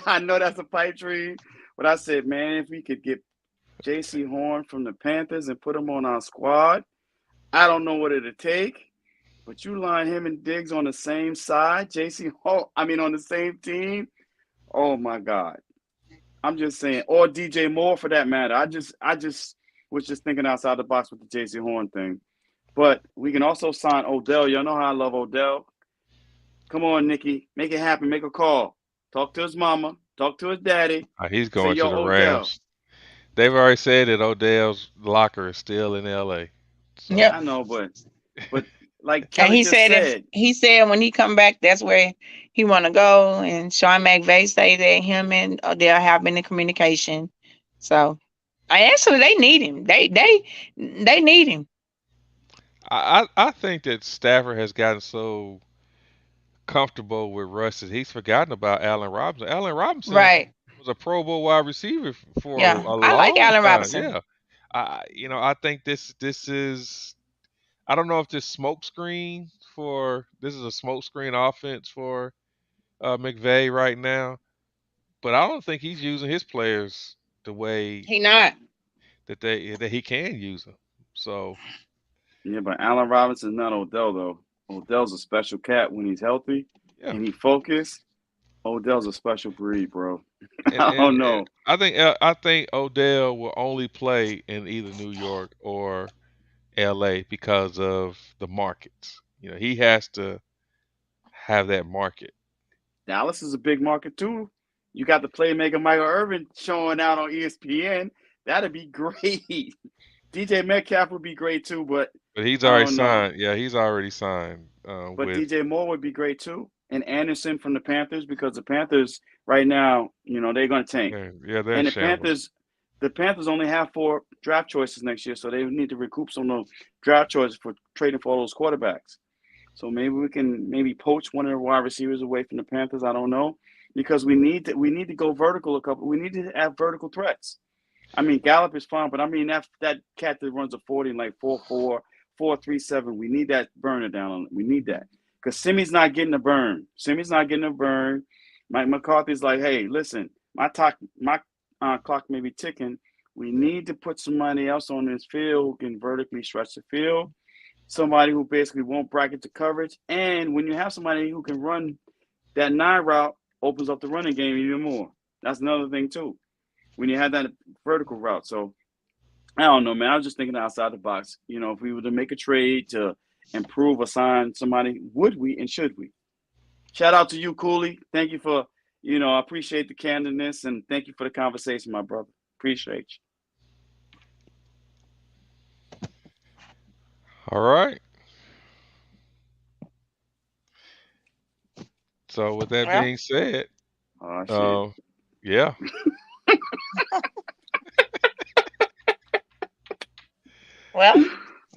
I know that's a pipe dream, but I said, man, if we could get J.C. Horn from the Panthers and put him on our squad, I don't know what it'd take. But you line him and Diggs on the same side, J.C. Horn. I mean, on the same team. Oh my God. I'm just saying, or DJ Moore for that matter. I just was just thinking outside the box with the J.C. Horn thing. But we can also sign Odell. Y'all know how I love Odell. Come on, Nikki. Make it happen. Make a call. Talk to his mama. Talk to his daddy. He's Say, going to yo, the Odell. Rams. They've already said that Odell's locker is still in L.A. So Yep. I know, but like And Kelly just said, he said when he come back, that's where he want to go. And Sean McVay say that him and Odell have been in communication. So, actually they need him. They need him. I think that Stafford has gotten so comfortable with Russ that he's forgotten about Allen Robinson. Allen Robinson Right. was a Pro Bowl wide receiver for Yeah. a I like long Allen time. Robinson. Yeah, I think this is. I don't know if this smoke screen for this is a smokescreen offense for McVay right now, but I don't think he's using his players the way He not. that he can use them. So Yeah, but Allen Robinson's not Odell though. Odell's a special cat when he's healthy yeah, and he focused. Odell's a special breed, bro. and I and, don't and know. I think Odell will only play in either New York or LA because of the markets. He has to have that market. Dallas is a big market too. You got the playmaker Michael Irvin showing out on ESPN. That'd be great. DJ Metcalf would be great too, but But he's I already don't know. signed. Yeah, he's already signed But with. DJ Moore would be great too. And Anderson from the Panthers, because the Panthers right now, they're gonna tank. Yeah, they're in And shambles. the Panthers only have 4 draft choices next year, so they need to recoup some of those draft choices for trading for all those quarterbacks. So maybe we can poach one of the wide receivers away from the Panthers. I don't know, because we need to go vertical a couple. We need to have vertical threats. I mean, Gallup is fine, but I mean that cat that runs a 40 in like 4.4, 4.37. We need that burner down on it. We need that because Simmy's not getting a burn. Mike McCarthy's like, hey, listen, my clock may be ticking. We need to put somebody else on this field who can vertically stretch the field. Somebody who basically won't bracket the coverage. And when you have somebody who can run that 9 route, opens up the running game even more. That's another thing too. When you have that vertical route. So I don't know, man. I was just thinking outside the box. If we were to make a trade to improve or sign somebody, would we and should we? Shout out to you, Cooley. Thank you for, I appreciate the candidness and thank you for the conversation, my brother. Appreciate you. All right. So with that Well, being said, Oh, shit. yeah, well,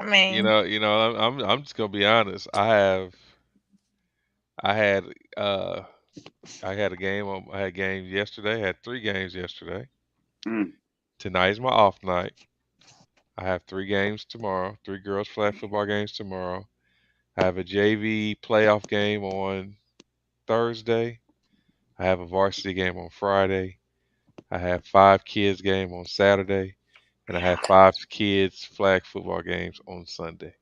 I mean, I'm just gonna be honest. I had a game on. I had games yesterday. I had 3 games yesterday. Mm. Tonight's my off night. I have 3 games tomorrow. 3 girls flag football games tomorrow. I have a JV playoff game on Thursday. I have a varsity game on Friday. I have 5 kids game on Saturday, and I have 5 kids flag football games on Sunday.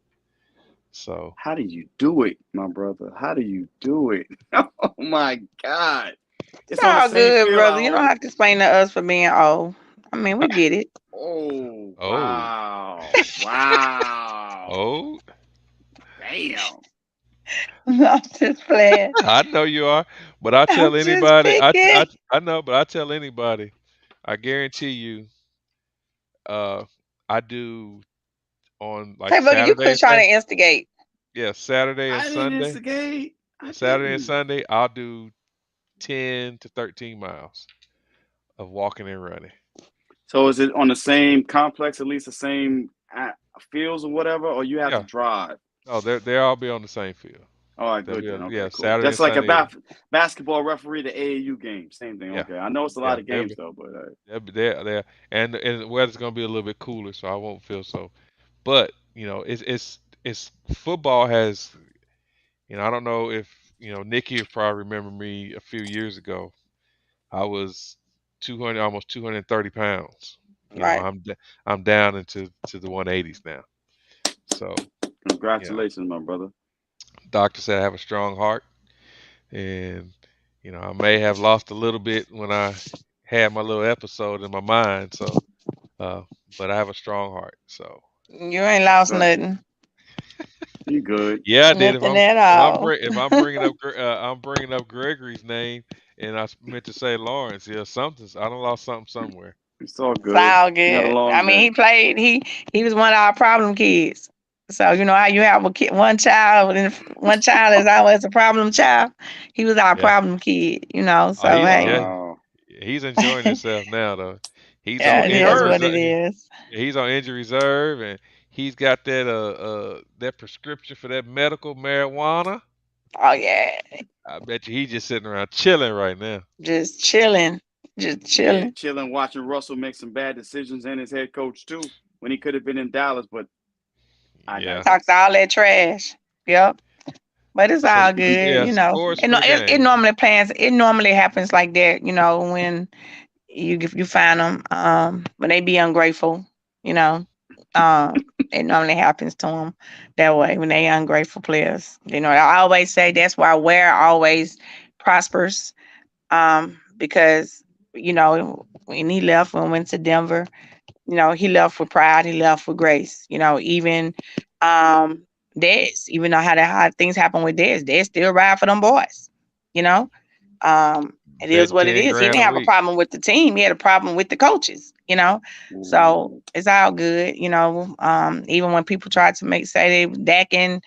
So How do you do it, my brother? How do you do it? Oh, my God. it's On the all same good, field, brother. I You don't hope. have to explain to us for being old. I mean, we get it. Oh, oh, wow. Wow. oh, Damn. I'm just playing. I know you are, but I I'm tell just anybody. picking. I know, but I tell anybody. I guarantee you. Uh, I do on like Hey, Boogie, you Saturday quit and trying Sunday. to instigate. Yeah, Saturday and I didn't Sunday. instigate. I Saturday and didn't. Sunday, I'll do 10 to 13 miles of walking and running. So is it on the same complex, at least the same fields or whatever, or you have to Yeah. drive? No, they'll all be on the same field. All right, They'll good be then. Okay, yeah, cool. Saturday and Just like a Sunday. basketball referee, the AAU game, same thing. Yeah. Okay, I know it's a lot of They'll games be though, but they'll be there, and the weather's gonna be a little bit cooler, so I won't feel so. But it's football has I don't know if Nikki will probably remember me a few years ago. I was 200, almost 230 pounds. Right. I'm down into the 180s now. So congratulations, my brother. doctor said I have a strong heart, and I may have lost a little bit when I had my little episode in my mind. So, but I have a strong heart. So You ain't lost So nothing. you good? yeah, I did. Nothing at all. If I'm bringing up I'm bringing up Gregory's name, and I meant to say Lawrence. Yeah, something. I done lost something somewhere. It's all It's good. all You had a good. long I mean, day. he played. He was one of our problem kids. So you know how you have a kid, one child, and one child is always a problem child. He was our Yeah. problem kid. So He hey, yeah Wow. he's enjoying himself now though. He's yeah, on it He is injury hurt. what it reserve. is. He's on injury reserve, and he's got that prescription for that medical marijuana. Oh yeah, I bet you he's just sitting around chilling right now. just chilling, just Yeah, chilling. chilling, watching Russell make some bad decisions and his head coach too when he could have been in Dallas, but I Yeah. digress. Talked all that trash. Yep. But it's So all good, yeah, you know. scores And for the it game. normally plans. It normally happens like that, you know, when you find them when they be ungrateful, you know. It normally happens to them that way when they ungrateful players. You know, I always say that's why Ware always prospers. Because you know when he left and went to Denver, you know, he left with pride, he left with grace. You know, even um Dez, even though how things happen with Dez still ride for them boys. You know, it is Bet what it 10 is. He grand didn't a have a week. problem with the team. He had a problem with the coaches, you know. So Ooh. it's all good, you know. Even when people tried to make say they Dak and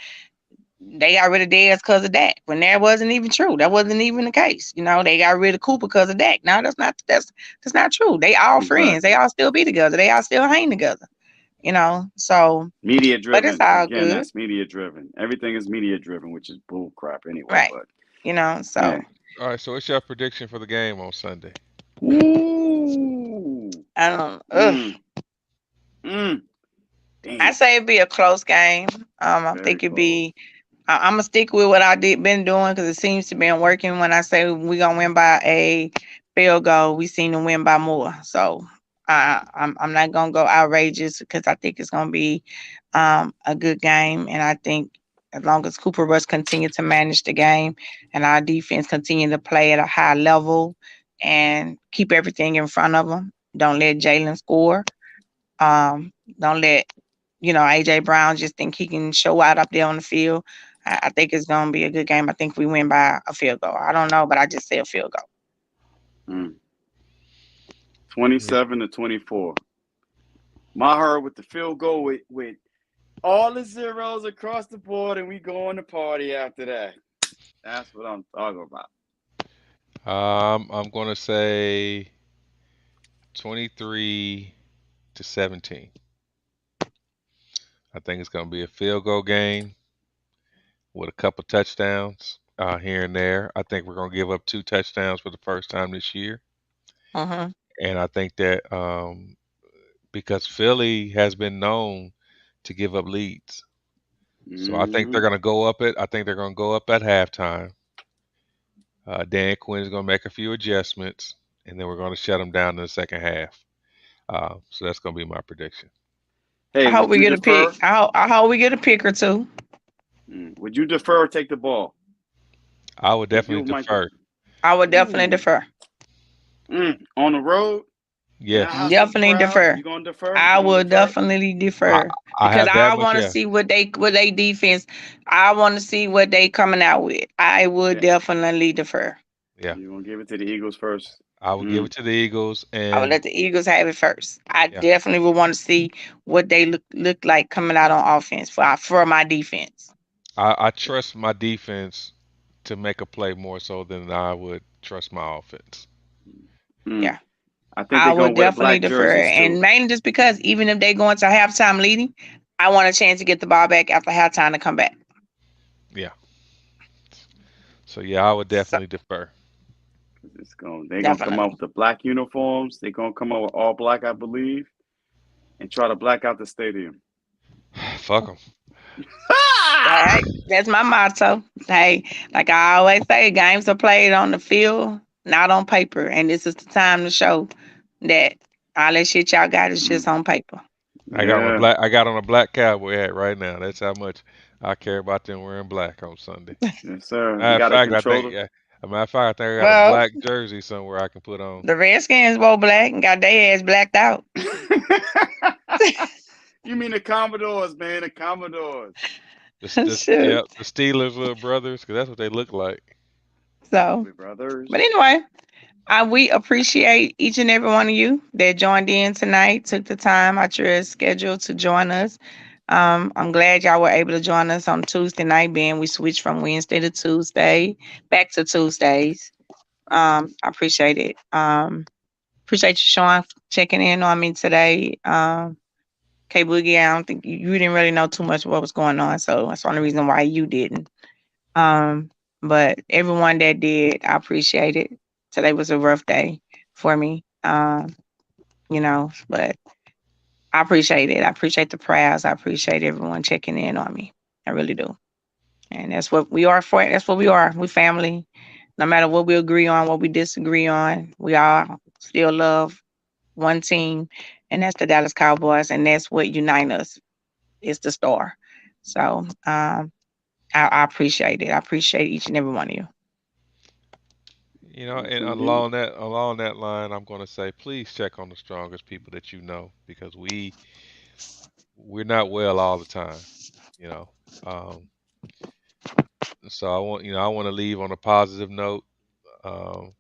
they got rid of Dez because of Dak, when that wasn't even true. That wasn't even the case. You know, they got rid of Cooper because of Dak. No, that's not true. They all friends. They Exactly. all still be together. They all still hang together. You know. So, Media but it's driven. all Again, good, that's media driven. Everything is media driven, which is bull crap anyway. right? But You know. yeah. So, All right, so what's your prediction for the game on Sunday? Ooh. I don't. Ugh. Mm. Mm. I Damn. say it'd be a close game. I Very think it'd close. be. I'm gonna stick with what been doing because it seems to be working. When I say we gonna win by a field goal, we seem to win by more. So I'm not gonna go outrageous because I think it's gonna be a good game, and I think as long as Cooper Rush continue to manage the game and our defense continue to play at a high level and keep everything in front of them, don't let Jalen score. Don't let AJ Brown just think he can show out up there on the field. I think it's gonna be a good game. I think we win by a field goal. I don't know, but I just say a field goal. Mm. Yeah. 27-24. Maher with the field goal with all the zeros across the board, and we go on the party after that. That's what I'm talking about. I'm gonna say 23-17. I think it's gonna be a field goal game with a couple touchdowns here and there. I think we're gonna give up 2 touchdowns for the first time this year, Mm-hmm. and I think that because Philly has been known to give up leads, so I think they're Mm-hmm. gonna go up it. I think they're gonna go up at halftime. Dan Quinn is gonna make a few adjustments, and then we're gonna shut them down in the second half. So that's gonna be my prediction. I Hey, hope would we you get a pick. defer? I hope we get a pick or two. Would you defer or take the ball? I would If definitely you, Michael. defer. I would definitely Ooh. defer. On the road in a Yes, hostile Definitely crowd, defer. you gonna defer? You I gonna would defer? definitely I defer I because have that I much. want to Yeah, see what they defense. I want to see what they coming out with. I would Yeah. definitely defer. yeah. You gonna give it to the Eagles first? I would give it Mm. to the Eagles, I would and let the Eagles have it first. I yeah, definitely would want to see what they look like coming out on offense for my defense. I trust my defense to make a play more so than I would trust my offense. Mm. Yeah, I think I they're gonna would wear definitely black defer, jerseys and too. mainly just because even if they go into halftime leading, I want a chance to get the ball back after halftime to come back. Yeah. So yeah, I would So definitely defer. They're gonna come out definitely. with the black uniforms. They're gonna come out with all black, I believe, and try to black out the stadium. Fuck them. All right, that's my motto. Hey, like I always say, games are played on the field, not on paper, and this is the time to show that all that shit y'all got is just Mm. on paper. Yeah. I got on a black cowboy hat right now. That's how much I care about them wearing black on Sunday. Yes, sir. We Matter of gotta fact, I control think them. yeah. As a matter of fact, I think I got a Well, black jersey somewhere I can put on. the Redskins wore black and got their ass blacked out. You mean the Commodores, man? The Commodores. Shoot. The Steelers little brothers, because that's what they look like. So, Lovely brothers. but anyway, we appreciate each and every one of you that joined in tonight, took the time out your schedule to join us. I'm glad y'all were able to join us on Tuesday night, being we switched from Wednesday to Tuesday, back to Tuesdays. I appreciate it. Appreciate you, Sean, checking in on me today. K Boogie, I don't think you didn't really know too much of what was going on, so that's the only reason why you didn't. Um, but everyone that did, I appreciate it. Today was a rough day for me. But I appreciate it. I appreciate the prayers. I appreciate everyone checking in on me. I really do. And that's what we are for. That's what we are. We family. No matter what we agree on, what we disagree on, we all still love one team, and that's the Dallas Cowboys, and that's what unites us. It's the star. So I appreciate it. I appreciate each and every one of you. You know, Yes, and indeed. along that line, I'm going to say, please check on the strongest people that you know, because we're not well all the time. You know, um, so I want to leave on a positive note. Um,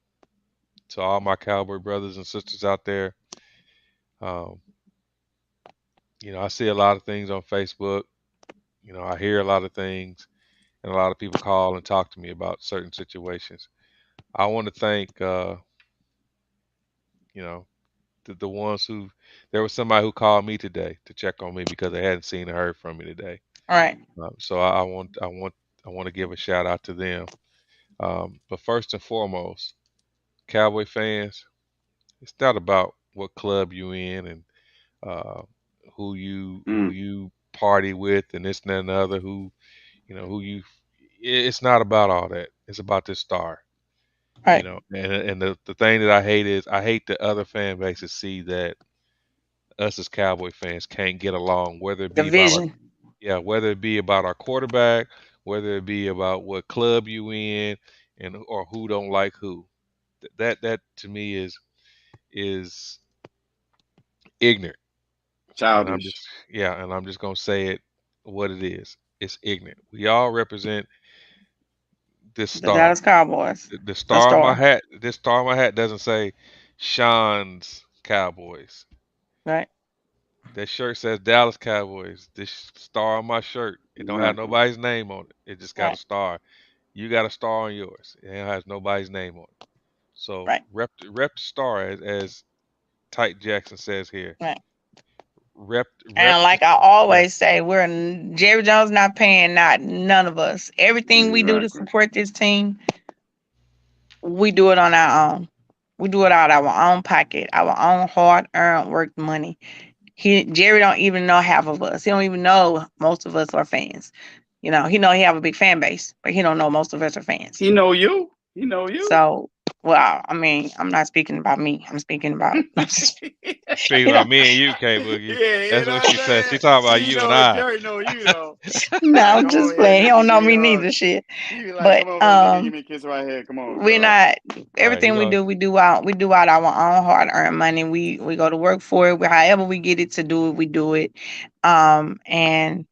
to all my cowboy brothers and sisters out there, um, you know, I see a lot of things on Facebook. You know, I hear a lot of things, and a lot of people call and talk to me about certain situations. I want to thank, you know, the ones who, there was somebody who called me today to check on me because they hadn't seen or heard from me today. All right. So I want to give a shout out to them. But first and foremost, Cowboy fans, it's not about what club you in and uh, who Mm. you party with and this and that and the other, who you know who you. It's not about all that. It's about this star. All You right. know, and the thing that I hate is I hate the other fan bases see that us as Cowboy fans can't get along, whether it be about our, Division. yeah, whether it be about our quarterback, whether it be about what club you in, and or who don't like who. That to me is ignorant, and I'm Childish. just, yeah, and I'm just gonna say it what it is. It's ignorant. We all represent this The Dallas star. Cowboys. The The star on my star. hat. This star on my hat doesn't say Sean's Cowboys. Right. That shirt says Dallas Cowboys. This star on my shirt, it don't have Exactly. nobody's name on it. It just got a Right. star. You got a star on yours. It has nobody's name on it. So Right. rep the star as Tyke Jackson says here. Right. Rep And the, like I yeah, always say, Jerry Jones not paying not none of us. Everything we do to Exactly. support this team, we do it on our own. We do it out of our own pocket, our own hard earned work money. Jerry don't even know half of us. He don't even know most of us are fans. You know, he know he have a big fan base, but he don't know most of us are fans. He know you. He know you. So, well, I mean, I'm not speaking about me. I'm speaking about, speaking you know, about me and you, K Boogie. Yeah, you That's know what what I'm she said. saying? She talking about He you and know I. Jerry know you though. no, Like, I'm come on just here, playing. He Nikki. don't Give know me me a hug. neither, shit. He be like, But come over, Nikki. Give me a kiss right here. Come on, we're girl. not Right. He everything gonna we do out our own hard earned money. We go to work for it. However we get it to do it, we do it. And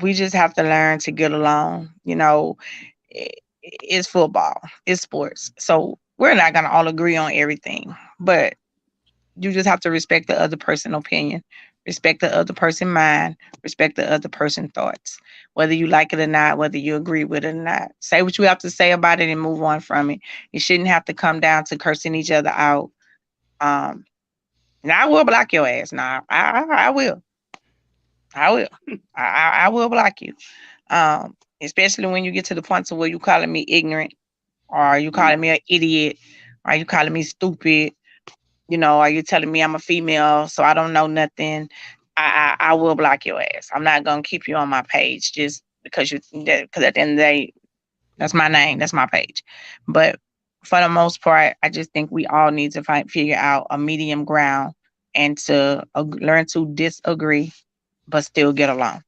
we just have to learn to get along. You know, it's football, it's sports. So we're not gonna all agree on everything, but you just have to respect the other person's opinion, respect the other person's mind, respect the other person's thoughts, whether you like it or not, whether you agree with it or not. Say what you have to say about it and move on from it. You shouldn't have to come down to cursing each other out. Um, and I will block your ass. Now I will. I will. I will block you. Especially when you get to the point to where you calling me ignorant, or you Mm. calling me an idiot, or you calling me stupid, you know, are you telling me I'm a female, so I don't know nothing? I will block your ass. I'm not gonna keep you on my page just because because at the end of the day, that's my name, that's my page. But for the most part, I just think we all need to figure out a medium ground and to learn to disagree, but still get along.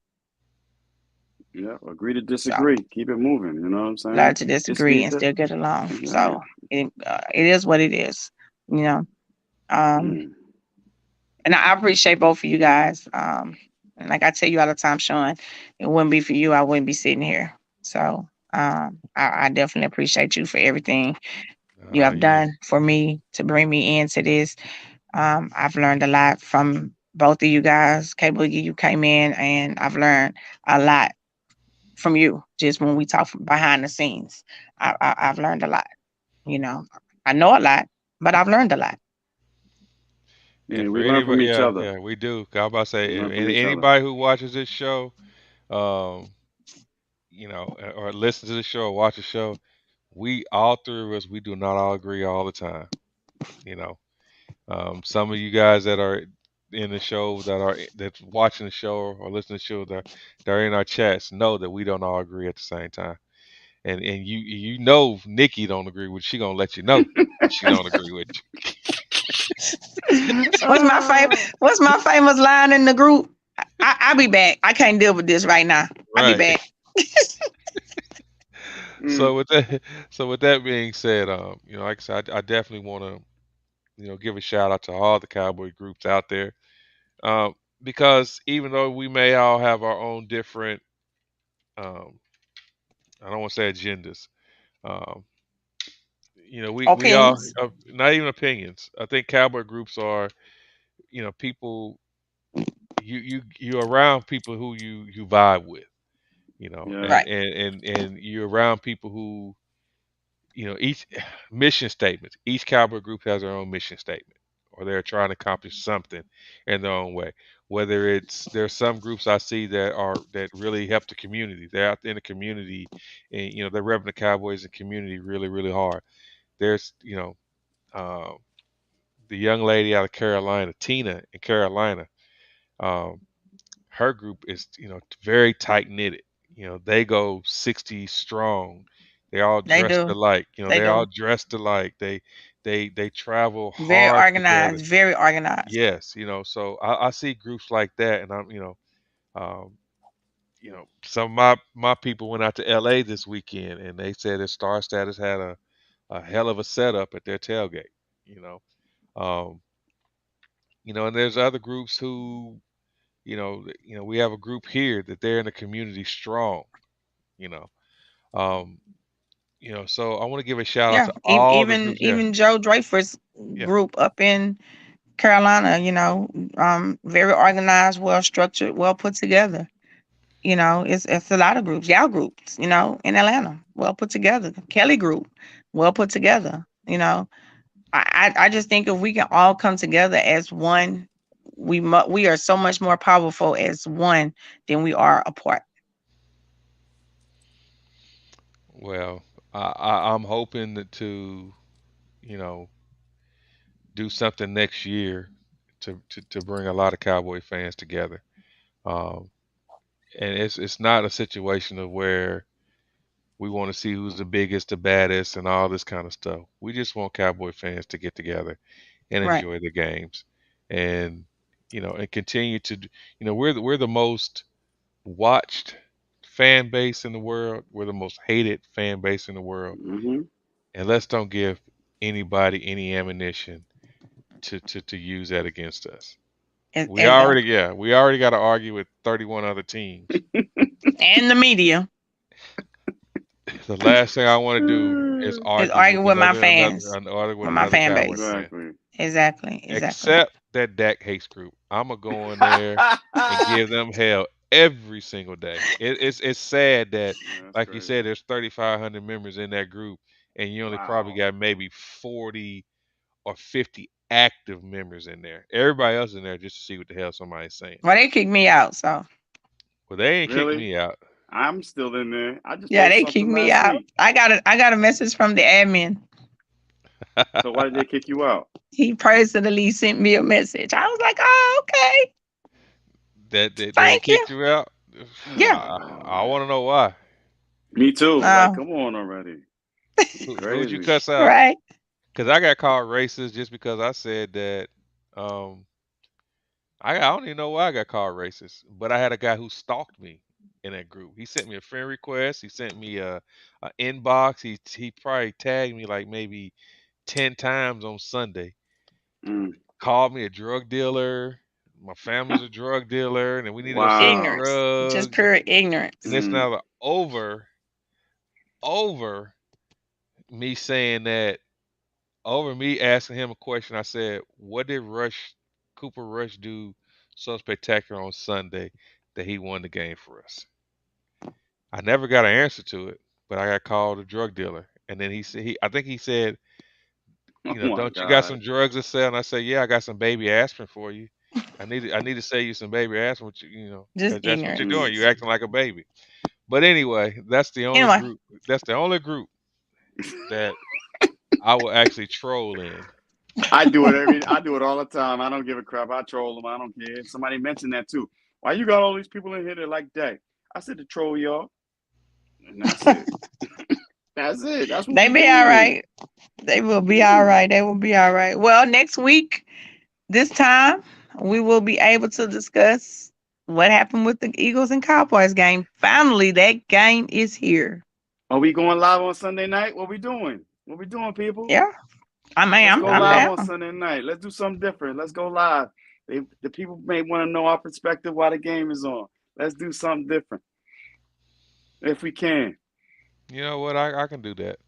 Yeah, agree to So disagree. Keep it moving. You know what I'm learn saying? to disagree Disagree and to. still get along. Exactly. So it is what it is, you know. Um, Mm. And I appreciate both of you guys. And like I tell you all the time, Sean, it wouldn't be for you, I wouldn't be sitting here. So I definitely appreciate you for everything you have you. done for me to bring me into this. I've learned a lot from both of you guys. K Boogie, you came in, and I've learned a lot from you just when we talk behind the scenes. I've learned a lot. You know, I know a lot, but I've learned a lot. And Yeah, for we learn from anybody, each yeah, other. yeah, we do. 'Cause I'm about to We say, learn from each other. anybody who watches this show, um, you know, or listen to the show or watch the show, we all three of us, we do not all agree all the time. You know, some of you guys that are in the show that's watching the show or listening to the show that are in our chats know that we don't all agree at the same time. And you know Nikki don't agree with you. She gonna let you know she don't agree with What's my famous line in the group? I'll be back. I can't deal with this right now. you. I'll be Right. back. Mm. So with that being said, like I said, I definitely want to give a shout out to all the cowboy groups out there, um, because even though we may all have our own different, um, I don't want to say agendas, um, we all Opinions. not even opinions. I think cowboy groups are people you're around people who you vibe with, Yeah. and Right. you're around people who each mission statements. Each cowboy group has their own mission statement, or they're trying to accomplish something in their own way. Whether there's some groups I see that really help the community. They're out in the community, and they're repping the Cowboys and community really really hard. There's uh, the young lady out of Carolina, Tina in Carolina. Um, her group is very tight knitted. They go 60 strong. They all They dressed do. alike. They They all do. dressed alike. They travel Very hard together. organized. Very organized. Yes, so I see groups like that, and um, some of my people went out to L.A. this weekend, and they said that Star Status had a hell of a setup at their tailgate. You know, um, and there's other groups who we have a group here that they're in the community strong. You know, um, so I want to give a shout out Yeah. to all the Even groups. Yeah, even Joe Dreyfus yeah, group up in Carolina, very organized, well structured, well put together. It's a lot of groups, y'all groups, in Atlanta, well put together. Kelly group, well put together. I just think if we can all come together as one, we are so much more powerful as one than we are apart. well, I'm hoping to you know do something next year to bring a lot of Cowboy fans together. Um, and it's not a situation of where we want to see who's the biggest, the baddest, and all this kind of stuff. We just want Cowboy fans to get together and Right. enjoy the games, and and continue to. We're the most watched fan base in the world. We're the most hated fan base in the world, Hmm. and let's don't give anybody any ammunition to use that against us. Exactly. We already got to argue with 31 other teams. And the media The last thing I want to do is is argue with arguing with my fans, with my another fan Cowboy base. fan. Exactly. Exactly. Exactly. Except that Dak hates group. I'm gonna go in there and give them hell every single day. It's sad that, That's like you said, crazy. there's 3,500 members in that group, and you only probably Wow. got maybe 40 or 50 active members in there. Everybody else in there just to see what the hell somebody's saying. Well, they kicked me out, so Well, they ain't kicked Really? me out. I'm still in there. I just yeah, posted they kicked something me last out. week. I got a message from the admin. So why did they kick you out? He personally sent me a message. I was like, oh, okay, That they thank you. kicked you out. Yeah. I want to know why. Me too. Like, Oh, come on already. It's Who'd you crazy. cuss out? right. Because I got called racist just because I said that. Um, I don't even know why I got called racist, but I had a guy who stalked me in that group. He sent me a friend request. He sent me a inbox. He probably tagged me like maybe 10 times on Sunday. Mm. Called me a drug dealer. My family's a drug dealer, and we need to go sell some Wow. Ignorance. Just drugs. pure And ignorance. it's Mm. now over me saying that over me asking him a question. I said, "What did Cooper Rush do so spectacular on Sunday that he won the game for us?" I never got an answer to it, but I got called a drug dealer, and then I think he said, Oh my "Don't you got God. some drugs to sell?" And I said, "Yeah, I got some baby aspirin for you. I need to sell you some baby aspirin, Just because that's what you're ignorance. Mm. doing. You're acting like a baby." But anyway, that's the only Anyway, group. That's the only group that I will actually troll in. I do it all the time. I don't give a crap. I troll them. I don't care. Somebody mentioned that too. Why you got all these people in here that like Dak? I said to troll y'all. And that's it. That's it. That's what They we be doing all here. right. They will be all right. They will be all right. Well, next week, this time, we will be able to discuss what happened with the Eagles and Cowboys game. Finally, that game is here. Are we going live on Sunday night? What we doing? What we doing, people? Yeah. I mean, Let's I'm go live on down. Sunday night. Let's do something different. Let's go live. The people may want to know our perspective while the game is on. Let's do something different. If we can. You know what? I can do that.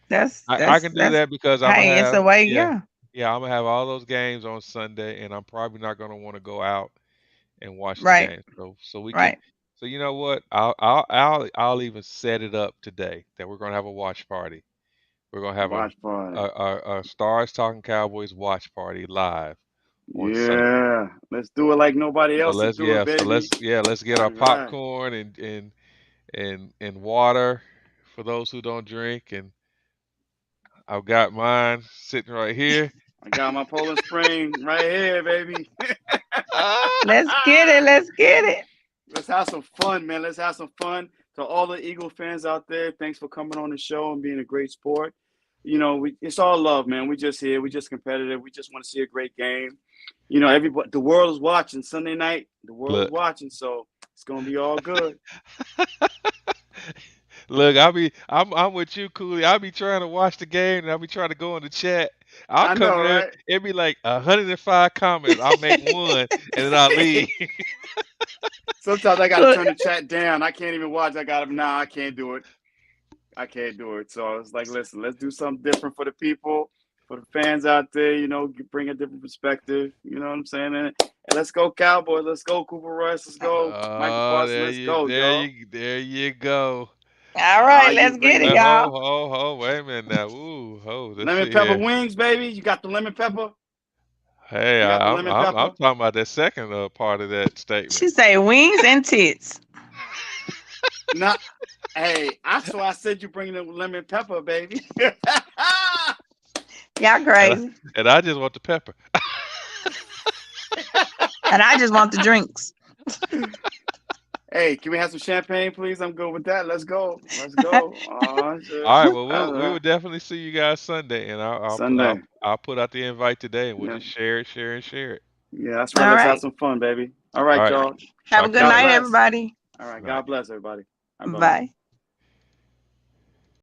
That's I can do that's that because I'm gonna hey, it's a have way, yeah yeah. I'm gonna have all those games on Sunday, and I'm probably not gonna want to go out and watch the Right, game. So we can. right. So you know what? I'll even set it up today that we're gonna have a watch party. We're gonna have Watch party. a Stars Talking Cowboys watch party live on Sunday. Yeah. Let's do it like nobody So else is doing, baby. let's get All our right. popcorn and water for those who don't drink, and I've got mine sitting right here. I got my Poland Spring right here, baby. Let's get it. Let's get it. Let's have some fun, man. Let's have some fun. To all the Eagle fans out there, thanks for coming on the show and being a great sport. You know, it's all love, man. We just here. We just competitive. We just want to see a great game. You know, everybody, the world is watching Sunday night. The world is Look, watching, so it's gonna be all good. look, I'm with you, Cooley. I'll be trying to watch the game and I'll be trying to go in the chat. I'll I come know, there, right? it'd be like 105 comments. I'll make one and then I'll leave. Sometimes I gotta Look, turn the chat down. I can't even watch. I can't do it. I can't do it. So it's like, listen, let's do something different for the people, for the fans out there. You know, bring a different perspective. You know what I'm saying? And let's go Cowboys. Let's go Cooper Rush. Let's go Michael Parsons. Let's go, y'all. There you go. all Are right, you let's get bringing it, Wait, it? y'all. wait a minute now. Ooh, let's Lemon see pepper here. wings, baby. You got the lemon pepper. Hey, You got the lemon I'm pepper. talking about that second part of that statement. She say wings and tits. Not. Hey, I said you bring the lemon pepper, baby. Y'all crazy. And I just want the pepper. And I just want the drinks. Hey, can we have some champagne, please? I'm good with that. Let's go. Let's go. Oh, shit. All right, well, All we will right. definitely see you guys Sunday, and Sunday. I'll put out the invite today, and we'll Yeah. just share it. Yeah, that's right. All Let's have right. some fun, baby. All All right, right, y'all. Have a talk to good you God night, later. bless. everybody. All right. Bye. God bless everybody. Bye-bye. Bye.